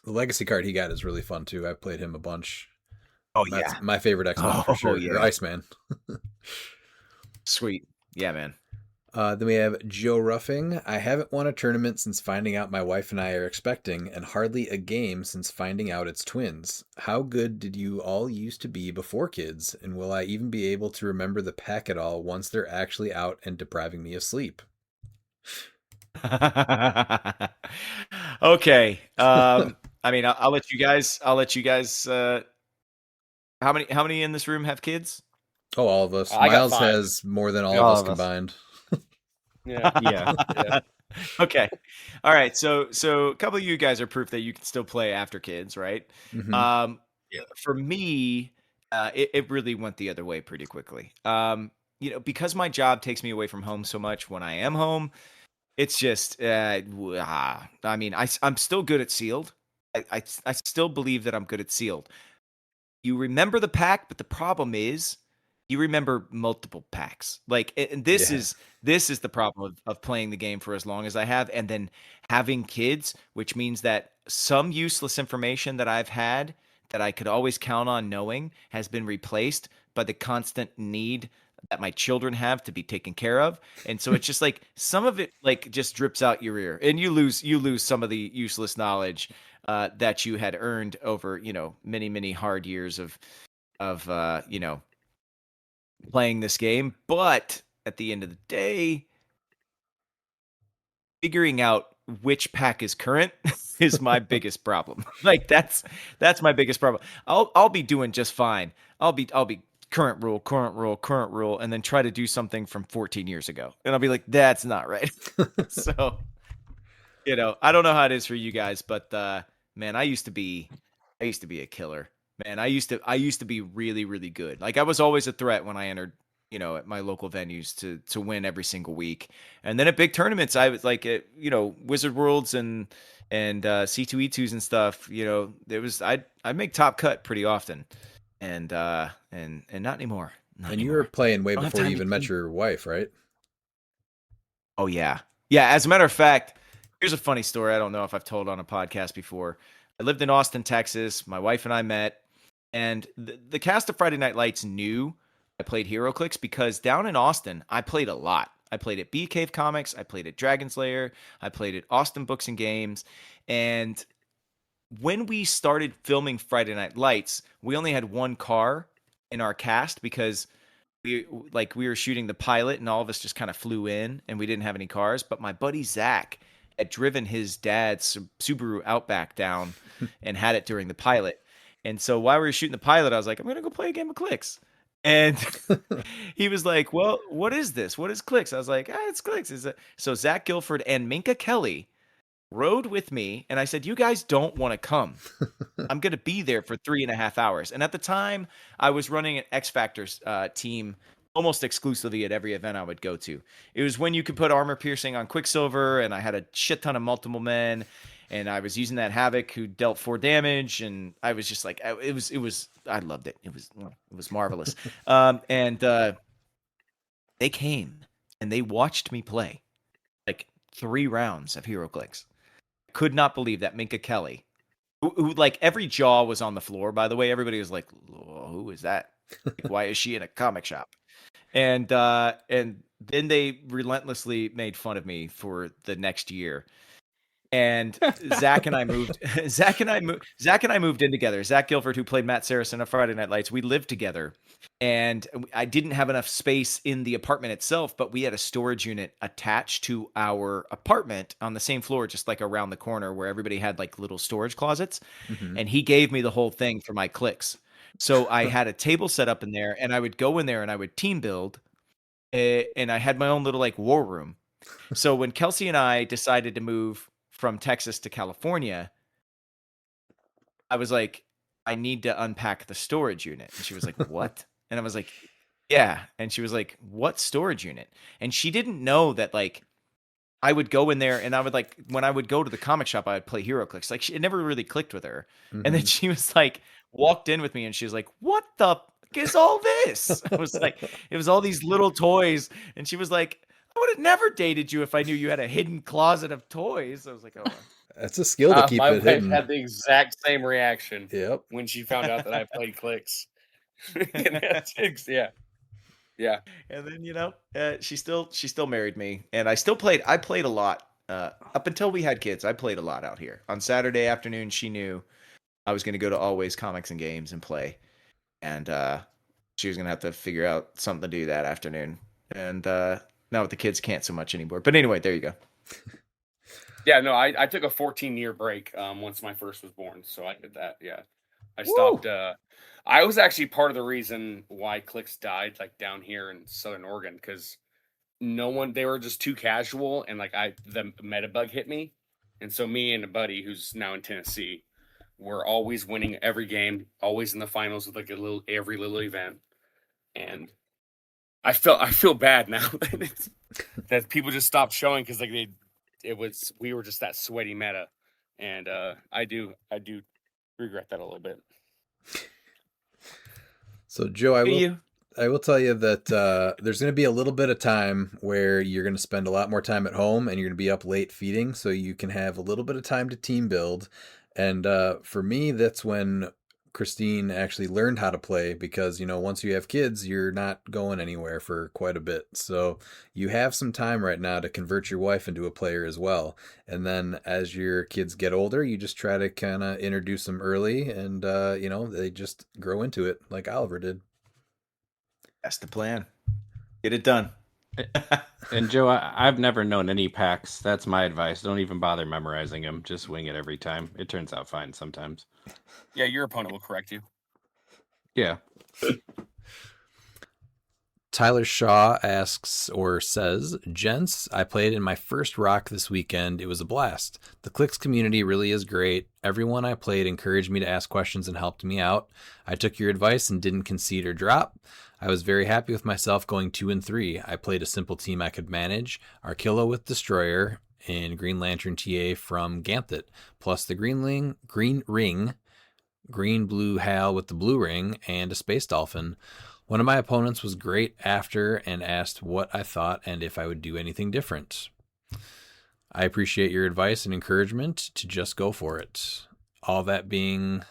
S2: The legacy card he got is really fun too. I've played him a bunch.
S7: Oh
S2: That's my favorite X-Men for sure.
S7: Yeah.
S2: Or Iceman.
S7: Sweet. Yeah, man.
S2: Then we have Joe Ruffing. I haven't won a tournament since finding out my wife and I are expecting, and hardly a game since finding out it's twins. How good did you all used to be before kids, and will I even be able to remember the pack at all once they're actually out and depriving me of sleep?
S7: Okay. I mean, I'll let you guys. How many in this room have kids?
S2: Oh, all of us.
S3: I got
S2: Miles
S3: 5.
S2: has more than all of us combined.
S3: Yeah.
S7: Okay. All right. So a couple of you guys are proof that you can still play after kids, right?
S2: Mhm.
S7: For me, it really went the other way pretty quickly. Because my job takes me away from home so much when I am home, it's just, I mean, I'm still good at sealed. I still believe that I'm good at sealed. You remember the pack, but the problem is you remember multiple packs. Like, and this
S2: Yeah.
S7: is the problem of playing the game for as long as I have, and then having kids, which means that some useless information that I've had that I could always count on knowing has been replaced by the constant need that my children have to be taken care of. And so it's just like some of it like just drips out your ear, and you lose some of the useless knowledge that you had earned over, many hard years of playing this game. But at the end of the day, figuring out which pack is current is my biggest problem. Like that's my biggest problem. I'll be doing just fine. I'll be current rule, current rule, current rule, and then try to do something from 14 years ago. And I'll be like, that's not right. So, I don't know how it is for you guys, but man, I used to be a killer. Man, I used to be really, really good. Like I was always a threat when I entered, at my local venues to win every single week. And then at big tournaments, I was like at, Wizard Worlds and C2E2s and stuff, there was I'd make top cut pretty often. And not anymore. Not
S2: And you were
S7: anymore.
S2: playing way
S7: I don't have
S2: before you
S7: time
S2: even
S7: to
S2: met
S7: do-
S2: your wife, right?
S7: Oh yeah. Yeah, as a matter of fact, here's a funny story I don't know if I've told on a podcast before. I lived in Austin, Texas. My wife and I met, and the cast of Friday Night Lights knew I played HeroClix because down in Austin, I played a lot. I played at Bee Cave Comics, I played at Dragon's Lair, I played at Austin Books and Games, and when we started filming Friday Night Lights, we only had one car in our cast because we were shooting the pilot and all of us just kind of flew in and we didn't have any cars. But my buddy Zach had driven his dad's Subaru Outback down and had it during the pilot. And so while we were shooting the pilot, I was like, I'm gonna go play a game of cliX. And he was like, well, what is this? What is cliX? I was like, it's cliX. So Zach Guilford and Minka Kelly rode with me, and I said, you guys don't want to come. I'm going to be there for 3.5 hours. And at the time, I was running an X Factor's team almost exclusively at every event I would go to. It was when you could put armor piercing on Quicksilver, and I had a shit ton of multiple men, and I was using that Havoc who dealt 4 damage, and I was just like, I loved it. It was marvelous. And they came, and they watched me play like 3 rounds of HeroClix. Could not believe that Minka Kelly, who like every jaw was on the floor, by the way. Everybody was like, who is that? Like, why is she in a comic shop? And then they relentlessly made fun of me for the next year. And Zach and I moved in together. Zach Guilford, who played Matt Saracen on Friday Night Lights, we lived together. And I didn't have enough space in the apartment itself, but we had a storage unit attached to our apartment on the same floor, just like around the corner where everybody had like little storage closets.
S2: Mm-hmm.
S7: And he gave me the whole thing for my cliX. So I had a table set up in there, and I would go in there and I would team build. And I had my own little like war room. So when Kelsey and I decided to move from Texas to California, I was like, I need to unpack the storage unit. And she was like, what? And I was like, yeah. And she was like, what storage unit? And she didn't know that like I would go in there and I would like, when I would go to the comic shop, I would play HeroClix. Like it never really clicked with her.
S2: Mm-hmm.
S7: And then she was like, walked in with me and she was like, what the fuck is all this? I was like, it was all these little toys. And she was like, I would have never dated you if I knew you had a hidden closet of toys. I was like, oh.
S2: That's a skill to keep
S3: my
S2: it
S3: wife
S2: hidden.
S3: had the exact same reaction
S2: Yep.
S3: when she found out that I played cliX. Yeah.
S7: And then she still married me, and I played a lot up until we had kids. I played a lot out here on Saturday afternoon. She knew I was going to go to Always Comics and Games and play, and she was going to have to figure out something to do that afternoon. And now with the kids, can't so much anymore. But anyway, there you go.
S3: Yeah, no, I took a 14-year break once my first was born, so I did that. Yeah, I stopped. I was actually part of the reason why cliX died, like down here in Southern Oregon, because they were just too casual, and like the meta bug hit me, and so me and a buddy who's now in Tennessee were always winning every game, always in the finals with like every little event, and I feel bad now that people just stopped showing because like we were just that sweaty meta, and I do regret that a little bit.
S2: So Joe, I will tell you that there's going to be a little bit of time where you're going to spend a lot more time at home and you're going to be up late feeding, so you can have a little bit of time to team build. And for me, that's when Christine actually learned how to play because, once you have kids, you're not going anywhere for quite a bit. So you have some time right now to convert your wife into a player as well. And then as your kids get older, you just try to kind of introduce them early and, they just grow into it like Oliver did.
S7: That's the plan. Get it done.
S5: And Joe, I've never known any packs. That's my advice. Don't even bother memorizing them. Just wing it every time. It turns out fine sometimes.
S3: Yeah, your opponent will correct you.
S5: Yeah.
S2: Tyler Shaw asks or says, "Gents, I played in my first ROC this weekend. It was a blast. The cliX community really is great. Everyone I played encouraged me to ask questions and helped me out. I took your advice and didn't concede or drop. I was very happy with myself going 2-3. I played a simple team I could manage. Arkilla with Destroyer and Green Lantern TA from Ganthet, plus the green ring, green blue Hal with the blue ring, and a Space Dolphin. One of my opponents was great after and asked what I thought and if I would do anything different. I appreciate your advice and encouragement to just go for it. All that being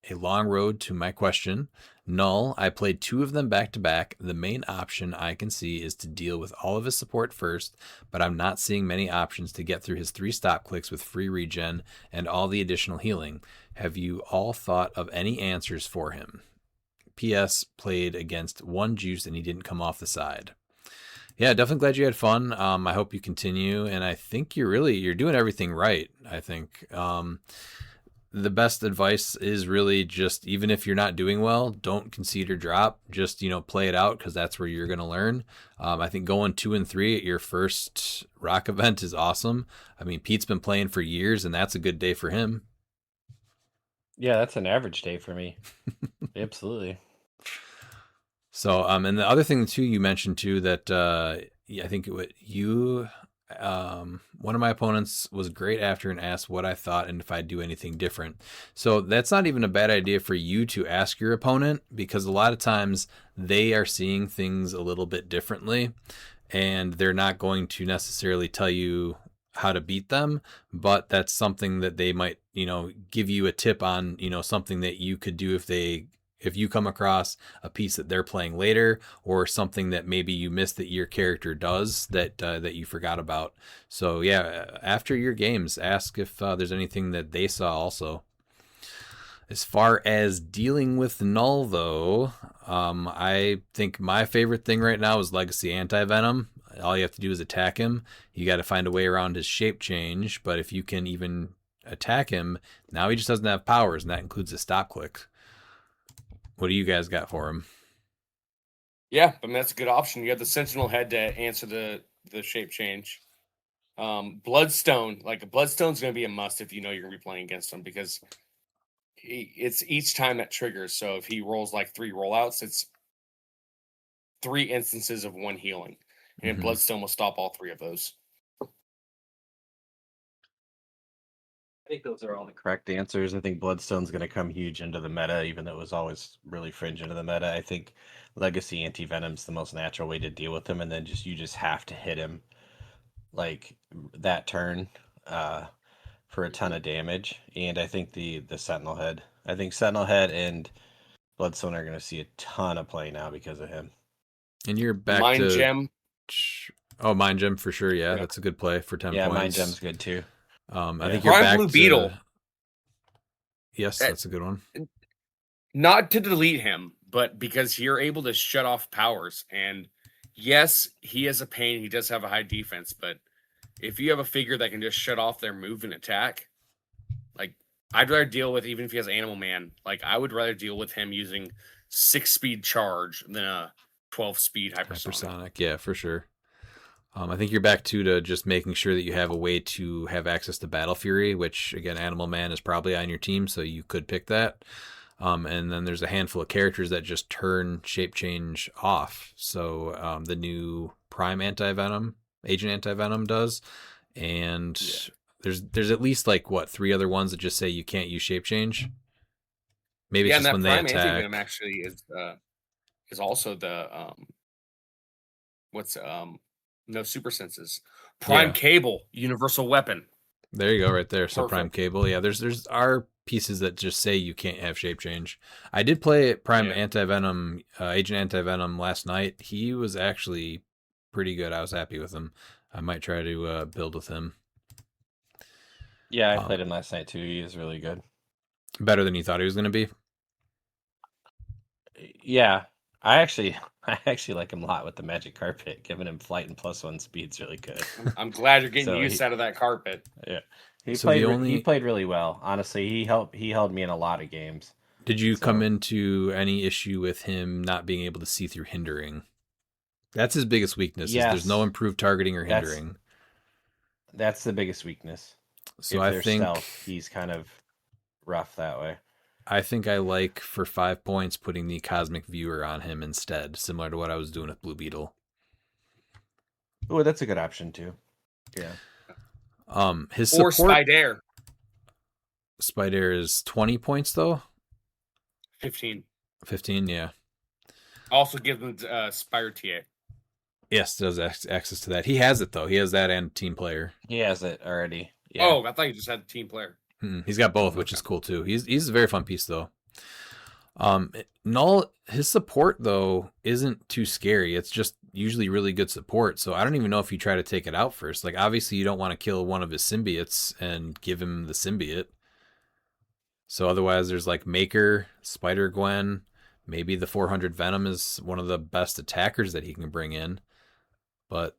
S2: a long road to my question. Null, I played 2 of them back to back. The main option I can see is to deal with all of his support first, but I'm not seeing many options to get through his 3 stop clicks with free regen and all the additional healing. Have you all thought of any answers for him? P.S. Played against 1 juice and he didn't come off the side. Yeah, definitely glad you had fun. I hope you continue, and I think you're doing everything right. I think the best advice is really just, even if you're not doing well, don't concede or drop. Just, play it out because that's where you're going to learn. I think going 2-3 at your first ROC event is awesome. I mean, Pete's been playing for years, and that's a good day for him.
S5: Yeah, that's an average day for me. Absolutely.
S2: So, and the other thing too, you mentioned too that I think one of my opponents was great after and asked what I thought and if I'd do anything different. So that's not even a bad idea for you to ask your opponent, because a lot of times they are seeing things a little bit differently and they're not going to necessarily tell you how to beat them, but that's something that they might, give you a tip on, something that you could do if you come across a piece that they're playing later, or something that maybe you missed that your character does that you forgot about. So yeah, after your games, ask if there's anything that they saw also. As far as dealing with Null, though, I think my favorite thing right now is Legacy Anti-Venom. All you have to do is attack him. You got to find a way around his shape change, but if you can even attack him, now he just doesn't have powers, and that includes his stop click. What do you guys got for him?
S3: Yeah, I mean, that's a good option. You have the Sentinel head to answer the shape change. Bloodstone, Bloodstone's going to be a must if you're going to be playing against him, because it's each time that triggers. So if he rolls 3 rollouts, it's 3 instances of 1 healing, and Bloodstone will stop all 3 of those.
S5: I think those are all the correct answers. I think Bloodstone's going to come huge into the meta, even though it was always really fringe into the meta. I think Legacy Anti-Venom's the most natural way to deal with him, and then you just have to hit him that turn for a ton of damage. And I think the Sentinel Head. I think Sentinel Head and Bloodstone are going to see a ton of play now because of him.
S2: And you're back
S3: Mind
S2: to
S3: Gem.
S2: Oh, Mind Gem for sure. Yeah, that's a good play for 10 points.
S5: Yeah, Mind Gem's good too.
S2: I think you're
S3: Prime
S2: back
S3: Blue
S2: to
S3: Beetle.
S2: Yes, that's a good one.
S3: Not to delete him, but because you're able to shut off powers. And yes, he is a pain. He does have a high defense, but if you have a figure that can just shut off their move and attack, I'd rather deal with, even if he has Animal Man, I would rather deal with him using 6-speed charge than a 12-speed hypersonic.
S2: Yeah, for sure. I think you're back to just making sure that you have a way to have access to Battle Fury, which, again, Animal Man is probably on your team, so you could pick that. And then there's a handful of characters that just turn shape change off. So the new Prime Anti-Venom, Agent Anti-Venom does. And there's at least 3 other ones that just say you can't use shape change. Maybe it's just when they attack.
S3: Anti-Venom actually is also the no super senses. Prime
S2: Yeah.
S3: Cable, universal weapon.
S2: There you go, right there. So Prime
S3: Perfect.
S2: Cable, yeah. There's are pieces that just say you can't have shape change. I did play Prime
S3: Yeah.
S2: Anti-Venom, Agent Anti-Venom last night. He was actually pretty good. I was happy with him. I might try to build with him.
S5: Yeah, I played him last night too. He was really good.
S2: Better than you thought he was going to be.
S5: Yeah, I actually like him a lot with the magic carpet. Giving him flight and +1 speed's really good.
S3: I'm glad you're getting
S5: So
S3: use out of that carpet.
S5: Yeah,
S2: So the
S5: he played really well. Honestly, he held me in a lot of games.
S2: Did you
S5: So-
S2: come into any issue with him not being able to see through hindering? That's his biggest weakness. Is there's no
S5: Yes.
S2: improved targeting or hindering.
S5: That's the biggest weakness.
S2: So
S5: if
S2: I
S5: there's
S2: think
S5: stealth, he's kind of rough that way.
S2: I think I like for 5 points putting the Cosmic Viewer on him instead, similar to what I was doing with Blue Beetle.
S5: Oh, that's a good option too. Yeah.
S2: His
S3: Or
S2: support
S3: Spider.
S2: Spider is 20 points though.
S3: 15.
S2: 15, yeah.
S3: Also give them Spire TA.
S2: Yes, does access to that. He has it though. He has that and team player.
S5: He has it already. Yeah.
S3: Oh, I thought you just had team player.
S2: He's got both, which is cool too. He's a very fun piece though. Null, his support though isn't too scary. It's just usually really good support. So I don't even know if you try to take it out first. Like obviously you don't want to kill one of his symbiotes and give him the symbiote. So otherwise there's like Maker, Spider Gwen, maybe the 400 Venom is one of the best attackers that he can bring in. But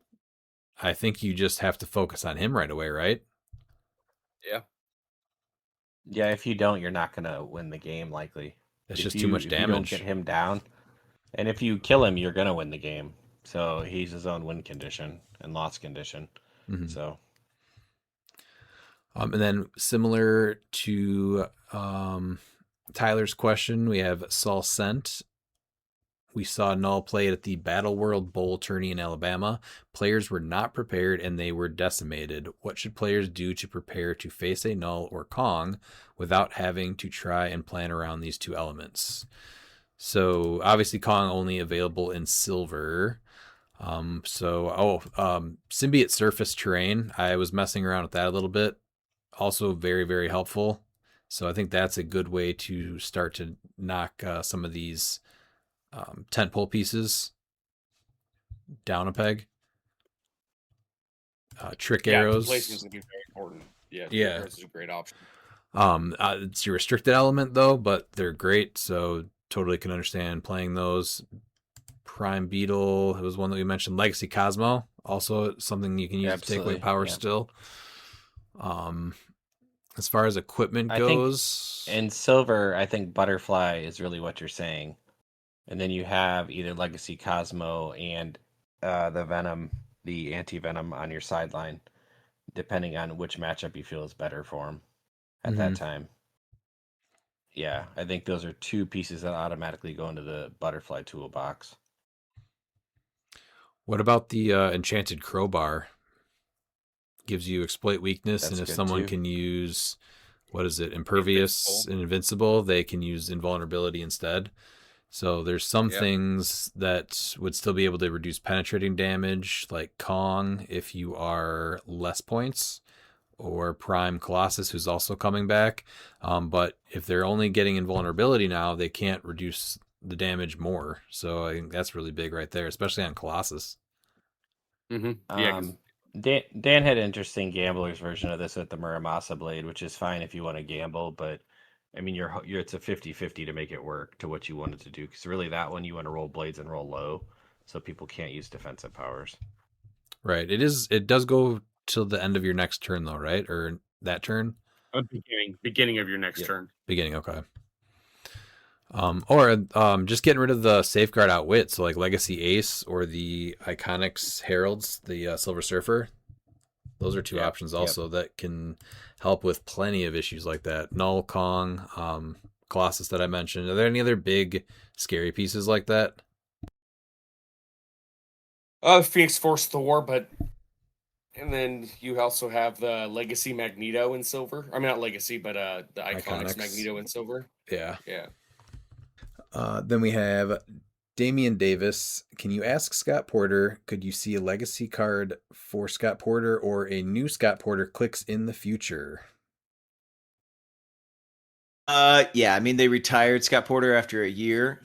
S2: I think you just have to focus on him right away, right?
S3: Yeah.
S5: Yeah, if you don't, you're not gonna win the game likely.
S2: That's
S5: If
S2: just too much
S5: If you don't
S2: damage.
S5: get him down, and if you kill him, you're gonna win the game. So he's his own win condition and loss condition.
S2: Mhm.
S5: So
S2: And then similar to Tyler's question, we have Saul Sent. We saw Null play it at the Battle World Bowl tourney in Alabama. Players were not prepared and they were decimated. What should players do to prepare to face a Null or Kong without having to try and plan around these two elements? So obviously Kong only available in silver. Symbiote surface terrain. I was messing around with that a little bit. Also very, very helpful. So I think that's a good way to start to knock some of these tentpole pieces down a peg. Trick arrows.
S3: Placement's gonna be very important. Yeah.
S2: Yeah.
S3: Trick arrows is a great option.
S2: It's your restricted element though, but they're great. So totally can understand playing those. Prime Beetle, it was one that we mentioned. Legacy Cosmo, also something you can use to take away power still. As far as equipment goes,
S5: in silver, I think Butterfly is really what you're saying. And then you have either Legacy Cosmo and the Venom, the anti-Venom on your sideline, depending on which matchup you feel is better for him at that time. Yeah, I think those are two pieces that automatically go into the Butterfly toolbox.
S2: What about the Enchanted Crowbar? Gives you exploit weakness,
S5: That's
S2: and if
S5: good
S2: someone
S5: too.
S2: can use, what is it, impervious and invincible, they can use invulnerability instead. So there's some things that would still be able to reduce penetrating damage, like Kong if you are less points, or Prime Colossus who's also coming back. But if they're only getting invulnerability now, they can't reduce the damage more. So I think that's really big right there, especially on Colossus.
S3: Mm-hmm. Yeah.
S5: Dan had an interesting gambler's version of this with the Muramasa blade, which is fine if you want to gamble, but I mean, it's a 50-50 to make it work to what you wanted to do. Because really, that one you want to roll blades and roll low, so people can't use defensive powers.
S2: Right. It does go till the end of your next turn, though, right? Or that turn?
S3: Beginning of your next turn.
S2: Beginning. Okay. Or just getting rid of the Safeguard Outwit, so like Legacy Ace or the Iconics Heralds, the Silver Surfer. Those are two options also that can help with plenty of issues like that. Null, Kong, Colossus that I mentioned. Are there any other big scary pieces like that?
S3: Phoenix Force Thor, and then you also have the Legacy Magneto in silver. I mean, not Legacy, but the Iconics Magneto in silver.
S2: Yeah.
S3: Yeah.
S2: Then we have Damian Davis, can you ask Scott Porter, could you see a legacy card for Scott Porter or a new Scott Porter CLIX in the future?
S7: Yeah, I mean they retired Scott Porter after a year,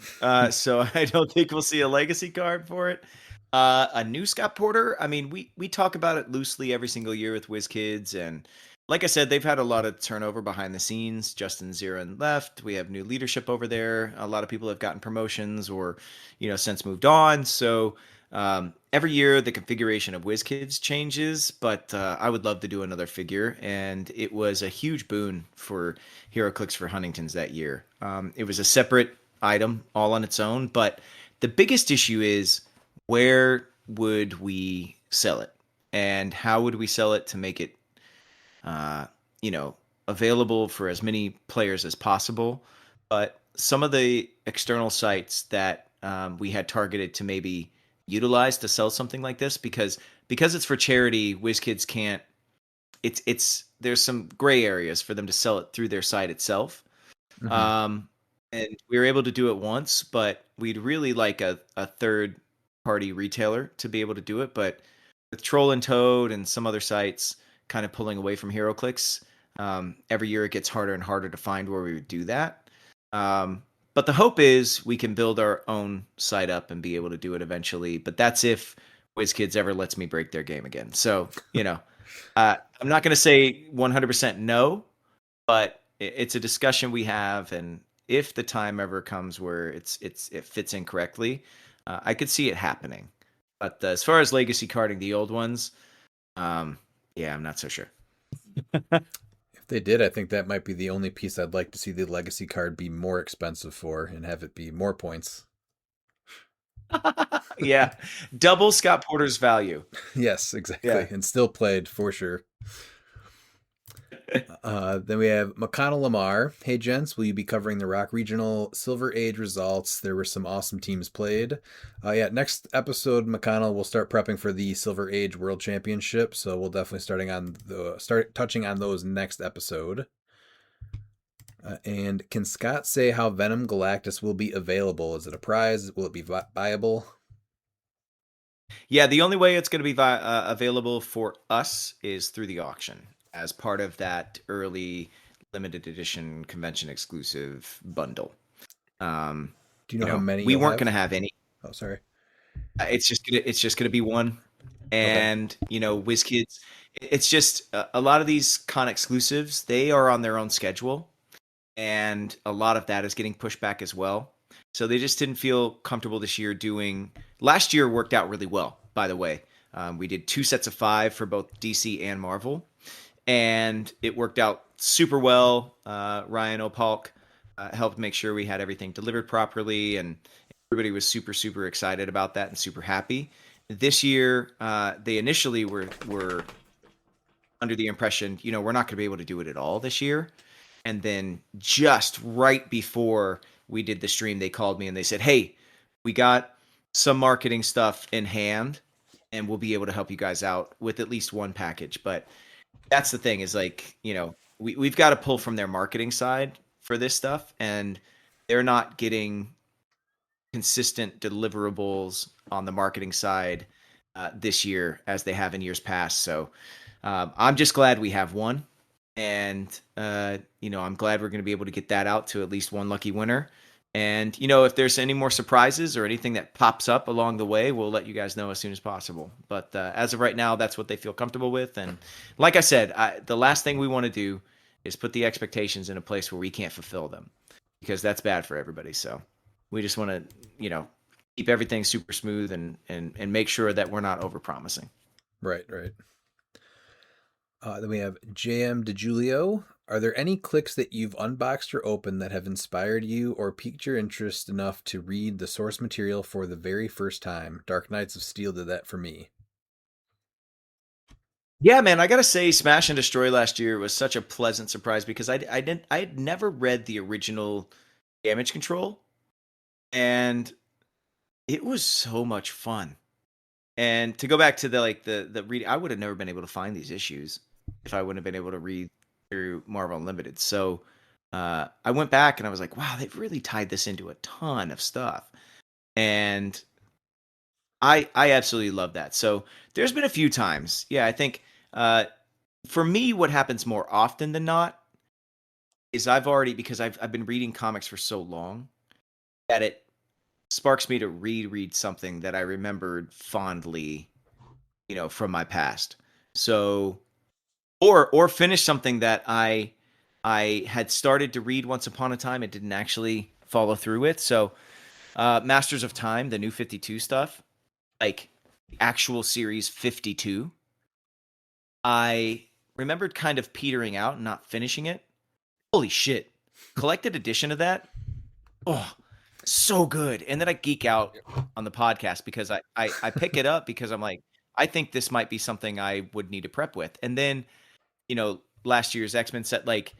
S7: so I don't think we'll see a legacy card for it. A new Scott Porter, I mean we talk about it loosely every single year with WizKids, and like I said, they've had a lot of turnover behind the scenes. Justin Zirin left. We have new leadership over there. A lot of people have gotten promotions or, since moved on. So every year the configuration of WizKids changes, but I would love to do another figure, and it was a huge boon for HeroClix for Huntington's that year. It was a separate item all on its own, but the biggest issue is where would we sell it, and how would we sell it to make it, uh, available for as many players as possible. But some of the external sites that we had targeted to maybe utilize to sell something like this, because it's for charity, WizKids can't. It's there's some gray areas for them to sell it through their site itself. And we were able to do it once, but we'd really like a third party retailer to be able to do it. But with Troll and Toad and some other sites kind of pulling away from HeroClix, every year it gets harder and harder to find where we would do that. But the hope is we can build our own site up and be able to do it eventually. But that's if WizKids ever lets me break their game again. So, I'm not going to say 100% no, but it's a discussion we have. And if the time ever comes where it fits in correctly, I could see it happening. But as far as legacy carding the old ones, yeah, I'm not so sure.
S2: If they did, I think that might be the only piece I'd like to see the legacy card be more expensive for and have it be more points.
S7: Yeah, double Scott Porter's value.
S2: Yes, exactly.
S7: Yeah.
S2: And still played for sure. Then we have McConnell Lamar. Hey, gents, will you be covering the ROC Regional Silver Age results? There were some awesome teams played. Yeah, next episode, McConnell, will start prepping for the Silver Age World Championship, so we'll definitely start touching on those next episode. And can Scott say how Venom Galactus will be available? Is it a prize? Will it be viable?
S7: Yeah, the only way it's going to be available for us is through the auction as part of that early limited edition convention exclusive bundle.
S2: Do you know how many
S7: we weren't going to have any?
S2: Oh, sorry.
S7: It's just gonna be one, and WizKids. It's just a lot of these con exclusives. They are on their own schedule, and a lot of that is getting pushed back as well. So they just didn't feel comfortable this year doing. Last year worked out really well, by the way. We did 2 sets of 5 for both DC and Marvel, and it worked out super well. Ryan Opalk helped make sure we had everything delivered properly, and everybody was super, super excited about that and super happy. This year, they initially were under the impression, we're not going to be able to do it at all this year. And then just right before we did the stream, they called me and they said, hey, we got some marketing stuff in hand and we'll be able to help you guys out with at least one package. But that's the thing is we've got to pull from their marketing side for this stuff, and they're not getting consistent deliverables on the marketing side this year as they have in years past. So I'm just glad we have one. And, I'm glad we're going to be able to get that out to at least one lucky winner. And, if there's any more surprises or anything that pops up along the way, we'll let you guys know as soon as possible. But as of right now, that's what they feel comfortable with. And like I said, the last thing we want to do is put the expectations in a place where we can't fulfill them, because that's bad for everybody. So we just want to, keep everything super smooth and make sure that we're not overpromising.
S2: Right. Then we have JM DeJulio. Are there any CLIX that you've unboxed or opened that have inspired you or piqued your interest enough to read the source material for the very first time? Dark Knights of Steel did that for me.
S7: Yeah, man, I gotta say, Smash and Destroy last year was such a pleasant surprise because I had never read the original Damage Control, and it was so much fun. And to go back to the read, I would have never been able to find these issues if I wouldn't have been able to read through Marvel Unlimited. So I went back and I was like, wow, they've really tied this into a ton of stuff. And I absolutely love that. So there's been a few times. Yeah, I think for me, what happens more often than not is because I've been reading comics for so long that it sparks me to reread something that I remembered fondly, from my past. So or finish something that I had started to read once upon a time and didn't actually follow through with. So Masters of Time, the new 52 stuff, like the actual series 52, I remembered kind of petering out and not finishing it. Holy shit. Collected edition of that. Oh, so good. And then I geek out on the podcast because I pick it up because I'm like, I think this might be something I would need to prep with. And then, last year's X-Men set, like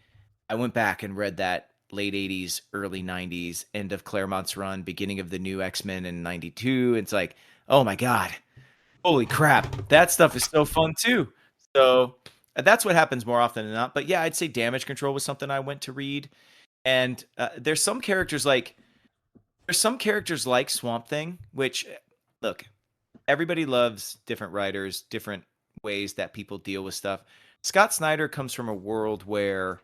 S7: I went back and read that late 80s, early 90s, end of Claremont's run, beginning of the new X-Men in 92. It's like, oh my God, holy crap. That stuff is so fun too. So that's what happens more often than not. But yeah, I'd say Damage Control was something I went to read. And there's some characters like Swamp Thing, which, look, everybody loves different writers, different ways that people deal with stuff. Scott Snyder comes from a world where,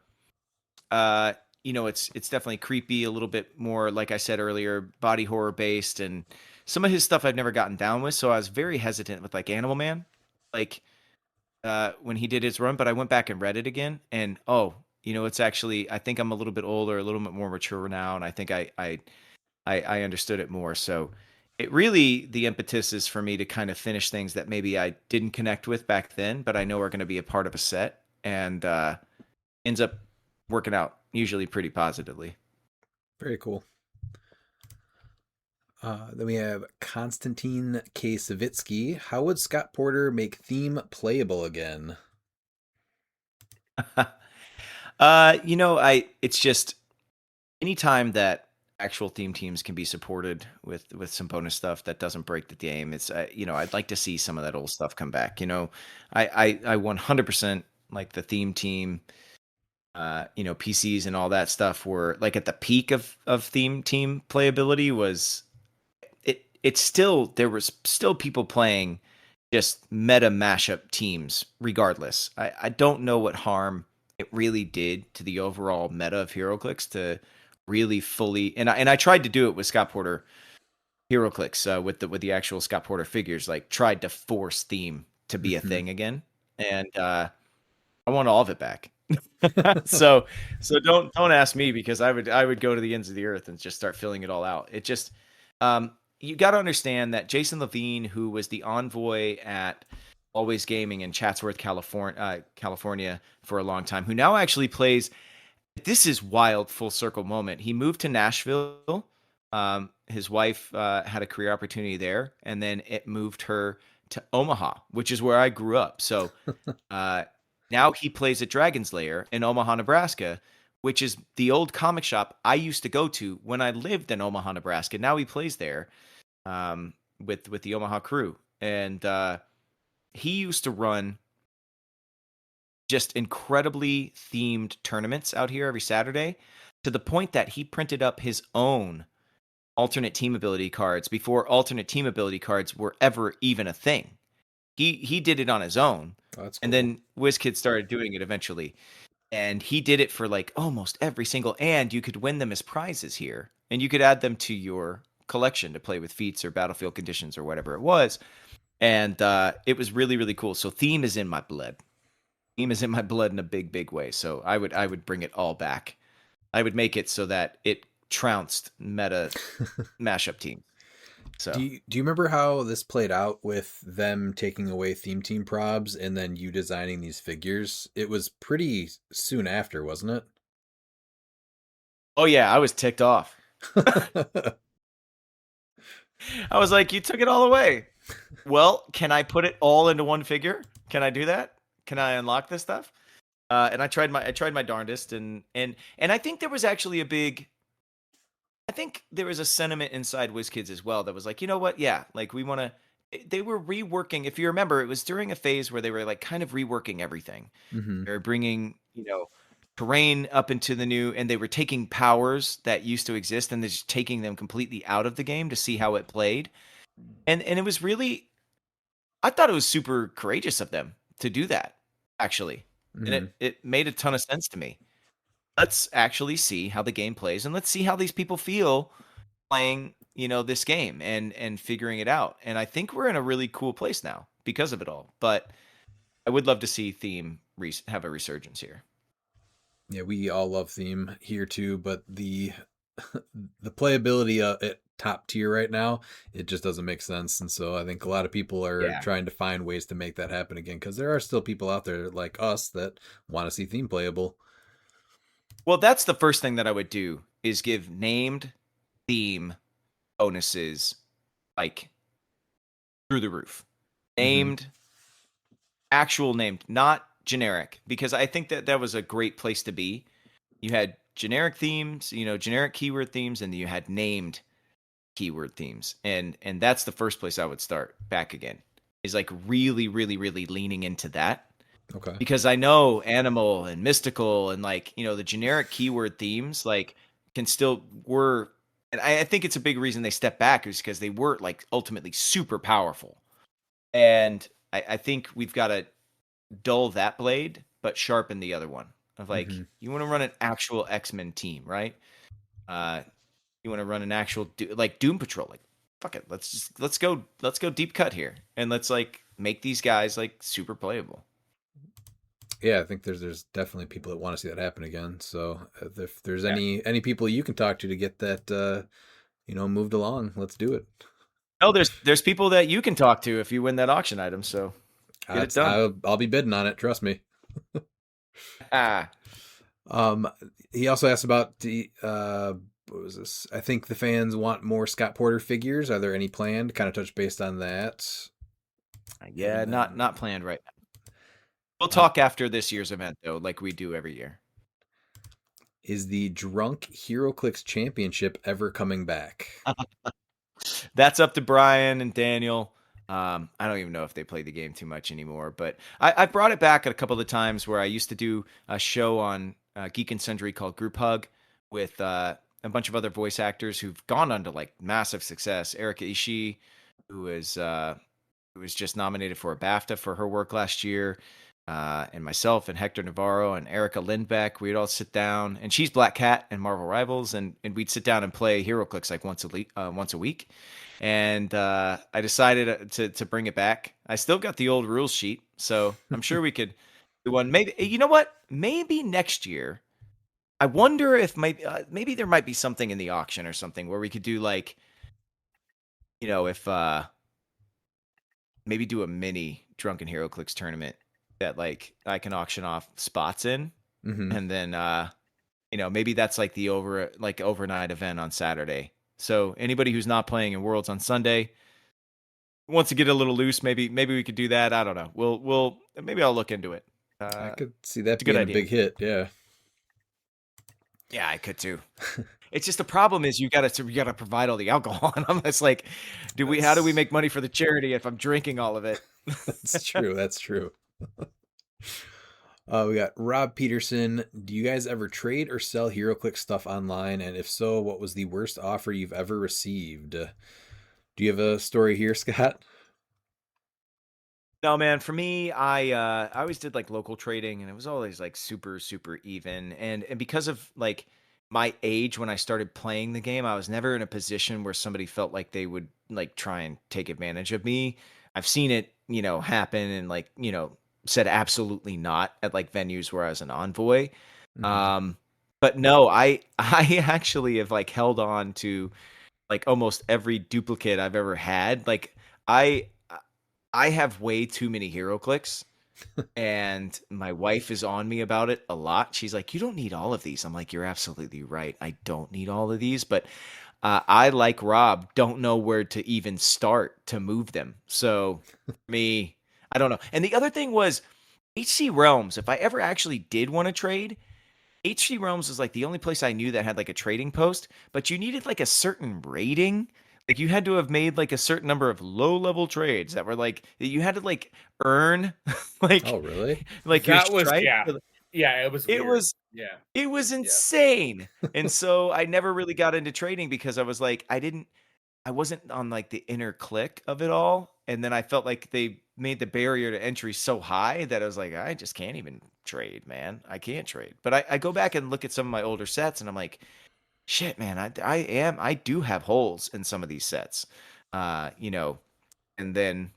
S7: it's definitely creepy, a little bit more, like I said earlier, body horror based, and some of his stuff I've never gotten down with. So I was very hesitant with like Animal Man, like when he did his run. But I went back and read it again, and it's actually, I think I'm a little bit older, a little bit more mature now, and I think I understood it more. So it really, the impetus is for me to kind of finish things that maybe I didn't connect with back then, but I know are going to be a part of a set, and ends up working out usually pretty positively.
S2: Very cool. Then we have Konstantin K. Savitsky. How would Scott Porter make theme playable again?
S7: It's just anytime that actual theme teams can be supported with some bonus stuff that doesn't break the game. It's I'd like to see some of that old stuff come back. I 100% like the theme team. PCs and all that stuff were like at the peak of theme team playability. Was it's still, there was still people playing just meta mashup teams regardless. I don't know what harm it really did to the overall meta of HeroClix to really fully, and I tried to do it with Scott Porter HeroClix with the actual Scott Porter figures, like tried to force theme to be a thing again, and I want all of it back. so don't ask me, because I would go to the ends of the earth and just start filling it all out. It just you got to understand that Jason Levine, who was the envoy at Always Gaming in Chatsworth, California for a long time, who now actually plays, this is wild, full circle moment. He moved to Nashville. His wife had a career opportunity there, and then it moved her to Omaha, which is where I grew up. So now he plays at Dragon's Lair in Omaha, Nebraska, which is the old comic shop I used to go to when I lived in Omaha, Nebraska. Now he plays there with the Omaha crew. And he used to run just incredibly themed tournaments out here every Saturday, to the point that he printed up his own alternate team ability cards before alternate team ability cards were ever even a thing. He did it on his own.
S2: Oh, that's cool.
S7: And then WizKids started doing it eventually. And he did it for like almost every single, and you could win them as prizes here. And you could add them to your collection to play with feats or battlefield conditions or whatever it was. And it was really, really cool. So theme is in my blood. Theme is in my blood in a big, big way. So I would bring it all back. I would make it so that it trounced meta mashup team. So
S2: do you remember how this played out with them taking away theme team probs and then you designing these figures? It was pretty soon after, wasn't it?
S7: Oh yeah, I was ticked off. I was like, you took it all away. Well, can I put it all into one figure? Can I do that? Can I unlock this stuff? And I tried my darndest, and I think there was actually I think there was a sentiment inside WizKids as well that was like, you know what? Yeah, like we want to. They were reworking. If you remember, it was during a phase where they were like kind of reworking everything.
S2: Mm-hmm.
S7: They're bringing, terrain up into the new, and they were taking powers that used to exist and they're just taking them completely out of the game to see how it played. And it was really, I thought it was super courageous of them to do that, actually. And it made a ton of sense to me. Let's actually see how the game plays, and let's see how these people feel playing, this game and figuring it out. And I think we're in a really cool place now because of it all. But I would love to see Theme have a resurgence here.
S2: Yeah, we all love Theme here too, but the playability at top tier right now, it just doesn't make sense. And so I think a lot of people are trying to find ways to make that happen again, because there are still people out there like us that want to see Theme playable.
S7: Well, that's the first thing that I would do, is give named theme bonuses like through the roof. Named, actual named, not generic, because I think that was a great place to be. You had generic themes, generic keyword themes, and you had named keyword themes. And that's the first place I would start back again, is like really, really, really leaning into that.
S2: Okay.
S7: Because I know animal and mystical and the generic keyword themes can still were, and I think it's a big reason they stepped back is because they were ultimately super powerful. And I think we've got to dull that blade, but sharpen the other one. Of you want to run an actual X-Men team, right? You want to run an actual Doom Patrol. Fuck it, let's go deep cut here, and let's make these guys super playable.
S2: Yeah, I think there's definitely people that want to see that happen again. So if there's any people you can talk to get that moved along, let's do it.
S7: Oh, there's people that you can talk to if you win that auction item. So get it done.
S2: I'll be bidding on it. Trust me.
S7: Ah.
S2: He also asked about the what was this? I think the fans want more Scott Porter figures. Are there any planned? Kind of touch based on that.
S7: Yeah, not planned right now. We'll talk after this year's event though, like we do every year.
S2: Is the Drunk HeroClix Championship ever coming back?
S7: That's up to Brian and Daniel. I don't even know if they play the game too much anymore, but I brought it back a couple of times where I used to do a show on Geek and Sundry called Group Hug with a bunch of other voice actors who've gone on to massive success. Erika Ishii, who was just nominated for a BAFTA for her work last year, and myself and Hector Navarro and Erica Lindbeck. We'd all sit down, and she's Black Cat and Marvel Rivals, and we'd sit down and play HeroClix once a week. And I decided to bring it back. I still got the old rules sheet, so I'm sure we could do one. Maybe, you know what? Maybe next year. I wonder if maybe there might be something in the auction or something where we could do if maybe do a mini Drunken HeroClix tournament that I can auction off spots in, and then maybe that's the overnight event on Saturday. So anybody who's not playing in Worlds on Sunday wants to get a little loose, maybe we could do that. I don't know. We'll maybe I'll look into it.
S2: I could see that being a big hit. Yeah.
S7: Yeah, I could too. It's just the problem is you gotta provide all the alcohol, and I'm just how do we make money for the charity if I'm drinking all of it?
S2: That's true. That's true. We got Rob Peterson. Do you guys ever trade or sell HeroClix stuff online? And if so, what was the worst offer you've ever received? Do you have a story here, Scott?
S7: No, man. For me, I always did local trading, and it was always super, super even. And because of my age when I started playing the game, I was never in a position where somebody felt like they would try and take advantage of me. I've seen it, happen, and said absolutely not at venues where I was an envoy. But no, I actually have held on to almost every duplicate I've ever had. I have way too many HeroClix, and my wife is on me about it a lot. She's like, "You don't need all of these." I'm like, "You're absolutely right. I don't need all of these," but I, like Rob, don't know where to even start to move them. So me, I don't know. And the other thing was HC Realms. If I ever actually did want to trade, HC Realms is the only place I knew that had a trading post, but you needed a certain rating. You had to have made a certain number of low level trades that were you had to earn
S2: oh really?
S3: That was Yeah, it was
S7: It
S3: weird.
S7: was
S3: Yeah.
S7: it was insane. And so I never really got into trading because I was like, I wasn't on like the inner click of it all. And then I felt like they made the barrier to entry so high that I was like, I just can't even trade, man. I can't trade. But I go back and look at some of my older sets and I'm like, shit, man, I do have holes in some of these sets. You know, and then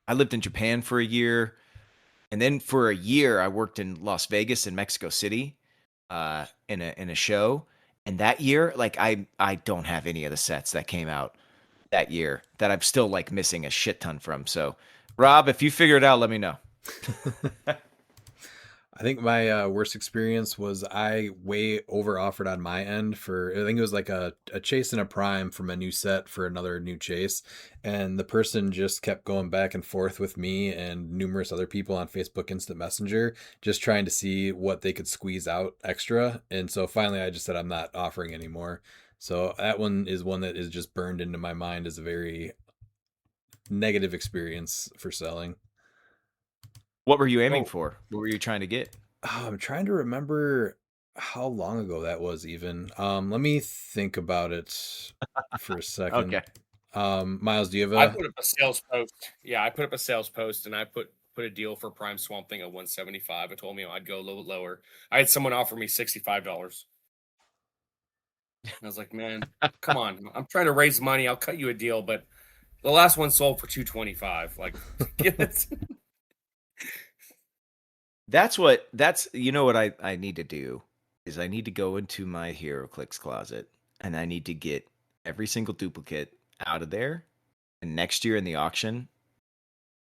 S7: I lived in Japan for a year. And then for a year I worked in Las Vegas and Mexico City, in a show. And that year, like I don't have any of the sets that came out that year that I'm still like missing a shit ton from. So, Rob, if you figure it out, let me know.
S2: I think my worst experience was I way over offered on my end for, I think it was like a chase and a prime from a new set for another new chase. And the person just kept going back and forth with me and numerous other people on Facebook Instant Messenger, just trying to see what they could squeeze out extra. And so finally I just said, I'm not offering anymore. So that one is one that is just burned into my mind as a very negative experience for selling.
S7: What were you aiming
S3: Well,
S7: for? What were you trying to get?
S2: Oh, I'm trying to remember how long ago that was even. Let me think about it for a second.
S7: Okay.
S2: Miles, do you have
S3: I
S2: a
S3: put up a sales post. Yeah, I put up a sales post and I put a deal for Prime Swamp Thing at 175. It told me I'd go a little lower. I had someone offer me $65. I was like, man, come on. I'm trying to raise money. I'll cut you a deal, but the last one sold for 225. Like, get it.
S7: That's you know what I need to do is I need to go into my HeroClix closet and I need to get every single duplicate out of there. And next year in the auction,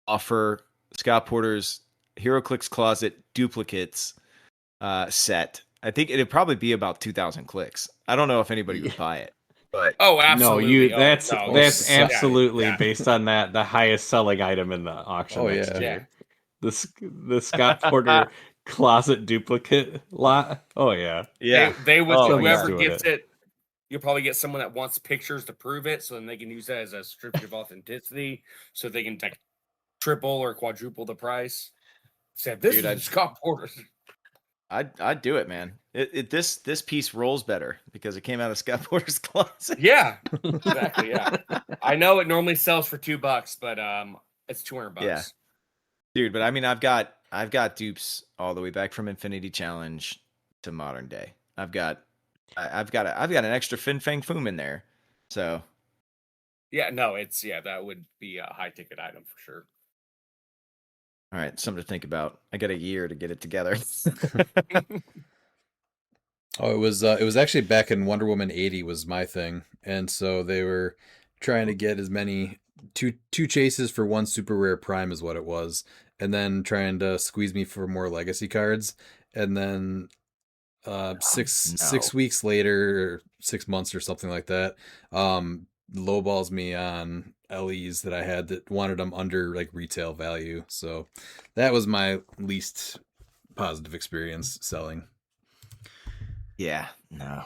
S7: offer Scott Porter's HeroClix closet duplicates set. I think it'd probably be about 2,000 clicks. I don't know if anybody would buy it, but
S3: Oh,
S5: No,
S3: absolutely. Oh,
S5: that's
S3: no,
S5: that's
S3: yeah,
S5: absolutely
S3: yeah,
S5: based on that the highest selling item in the auction
S2: Oh,
S5: next
S2: yeah.
S5: year. The Scott Porter closet duplicate lot. Oh yeah.
S7: yeah.
S3: They would,
S7: Oh my
S3: whoever
S7: god.
S5: doing
S3: gets
S5: it.
S3: it, you'll probably get someone that wants pictures to prove it, so then they can use that as a certificate of authenticity, so they can like triple or quadruple the price. Said this
S7: Dude,
S3: is the Scott Porter.
S7: I'd do it, man. This piece rolls better because it came out of Scott Porter's closet.
S3: Yeah, exactly. Yeah, I know it normally sells for $2, but it's $200.
S7: Yeah. Dude, but I mean I've got dupes all the way back from Infinity Challenge to modern day. I've got an extra Fin Fang Foom in there. So,
S3: Yeah, no, it's that would be a high ticket item for sure.
S7: all right, something to think about. I got a year to get it together.
S2: Oh, it was actually back in Wonder Woman 80 was my thing. And so they were trying to get as many two chases for one super rare prime is what it was, and then trying to squeeze me for more legacy cards. And then six
S7: No.
S2: 6 weeks later, or 6 months or something like that, lowballs me on LEs that I had that wanted them under like retail value. So that was my least positive experience selling.
S7: Yeah, no.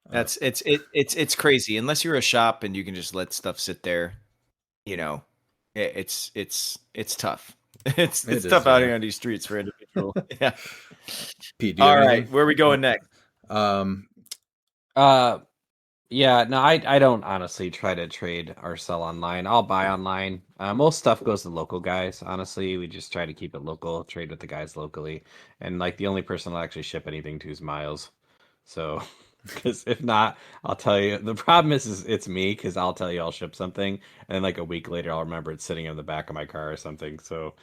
S7: That's it's crazy. Unless you're a shop and you can just let stuff sit there, you know, it's tough. It's
S2: It is,
S7: tough out
S2: yeah.
S7: here on these streets for individual. Yeah.
S2: Pete, do you
S7: All
S2: have
S7: right,
S2: anything?
S7: where are we going next?
S5: Yeah, no, I don't honestly try to trade or sell online. I'll buy online. Most stuff goes to local guys. Honestly, we just try to keep it local, trade with the guys locally, and like the only person I'll actually ship anything to is Miles. So, because if not, I'll tell you. The problem is it's me because I'll tell you I'll ship something, and then like a week later I'll remember it's sitting in the back of my car or something. So,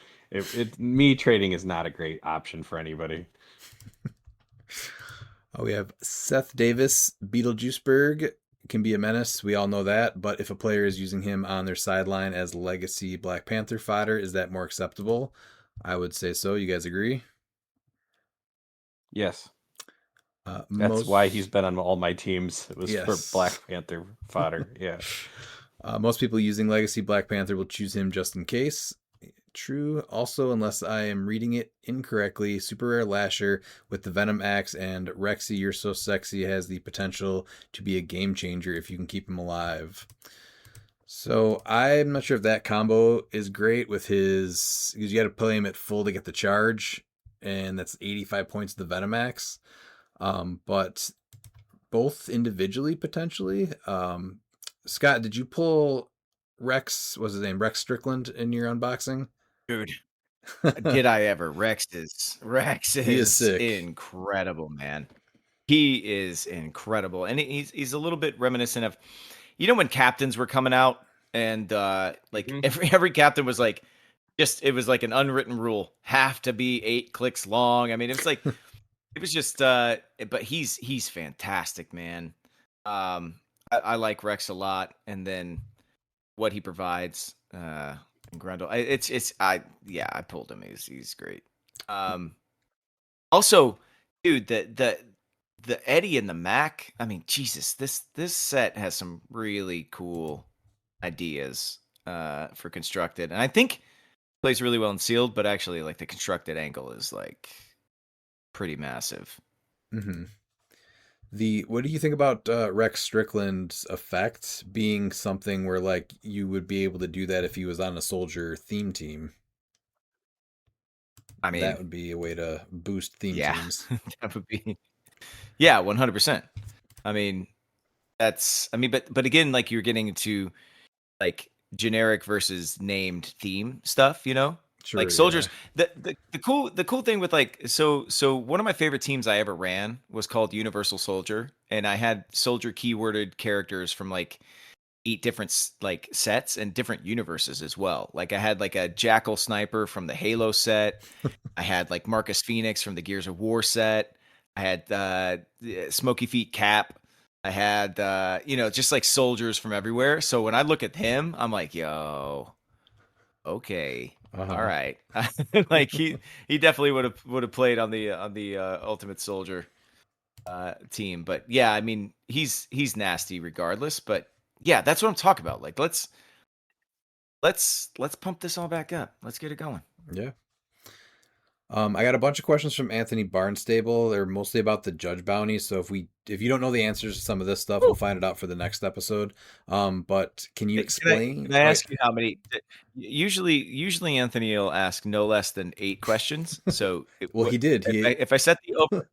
S5: me trading is not a great option for anybody.
S2: Oh, we have Seth Davis, Beetlejuiceberg can be a menace. We all know that. But if a player is using him on their sideline as legacy Black Panther fodder, is that more acceptable? I would say so. You guys agree?
S5: Yes. That's
S2: Most
S5: why he's been on all my teams. It was for
S2: Yes.
S5: Black Panther fodder. Yeah.
S2: Most people using Legacy Black Panther will choose him just in case. True. Also, unless I am reading it incorrectly, Super Rare Lasher with the Venom Axe and Rexy, You're So Sexy has the potential to be a game changer if you can keep him alive. So I'm not sure if that combo is great with his, because you got to play him at full to get the charge. and that's 85 points to the Venomax. But both individually potentially. Scott, did you pull Rex? Was his name Rex Strickland in your unboxing?
S7: Dude, did I ever? Rex
S2: He is
S7: is
S2: sick.
S7: incredible, man. He is incredible, and he's a little bit reminiscent of, when captains were coming out, and like every captain was like, it was like an unwritten rule, have to be 8 clicks long. I mean, it's like it was just but he's fantastic, man. I like Rex a lot, and then what he provides, and Grundle. I pulled him. He's great. Also, dude, the Eddie and the Mac. I mean, Jesus, this set has some really cool ideas for constructed, and I think plays really well in sealed. But actually, like the constructed angle is like pretty massive.
S2: Mm-hmm. What do you think about Rex Strickland's effect being something where like you would be able to do that if he was on a soldier theme team?
S7: I mean,
S2: that would be a way to boost theme teams.
S7: That would be 100%. I mean, but again, like you're getting into like generic versus named theme stuff,
S2: Sure,
S7: like soldiers. The cool thing with like so one of my favorite teams I ever ran was called Universal Soldier, and I had soldier keyworded characters from like 8 different like sets and different universes as well. Like I had like a Jackal Sniper from the Halo set. I had like Marcus Phoenix from the Gears of War set. I had Smoky Feet Cap. I had just like soldiers from everywhere. So when I look at him, I'm like, yo, okay. All right. Like he definitely would have played on the Ultimate Soldier team. But yeah, I mean, he's nasty regardless, but yeah, that's what I'm talking about. Like let's pump this all back up. Let's get it going.
S2: Yeah. I got a bunch of questions from Anthony Barnstable. They're mostly about the judge bounty. So if you don't know the answers to some of this stuff, we'll find it out for the next episode. But can you explain?
S7: Can I ask you how many? Usually Anthony will ask no less than 8 questions. So
S2: he did.
S7: If I set the over,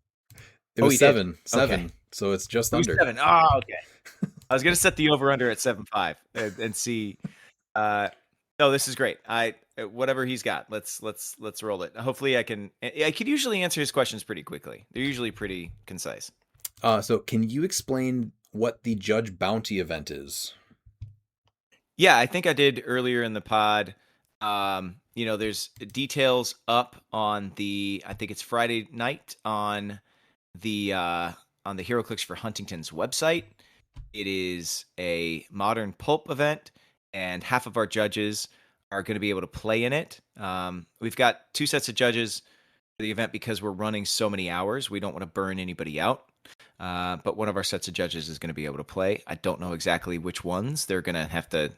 S2: it was seven.
S7: Did.
S2: Seven.
S7: Okay.
S2: So it's just under
S7: 7. Oh, okay. I was gonna set the over under at 7.5 and see. No, this is great. Whatever he's got, let's roll it. Hopefully, I could usually answer his questions pretty quickly. They're usually pretty concise.
S2: So can you explain what the judge bounty event is?
S7: Yeah, I think I did earlier in the pod. There's details up on I think it's Friday night on the HeroClix for Huntington's website. It is a modern pulp event, and half of our judges are going to be able to play in it. We've got 2 sets of judges for the event because we're running so many hours. We don't want to burn anybody out. But one of our sets of judges is going to be able to play. I don't know exactly which ones. They're going to have to,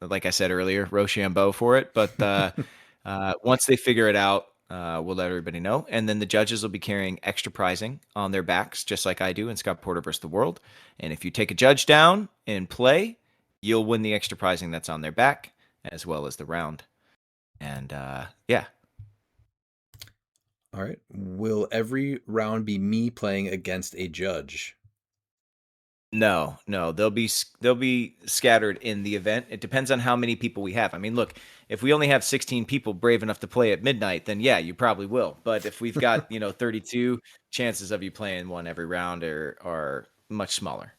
S7: like I said earlier, Rochambeau for it. But once they figure it out, we'll let everybody know. And then the judges will be carrying extra prizing on their backs, just like I do in Scott Porter vs. the World. And if you take a judge down and play, you'll win the extra prizing that's on their back, as well as the round. And yeah.
S2: All right. Will every round be me playing against a judge?
S7: No. They'll be scattered in the event. It depends on how many people we have. I mean, look, if we only have 16 people brave enough to play at midnight, then yeah, you probably will. But if we've got 32, chances of you playing one every round are much smaller.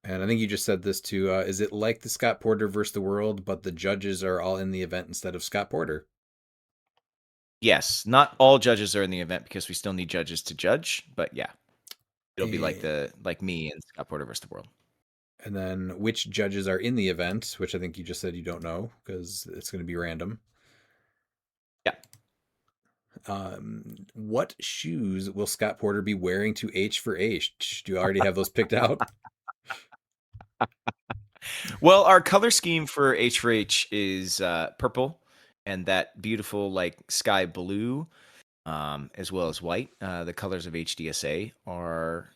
S2: And I think you just said this too. Is it like the Scott Porter versus the World, but the judges are all in the event instead of Scott Porter?
S7: Yes, not all judges are in the event because we still need judges to judge. But yeah, it'll be like me and Scott Porter versus the World.
S2: And then which judges are in the event, which I think you just said you don't know because it's going to be random.
S7: Yeah.
S2: What shoes will Scott Porter be wearing to H for H? Do you already have those picked out?
S7: Well, our color scheme for H is purple and that beautiful like sky blue, as well as white. The colors of HDSA are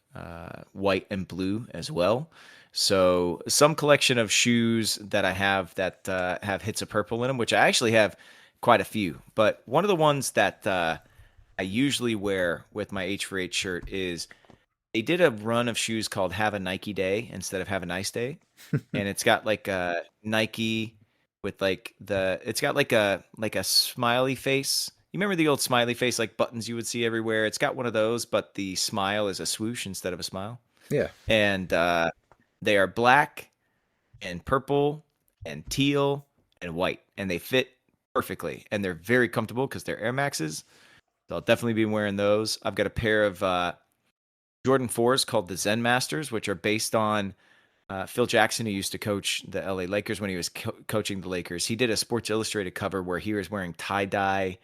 S7: white and blue as well. So some collection of shoes that I have that have hits of purple in them, which I actually have quite a few. But one of the ones that I usually wear with my H for H shirt is they did a run of shoes called Have a Nike Day instead of Have a Nice Day. And it's got like a Nike with like it's got like a smiley face. You remember the old smiley face like buttons you would see everywhere? It's got one of those, but the smile is a swoosh instead of a smile.
S2: Yeah.
S7: And they are black and purple and teal and white, and they fit perfectly, and they're very comfortable because they're Air Maxes. So I'll definitely be wearing those. I've got a pair of Jordan 4s called the Zen Masters, which are based on Phil Jackson, who used to coach the LA Lakers when he was coaching the Lakers. He did a Sports Illustrated cover where he was wearing tie-dye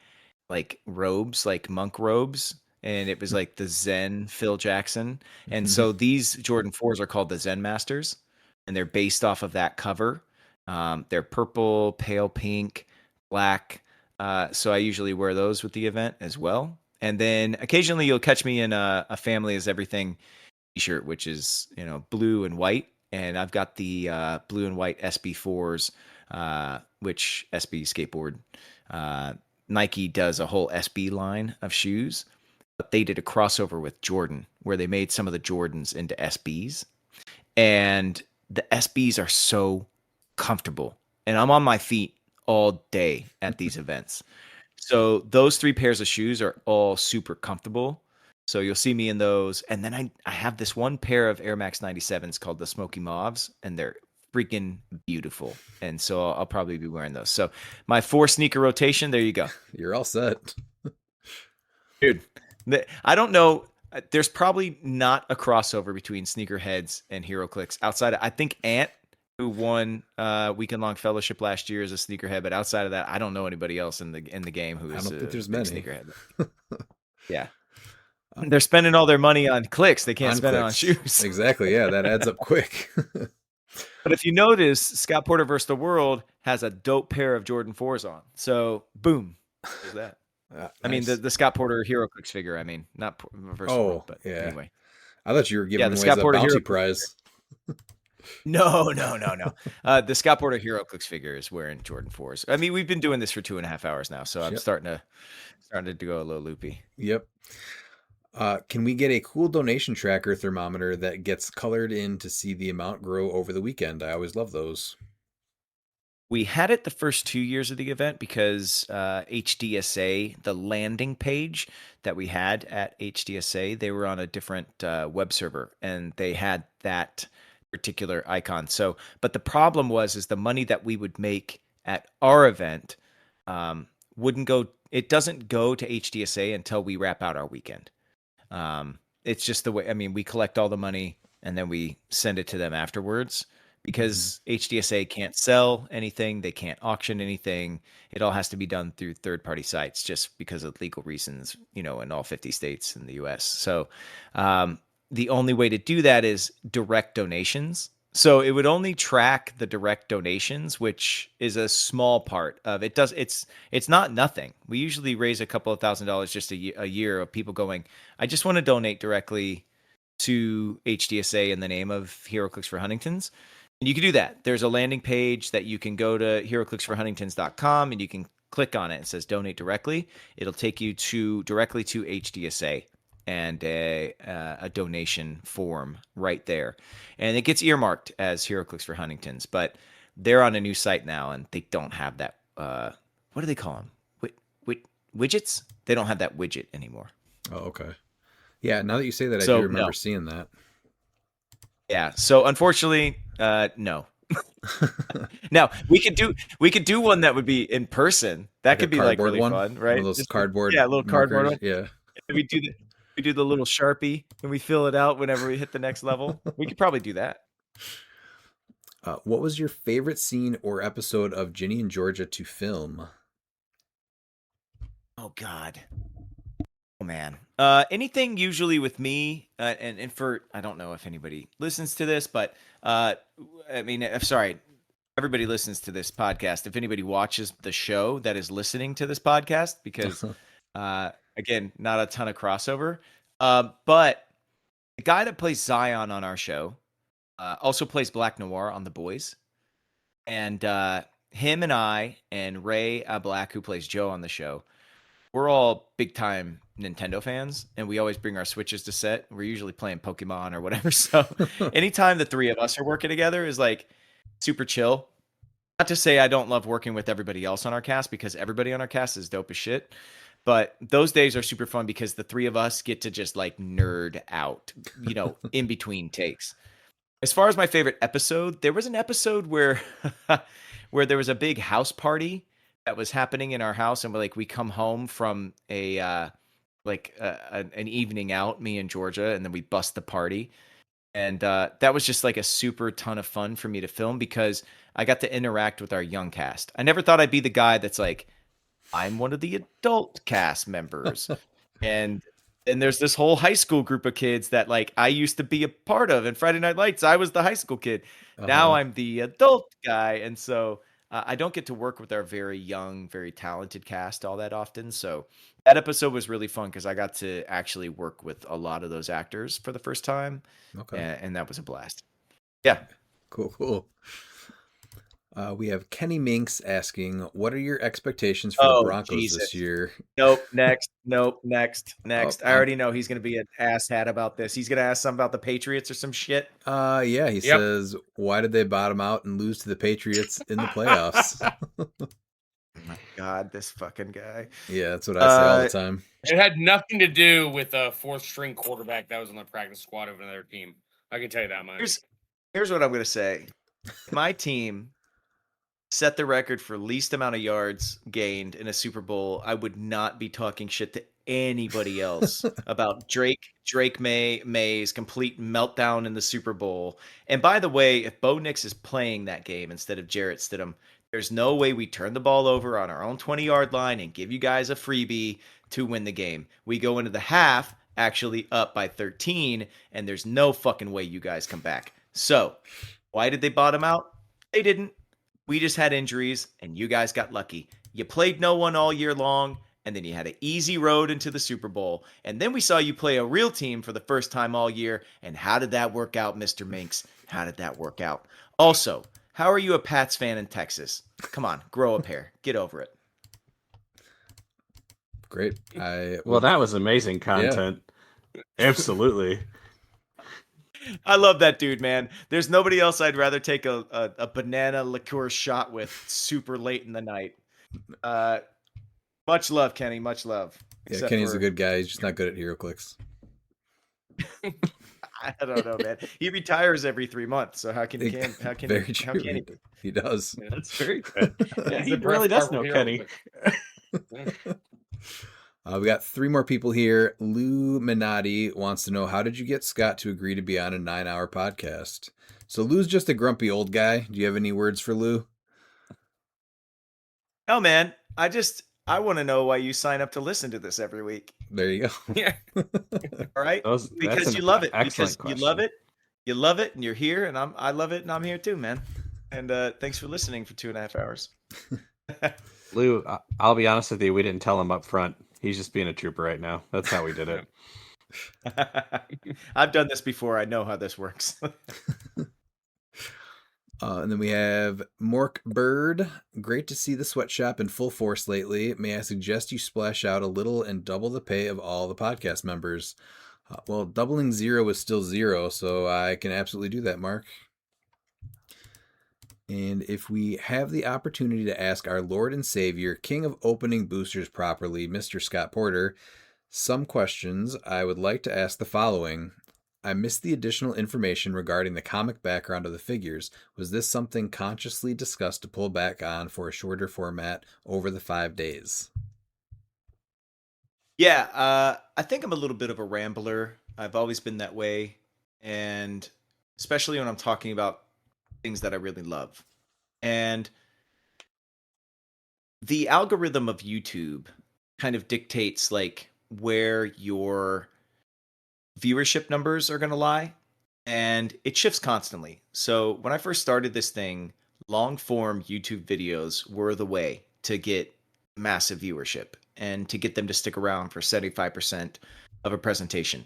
S7: like robes, like monk robes, and it was like the Zen Phil Jackson. And so these Jordan 4s are called the Zen Masters, and they're based off of that cover. They're purple, pale pink, black. So I usually wear those with the event as well. And then occasionally you'll catch me in a Family is Everything t-shirt, which is, blue and white. And I've got the blue and white SB4s, which SB skateboard. Nike does a whole SB line of shoes, but they did a crossover with Jordan where they made some of the Jordans into SBs. And the SBs are so comfortable. And I'm on my feet all day at these events. So those 3 pairs of shoes are all super comfortable. So you'll see me in those. And then I have this one pair of Air Max 97s called the Smoky Mauves, and they're freaking beautiful. And so I'll probably be wearing those. So my 4 sneaker rotation, there you go.
S2: You're all set.
S7: Dude, I don't know. There's probably not a crossover between sneakerheads and HeroClix outside of, I think Ant, who won weekend long fellowship last year, is a sneakerhead, but outside of that, I don't know anybody else in the game who is
S2: I don't think there's
S7: big
S2: many.
S7: sneakerhead. Yeah, they're spending all their money on clicks. They can't spend it on shoes.
S2: Exactly. Yeah, that adds up quick.
S7: But if you notice, Scott Porter vs. the World has a dope pair of Jordan 4s on. So boom, there's that. I mean, the Scott Porter HeroClix figure. I mean, not versus the World, but anyway.
S2: I thought you were giving
S7: the
S2: away
S7: Scott
S2: the
S7: Porter
S2: bounty
S7: HeroClix
S2: prize.
S7: No. The Scott Porter HeroClix figure is wearing Jordan 4s. I mean, we've been doing this for 2.5 hours now, so I'm starting to go a little loopy.
S2: Yep. Can we get a cool donation tracker thermometer that gets colored in to see the amount grow over the weekend? I always love those.
S7: We had it the first 2 years of the event because HDSA, the landing page that we had at HDSA, they were on a different web server, and they had that particular icon. So, but the problem is the money that we would make at our event wouldn't go. It doesn't go to HDSA until we wrap out our weekend. It's just the way. I mean, we collect all the money and then we send it to them afterwards. Because HDSA can't sell anything, they can't auction anything. It all has to be done through third-party sites just because of legal reasons, in all 50 states in the U.S. So the only way to do that is direct donations. So it would only track the direct donations, which is a small part of it. It's not nothing. We usually raise a couple of $1,000s just a year of people going, I just want to donate directly to HDSA in the name of HeroClix for Huntington's. And you can do that. There's a landing page that you can go to heroclixforhuntingtons.com and you can click on it. It says donate directly. It'll take you directly to HDSA and a donation form right there. And it gets earmarked as HeroClix for Huntington's, but they're on a new site now and they don't have that. What do they call them? Widgets? They don't have that widget anymore.
S2: Oh, okay. Yeah, now that you say that, I do remember seeing that.
S7: Yeah. So unfortunately, no. Now we could do one that would be in person. That like could be like really fun, right?
S2: One of those cardboard,
S7: a little cardboard one.
S2: Yeah.
S7: And we do the little Sharpie and we fill it out whenever we hit the next level. We could probably do that.
S2: What was your favorite scene or episode of Ginny and Georgia to film?
S7: Oh God. Oh man. Anything usually with me, and for I don't know if anybody listens to this, but I mean, I'm sorry, everybody listens to this podcast. If anybody watches the show that is listening to this podcast, because again, not a ton of crossover. But the guy that plays Zion on our show also plays Black Noir on The Boys, and him and I and Ray Black, who plays Joe on the show, we're all big time Nintendo fans, and we always bring our Switches to set. We're usually playing Pokemon or whatever. So anytime the three of us are working together is like super chill. Not to say I don't love working with everybody else on our cast, because everybody on our cast is dope as shit. But those days are super fun because the three of us get to just like nerd out, in between takes. As far as my favorite episode, there was an episode where where there was a big house party that was happening in our house, and we come home from an evening out, me and Georgia, and then we bust the party. And that was just like a super ton of fun for me to film because I got to interact with our young cast. I never thought I'd be the guy that's like, I'm one of the adult cast members. and there's this whole high school group of kids that like I used to be a part of. And Friday Night Lights, I was the high school kid. Now I'm the adult guy. And so I don't get to work with our very young, very talented cast all that often. So that episode was really fun because I got to actually work with a lot of those actors for the first time.
S2: Okay.
S7: And that was a blast. Yeah.
S2: Cool. We have Kenny Minks asking, what are your expectations for the Broncos this year?
S7: Nope. Next. I
S2: Oh,
S7: already know he's going to be an asshat about this. He's going to ask something about the Patriots or some shit.
S2: Yeah, he says, why did they bottom out and lose to the Patriots in the playoffs?
S7: Oh my God, this fucking guy.
S2: Yeah, that's what I say all the time.
S3: It had nothing to do with a fourth string quarterback that was on the practice squad of another team. I can tell you that much.
S7: Here's what I'm going to say. My team set the record for least amount of yards gained in a Super Bowl. I would not be talking shit to anybody else about Drake May's complete meltdown in the Super Bowl. And by the way, if Bo Nix is playing that game instead of Jarrett Stidham, there's no way we turn the ball over on our own 20-yard line and give you guys a freebie to win the game. We go into the half actually up by 13, and there's no fucking way you guys come back. So, why did they bottom out? They didn't. We just had injuries, and you guys got lucky. You played no one all year long, and then you had an easy road into the Super Bowl. And then we saw you play a real team for the first time all year. And how did that work out, Mr. Minks? How did that work out? Also, how are you a Pats fan in Texas? Come on, grow a pair. Get over it.
S2: Great.
S5: Well, that was amazing content. Yeah. Absolutely.
S7: I love that dude, man. There's nobody else I'd rather take a banana liqueur shot with super late in the night. Much love, Kenny. Much love.
S2: Yeah, Kenny's a good guy. He's just not good at hero clicks.
S7: I don't know, man. He retires every 3 months, so how can he?
S2: Very true. He does.
S5: Yeah, that's very good. Yeah, he really does know Kenny.
S2: We got 3 more people here. Lou Minotti wants to know, how did you get Scott to agree to be on a 9-hour podcast? So Lou's just a grumpy old guy. Do you have any words for Lou?
S7: No, man. I want to know why you sign up to listen to this every week.
S2: There you go.
S3: Yeah.
S7: All right. Because you love it. Because you love it. You love it, and you're here, and I love it, and I'm here too, man. And thanks for listening for 2.5 hours.
S5: Lou, I'll be honest with you. We didn't tell him up front. He's just being a trooper right now. That's how we did it.
S7: I've done this before. I know how this works.
S2: And then we have Mork Bird. Great to see the sweatshop in full force lately. May I suggest you splash out a little and double the pay of all the podcast members? Well, doubling 0 is still 0, so I can absolutely do that, Mark. And if we have the opportunity to ask our Lord and Savior, King of Opening Boosters properly, Mr. Scott Porter, some questions, I would like to ask the following. I missed the additional information regarding the comic background of the figures. Was this something consciously discussed to pull back on for a shorter format over the 5 days?
S7: Yeah, I think I'm a little bit of a rambler. I've always been that way. And especially when I'm talking about things that I really love. And the algorithm of YouTube kind of dictates like where your viewership numbers are going to lie, and it shifts constantly. So when I first started this thing, long form YouTube videos were the way to get massive viewership and to get them to stick around for 75% of a presentation.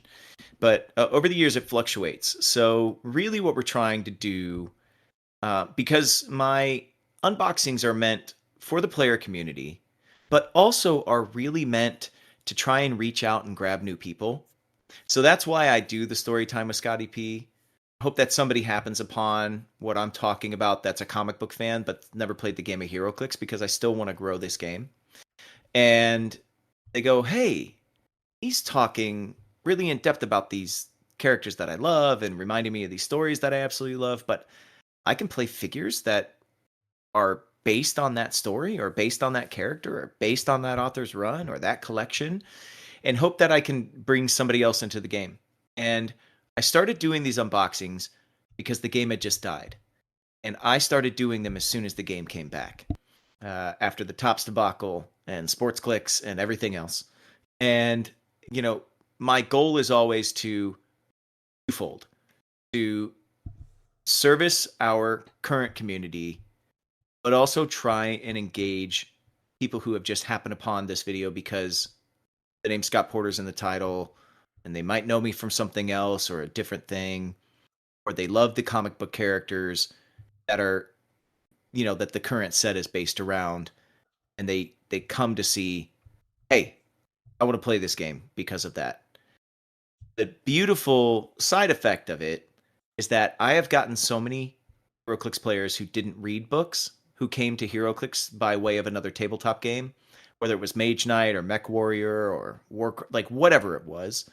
S7: But over the years, it fluctuates. So really what we're trying to do, because my unboxings are meant for the player community, but also are really meant to try and reach out and grab new people. So that's why I do the story time with Scotty P. Hope that somebody happens upon what I'm talking about that's a comic book fan but never played the game of HeroClix, because I still want to grow this game. And they go, hey, he's talking really in depth about these characters that I love and reminding me of these stories that I absolutely love, but I can play figures that are based on that story or based on that character or based on that author's run or that collection, and hope that I can bring somebody else into the game. And I started doing these unboxings because the game had just died. And I started doing them as soon as the game came back, after the Topps debacle and Sports Clicks and everything else. And, you know, my goal is always to twofold: to service our current community, but also try and engage people who have just happened upon this video because the name Scott Porter's in the title and they might know me from something else or a different thing, or they love the comic book characters that are, you know, that the current set is based around, and they come to see, hey, I want to play this game because of that. The beautiful side effect of it is that I have gotten so many HeroClix players who didn't read books who came to HeroClix by way of another tabletop game, whether it was Mage Knight or Mech Warrior or like whatever it was,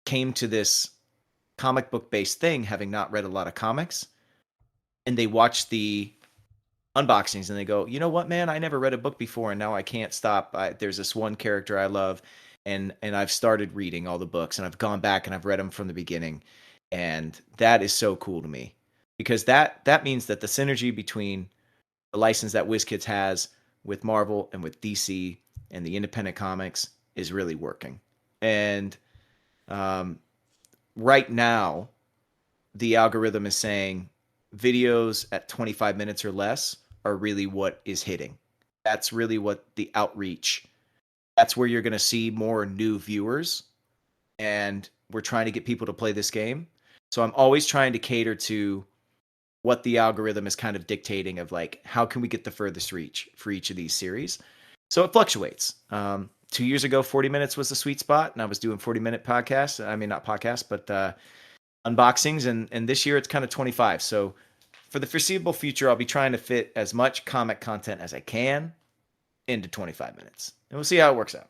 S7: came to this comic book based thing having not read a lot of comics, and they watch the unboxings and they go, you know what, man, I never read a book before and now I can't stop. There's this one character I love, and I've started reading all the books and I've gone back and I've read them from the beginning, and that is so cool to me, because that means that the synergy between the license that WizKids has with Marvel and with DC and the independent comics is really working. And right now, the algorithm is saying videos at 25 minutes or less are really what is hitting. That's really what the outreach, that's where you're going to see more new viewers. And we're trying to get people to play this game. So I'm always trying to cater to what the algorithm is kind of dictating, of like, how can we get the furthest reach for each of these series? So it fluctuates. 2 years ago, 40 minutes was the sweet spot, and I was doing 40-minute podcasts. I mean, not podcasts, but unboxings. And this year it's kind of 25. So for the foreseeable future, I'll be trying to fit as much comic content as I can into 25 minutes. And we'll see how it works out.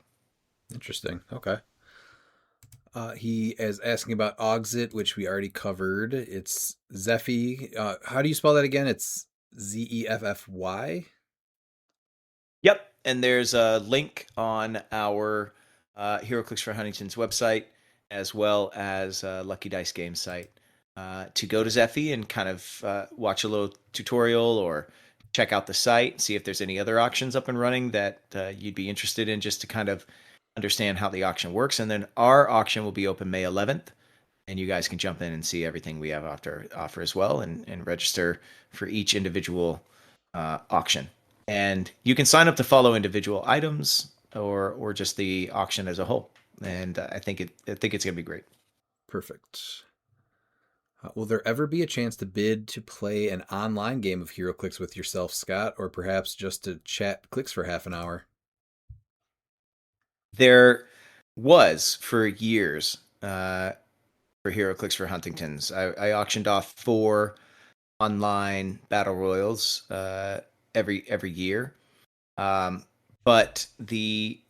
S2: Interesting. Okay. He is asking about Auxit, which we already covered. It's Zeffy. How do you spell that again? It's Zeffy.
S7: Yep. And there's a link on our HeroClix for Huntington's website, as well as Lucky Dice Games site, to go to Zeffy and kind of watch a little tutorial or check out the site, see if there's any other auctions up and running that you'd be interested in, just to kind of understand how the auction works. And then our auction will be open May 11th, and you guys can jump in and see everything we have to offer as well, and register for each individual auction. And you can sign up to follow individual items or just the auction as a whole. And I think it's going to be great.
S2: Perfect. Will there ever be a chance to bid to play an online game of HeroClix with yourself, Scott, or perhaps just to chat clicks for half an hour?
S7: There was for years for HeroClix for Huntington's. I auctioned off 4 online battle royals every year, but the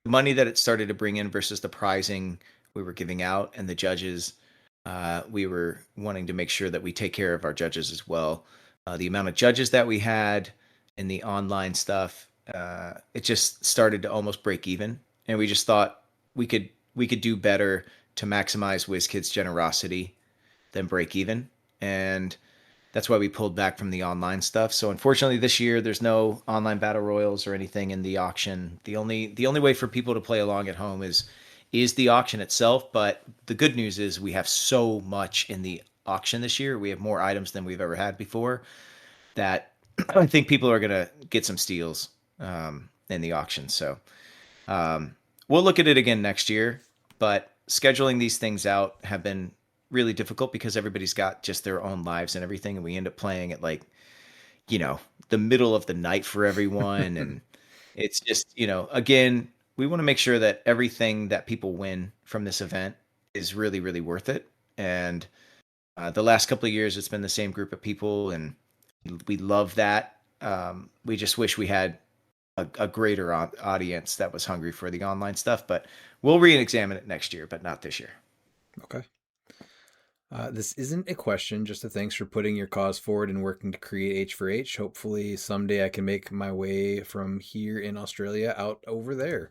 S7: money that it started to bring in versus the prizing we were giving out and the judges, we were wanting to make sure that we take care of our judges as well. The amount of judges that we had in the online stuff, it just started to almost break even. And we just thought we could do better to maximize WizKids' generosity than break even. And that's why we pulled back from the online stuff. So unfortunately this year there's no online battle royals or anything in the auction. The only way for people to play along at home is the auction itself. But the good news is we have so much in the auction this year. We have more items than we've ever had before, that I think people are going to get some steals in the auction. So we'll look at it again next year, but scheduling these things out have been really difficult because everybody's got just their own lives and everything. And we end up playing at, like, you know, the middle of the night for everyone. And It's just, again, we want to make sure that everything that people win from this event is really, really worth it. And the last couple of years, it's been the same group of people, and we love that. We just wish we had a greater audience that was hungry for the online stuff, but we'll re-examine it next year, but not this year.
S2: Okay. This isn't a question, just a thanks for putting your cause forward and working to create H4H. Hopefully someday I can make my way from here in Australia out over there.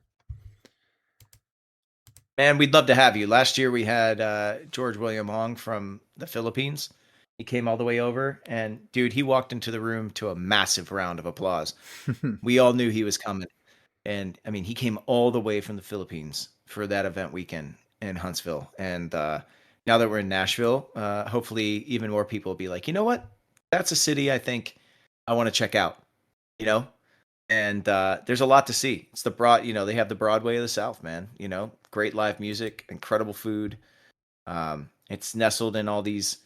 S7: Man, we'd love to have you. Last year we had George William Hong from the Philippines. He came all the way over, and dude, he walked into the room to a massive round of applause. We all knew he was coming. And I mean, he came all the way from the Philippines for that event weekend in Huntsville. And now that we're in Nashville, hopefully even more people will be like, you know what? That's a city I think I want to check out, you know? And there's a lot to see. It's they have the Broadway of the South, man, great live music, incredible food. It's nestled in all these,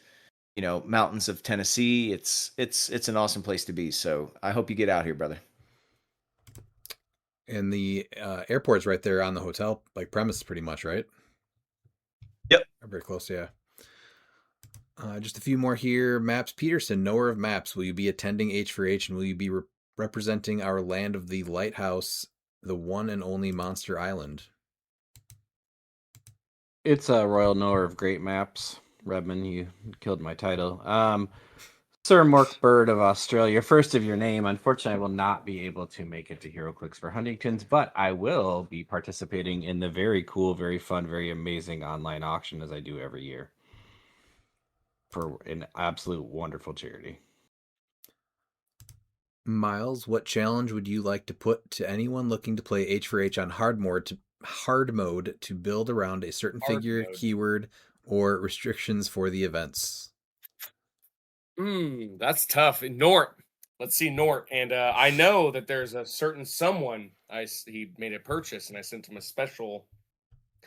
S7: mountains of Tennessee. It's an awesome place to be. So I hope you get out here, brother.
S2: And the airport's right there on the hotel, premise pretty much, right?
S7: Yep.
S2: Very close, yeah. Just a few more here. Maps Peterson, knower of maps. Will you be attending H4H, and will you be representing our land of the lighthouse, the one and only Monster Island?
S5: It's a royal knower of great maps. Redmond, you killed my title. Sir Mork Bird of Australia, first of your name. Unfortunately, I will not be able to make it to HeroClix for Huntington's, but I will be participating in the very cool, very fun, very amazing online auction as I do every year for an absolute wonderful charity.
S2: Miles, what challenge would you like to put to anyone looking to play H4H on hard mode to build around a certain figure, keyword, or restrictions for the events?
S3: That's tough. Nort. Let's see Nort. And I know that there's a certain someone. He made a purchase, and I sent him a special,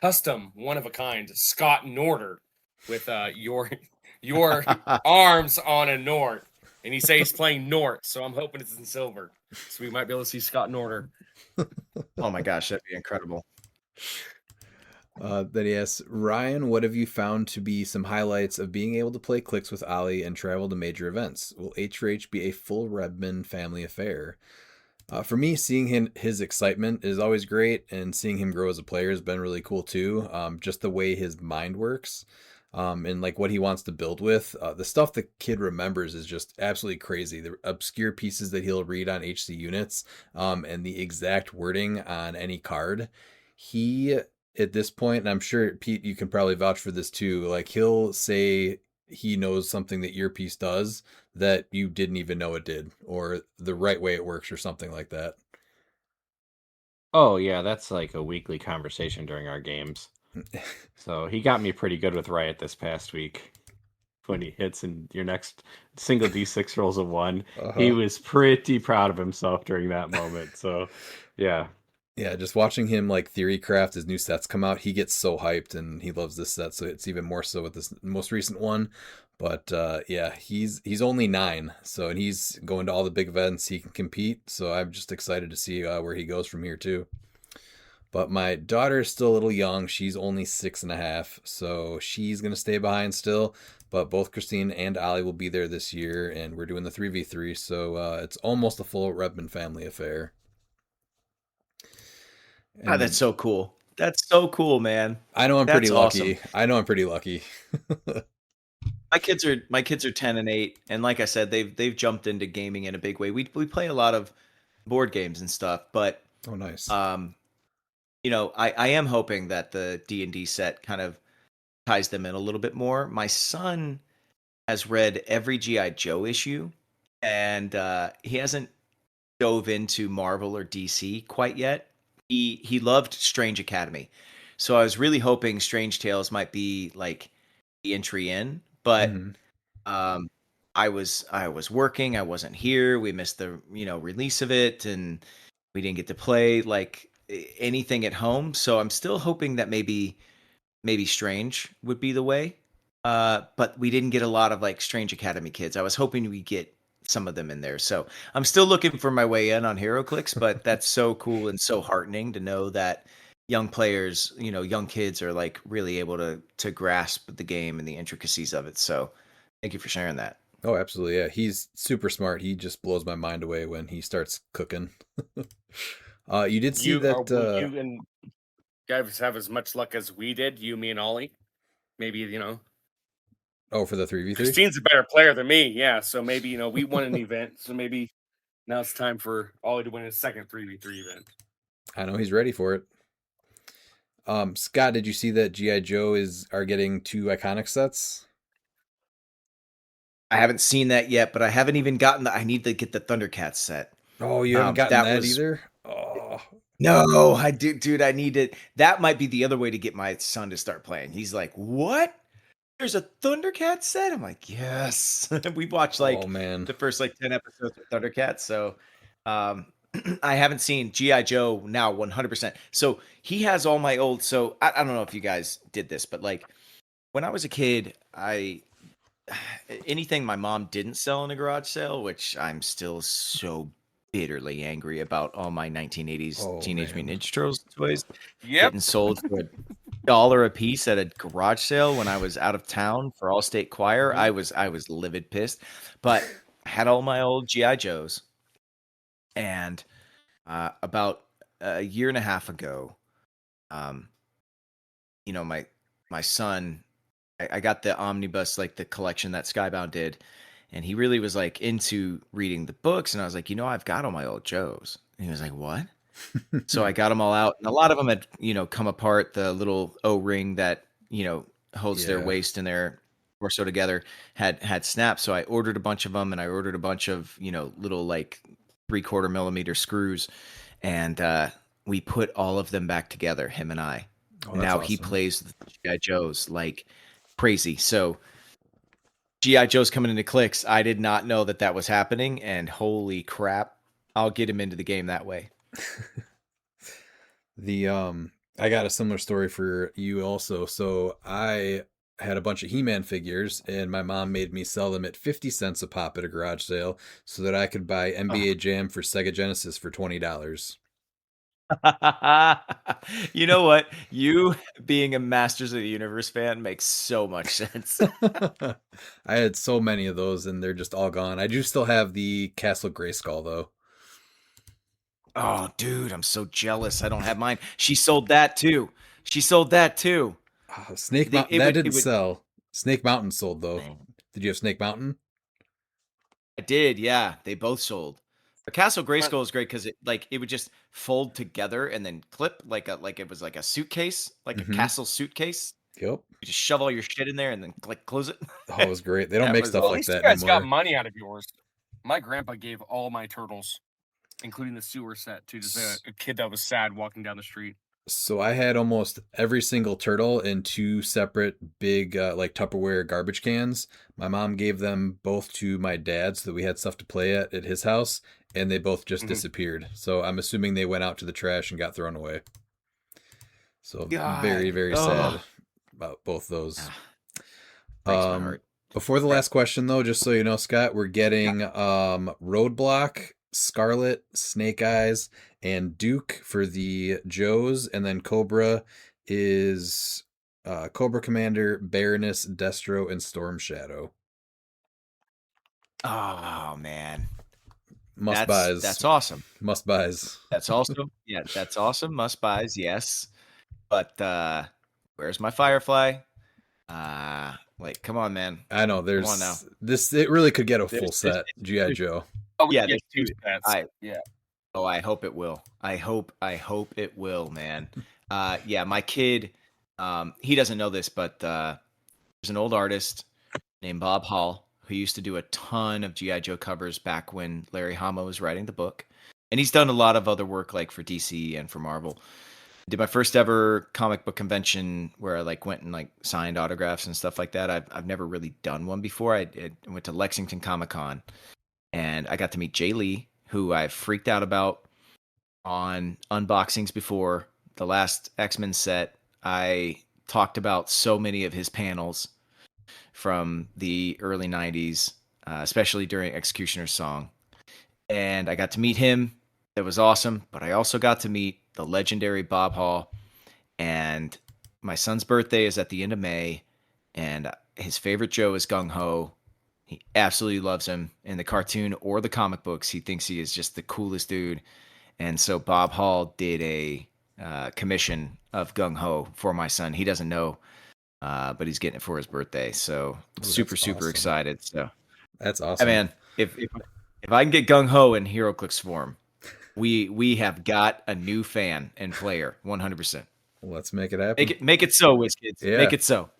S3: custom, one of a kind Scott Norter with your arms on a Nort. And he says he's playing Nort, so I'm hoping it's in silver. So we might be able to see Scott Norter.
S7: Oh my gosh, that'd be incredible.
S2: Then he asks, Ryan, what have you found to be some highlights of being able to play cliX with Ali and travel to major events? Will H4H be a full Redmond family affair? For me, seeing his excitement is always great, and seeing him grow as a player has been really cool too. Just the way his mind works, and what he wants to build with. The stuff the kid remembers is just absolutely crazy. The obscure pieces that he'll read on HC units, and the exact wording on any card. He, at this point, and I'm sure Pete, you can probably vouch for this too, he'll say he knows something that your piece does that you didn't even know it did, or the right way it works, or something like that.
S5: Oh yeah, that's like a weekly conversation during our games. So he got me pretty good with Riot this past week. When he hits in your next single D6 rolls a 1, he was pretty proud of himself during that moment. So yeah.
S2: Yeah, just watching him theory craft his new sets come out, he gets so hyped, and he loves this set, so it's even more so with this most recent one. But yeah, he's only 9, and he's going to all the big events. He can compete, so I'm just excited to see where he goes from here too. But my daughter is still a little young. She's only 6.5, so she's gonna stay behind still. But both Christine and Ali will be there this year, and we're doing the 3v3, so it's almost a full Redmond family affair.
S7: God, that's so cool. That's so cool, man.
S2: I know I'm pretty lucky.
S7: Awesome.
S2: I know I'm pretty lucky.
S7: My kids are 10 and 8, and like I said, they've jumped into gaming in a big way. We play a lot of board games and stuff, but
S2: oh nice.
S7: I am hoping that the D&D set kind of ties them in a little bit more. My son has read every G.I. Joe issue, and he hasn't dove into Marvel or DC quite yet. He loved Strange Academy, so I was really hoping Strange Tales might be the entry in, but I was working, I wasn't here, we missed the release of it, and we didn't get to play anything at home. So I'm still hoping that maybe Strange would be the way, but we didn't get a lot of Strange Academy kids. I was hoping we get some of them in there. So I'm still looking for my way in on HeroClix, but that's so cool and so heartening to know that young players, young kids are like really able to grasp the game and the intricacies of it. So thank you for sharing that.
S2: Oh, absolutely. Yeah, he's super smart. He just blows my mind away when he starts cooking. You did see that
S3: You and guys have as much luck as we did, you, me, and Ollie. Maybe,
S2: oh, for the 3v3?
S3: Christine's a better player than me. Yeah. So maybe, we won an event. So maybe now it's time for Ollie to win his second 3v3 event.
S2: I know he's ready for it. Scott, did you see that G.I. Joe are getting 2 iconic sets?
S7: I haven't seen that yet, but I haven't even gotten I need to get the Thundercats set.
S2: Oh, you haven't gotten that either? Oh.
S7: No, I do, dude. I need it. That might be the other way to get my son to start playing. He's like, "What? There's a Thundercats set?" I'm like, "Yes." We watched the first 10 episodes of Thundercats. So, I haven't seen G.I. Joe now 100%. So he has all my old. So I don't know if you guys did this, but like when I was a kid, anything my mom didn't sell in a garage sale, which I'm still so bitterly angry about, all my 1980s Teenage Mutant Ninja Turtles toys getting sold for $1 a piece at a garage sale when I was out of town for All State Choir. I was livid pissed, but I had all my old GI Joes, and about a year and a half ago, my son, I got the omnibus, like the collection that Skybound did, and he really was like into reading the books, and I was like, I've got all my old Joes. And he was like, what? So I got them all out, and a lot of them had, come apart. The little O-ring that, holds their waist and their torso together had snapped. So I ordered a bunch of them, and I ordered a bunch of, little like 3/4 millimeter screws, and we put all of them back together, him and I. Now awesome. He plays the G.I. Joes like crazy. So G.I. Joe's coming into cliX. I did not know that was happening, and holy crap, I'll get him into the game that way.
S2: I got a similar story for you also. So I had a bunch of He-Man figures, and my mom made me sell them at 50 cents a pop at a garage sale so that I could buy NBA Jam for Sega Genesis for $20.
S7: You know what? You being a Masters of the Universe fan makes so much sense.
S2: I had so many of those, and they're just all gone. I do still have the Castle Grayskull, though.
S7: Oh, dude, I'm so jealous. I don't have mine. She sold that too.
S2: Snake Mountain, that didn't sell. Snake Mountain sold, though. Man. Did you have Snake Mountain?
S7: I did, yeah. They both sold. The Castle Grayskull is great because it would just fold together and then clip like it was like a suitcase, like a castle suitcase.
S2: Yep.
S7: You just shove all your shit in there and then close it.
S2: Oh, it was great. They don't make stuff like that
S3: anymore. You guys
S2: anymore.
S3: got money out of yours. My grandpa gave all my turtles, including the sewer set, to just a kid that was sad walking down the street.
S2: So I had almost every single turtle in 2 separate big like Tupperware garbage cans. My mom gave them both to my dad so that we had stuff to play at his house, and they both just disappeared. So I'm assuming they went out to the trash and got thrown away. So very, very sad about both those.
S7: Breaks my heart.
S2: Before the last question, though, just so you know, Scott, we're getting Roadblock, Scarlet, Snake Eyes, and Duke for the Joes, and then Cobra is Cobra Commander, Baroness, Destro, and Storm Shadow.
S7: Oh man,
S2: buys.
S7: That's awesome.
S2: Must buys.
S7: That's also that's awesome. Must buys, yes. But where's my Firefly? Like, come on, man.
S2: I know there's come on now. This. It really could get a full set. G.I. Joe.
S3: Oh yeah, there's 2 sets.
S7: Oh, I hope it will. I hope it will, man. Yeah, my kid, he doesn't know this, but there's an old artist named Bob Hall who used to do a ton of G.I. Joe covers back when Larry Hama was writing the book. And he's done a lot of other work like for DC and for Marvel. I did my first ever comic book convention where I went and signed autographs and stuff like that. I've never really done one before. I went to Lexington Comic-Con, and I got to meet Jay Lee, who I've freaked out about on unboxings before. The last X-Men set, I talked about so many of his panels from the early 90s. especially during Executioner's Song. And I got to meet him. It was awesome. But I also got to meet the legendary Bob Hall. And my son's birthday is at the end of May. And his favorite Joe is Gung Ho. He absolutely loves him. In the cartoon or the comic books, he thinks he is just the coolest dude. And so Bob Hall did a commission of Gung Ho for my son. He doesn't know, but he's getting it for his birthday. So super
S2: awesome.
S7: excited. So
S2: That's
S7: hey,
S2: awesome.
S7: man, if I can get Gung Ho in HeroClix form, we have got a new fan and player, 100%.
S2: Let's make it happen.
S7: Make it so, WizKids.
S2: Yeah.
S7: Make it so.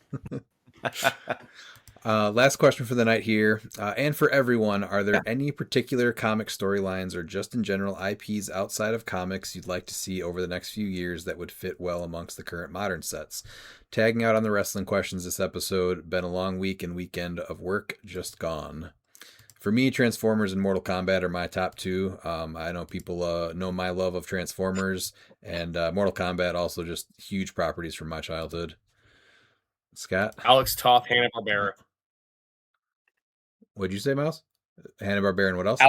S2: Last question for the night here, and for everyone, are there any particular comic storylines or just in general IPs outside of comics you'd like to see over the next few years that would fit well amongst the current modern sets? Tagging out on the wrestling questions this episode. Been a long week and weekend of work just gone. For me, Transformers and Mortal Kombat are my top two. I know people know my love of Transformers, and Mortal Kombat also just huge properties from my childhood. Scott?
S3: Alex Toth, Hanna-Barbera.
S2: What'd you say, Miles? Hanna-Barbera and what else?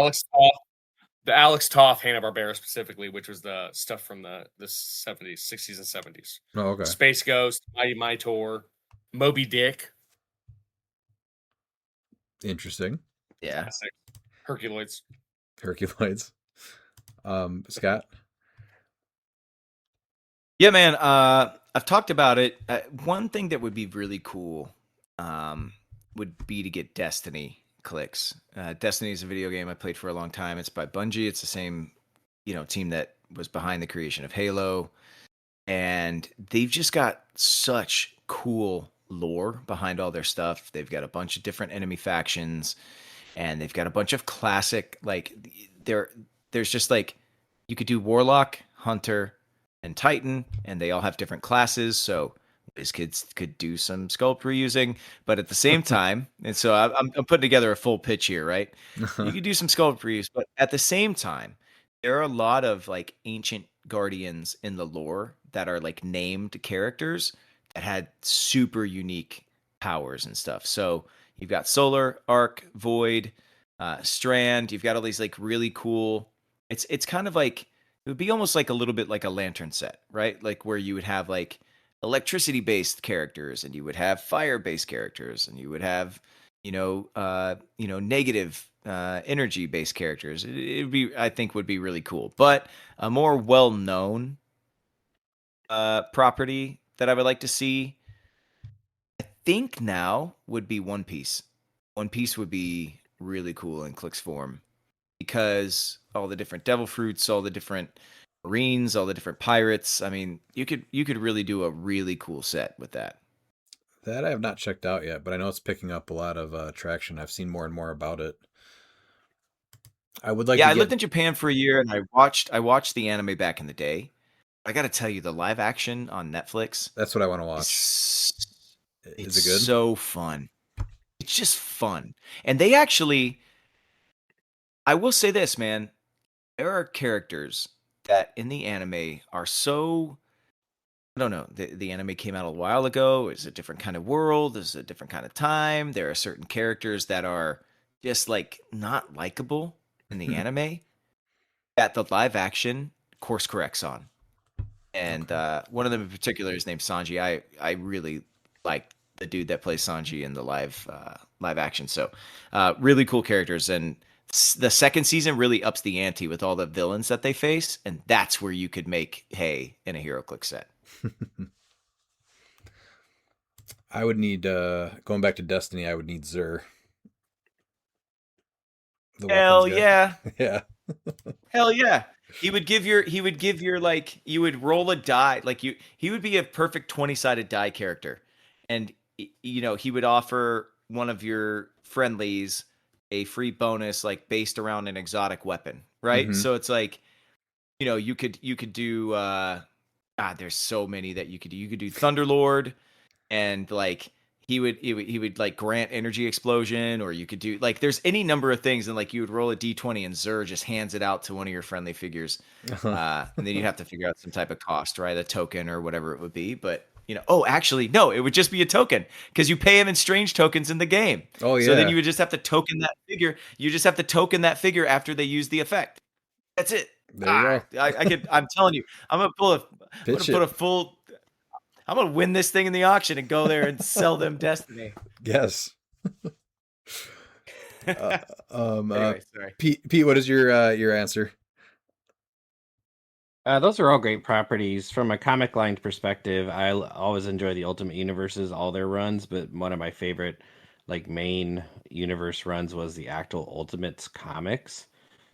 S3: The Alex Toth Hanna-Barbera specifically, which was the stuff from the 70s, 60s, and 70s.
S2: Oh, okay.
S3: Space Ghost, Mighty Mightor, Moby Dick.
S2: Interesting.
S7: Yeah.
S3: Herculoids.
S2: Scott?
S7: Yeah, man. I've talked about it. One thing that would be really cool would be to get Destiny cliX. Destiny is a video game I played for a long time. It's by Bungie. It's the same, team that was behind the creation of Halo, and they've just got such cool lore behind all their stuff. They've got a bunch of different enemy factions, and they've got a bunch of classic, there's just you could do Warlock, Hunter, and Titan, and they all have different classes. So WizKids could do some sculpt reusing, but at the same time, and so I'm putting together a full pitch here, right? You could do some sculpt reuse, but at the same time, there are a lot of ancient guardians in the lore that are named characters that had super unique powers and stuff. So you've got Solar, Arc, Void, Strand. You've got all these really cool. It's kind of it would be almost a little bit like a Lantern set, right? Where you would have electricity based characters, and you would have fire based characters, and you would have negative energy based characters. I think would be really cool. But a more well known property that I would like to see, I think now, would be One Piece. One Piece would be really cool in cliX form, because all the different devil fruits, all the different marines, all the different pirates. I mean, you could really do a really cool set with that.
S2: That I have not checked out yet, but I know it's picking up a lot of traction. I've seen more and more about it. I would like.
S7: Yeah, I lived in Japan for a year, and I watched the anime back in the day. I got to tell you, the live action on Netflix.
S2: That's what I want to watch.
S7: It's
S2: it good?
S7: So fun. It's just fun, and they actually. I will say this, man. There are characters that in the anime are so. I don't know. The anime came out a while ago. It's a different kind of world. It's a different kind of time. There are certain characters that are just not likable in the anime that the live action course corrects on. And one of them in particular is named Sanji. I really like the dude that plays Sanji in the live action. So really cool characters. And the second season really ups the ante with all the villains that they face. And that's where you could make hay in a HeroClix set.
S2: I would need going back to Destiny. I would need Xur.
S7: Hell yeah.
S2: Yeah.
S7: Hell yeah. He would give your you would roll a die. He would be a perfect 20-sided die character. And he would offer one of your friendlies a free bonus based around an exotic weapon, right?
S2: Mm-hmm.
S7: So it's you could do there's so many that you could do. You could do Thunderlord, and he would grant energy explosion, or you could do there's any number of things, and you would roll a d20 and Xur just hands it out to one of your friendly figures, and then you'd have to figure out some type of cost, right? A token or whatever it would be. But Oh, actually, no, it would just be a token because you pay him in strange tokens in the game.
S2: Oh,
S7: So then
S2: yeah.
S7: you would just have to token that figure. You just have to token that figure after they use the effect. That's it.
S2: There you go.
S7: I'm telling you, I'm gonna
S2: Pitch
S7: put
S2: it.
S7: a full. I'm gonna win this thing in the auction and go there and sell them Destiny.
S2: Yes.
S7: Anyway, sorry.
S2: Pete, what is your answer?
S5: Those are all great properties. From a comic line perspective, I always enjoy the Ultimate Universes, all their runs, but one of my favorite main universe runs was the actual Ultimates comics.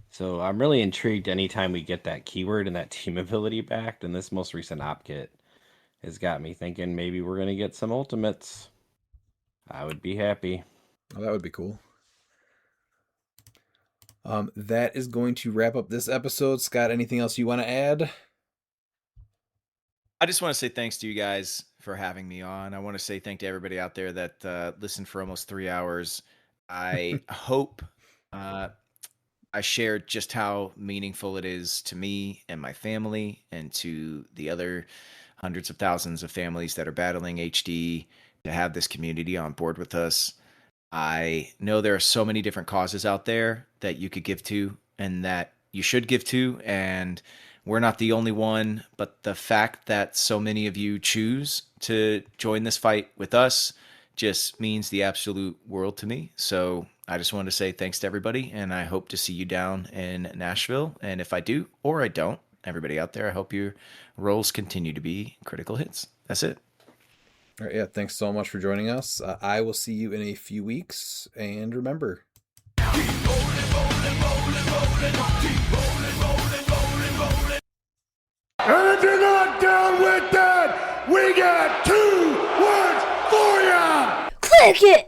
S5: So I'm really intrigued anytime we get that keyword and that team ability back, and this most recent op kit has got me thinking maybe we're going to get some Ultimates. I would be happy.
S2: Oh, that would be cool. That is going to wrap up this episode. Scott, anything else you want to add?
S7: I just want to say thanks to you guys for having me on. I want to say thank to everybody out there that listened for almost 3 hours. I hope I shared just how meaningful it is to me and my family and to the other hundreds of thousands of families that are battling HD to have this community on board with us. I know there are so many different causes out there that you could give to and that you should give to, and we're not the only one, but the fact that so many of you choose to join this fight with us just means the absolute world to me. So I just wanted to say thanks to everybody, and I hope to see you down in Nashville. And if I do, or I don't, everybody out there, I hope your roles continue to be critical hits. That's it.
S2: All right, yeah, thanks so much for joining us. I will see you in a few weeks, and remember...
S1: And if you're not down with that, we got 2 words for ya!
S6: Click it!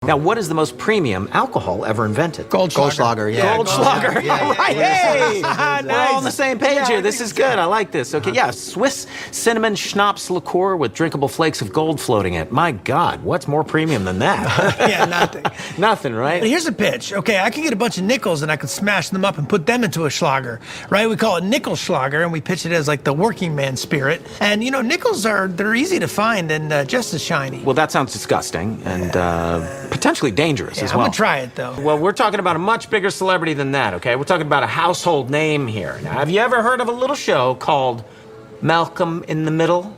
S8: Now, what is the most premium alcohol ever invented?
S9: Goldschlager, yeah.
S8: Goldschlager.
S9: Yeah,
S8: All right, hey! We're all on the same page
S9: Yeah,
S8: here. This is good. I like this. Okay, yeah, Swiss cinnamon schnapps liqueur with drinkable flakes of gold floating in it. My God, what's more premium than that?
S9: Yeah, nothing.
S8: Nothing, right?
S9: But here's a pitch. Okay, I can get a bunch of nickels and I can smash them up and put them into a Schlager, right? We call it nickel Schlager, and we pitch it as like the working man spirit. And you know, nickels they're easy to find and just as shiny.
S8: Well, that sounds disgusting and potentially dangerous as
S9: I'm
S8: well.
S9: gonna try it though.
S8: Well, we're talking about a much bigger celebrity than that, okay? We're talking about a household name here. Now, have you ever heard of a little show called Malcolm in the Middle?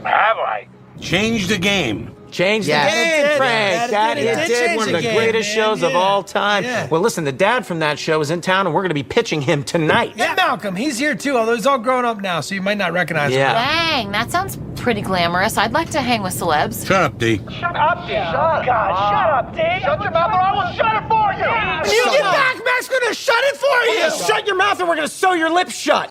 S1: Have I? Change the game.
S8: Changed
S9: Yeah,
S8: the game,
S9: it did.
S8: Frank.
S9: That
S8: It
S9: did
S8: did.
S9: change
S8: One of
S9: the
S8: the
S9: game,
S8: greatest
S9: man.
S8: shows of
S9: Yeah.
S8: all time.
S9: Yeah.
S8: Well, listen, the dad from that show is in town, and we're going to be pitching him tonight.
S9: Yeah, Malcolm, he's here too, although he's all grown up now, so you might not recognize him.
S8: Yeah.
S10: Dang, that sounds pretty glamorous. I'd like to hang with celebs.
S1: Shut up, D.
S4: Shut up, D. God, shut up, D. Shut your mouth or I will shut it for you.
S9: When you get back, Mac's gonna shut it for you!
S8: Shut your mouth, or we're going to sew your lips shut.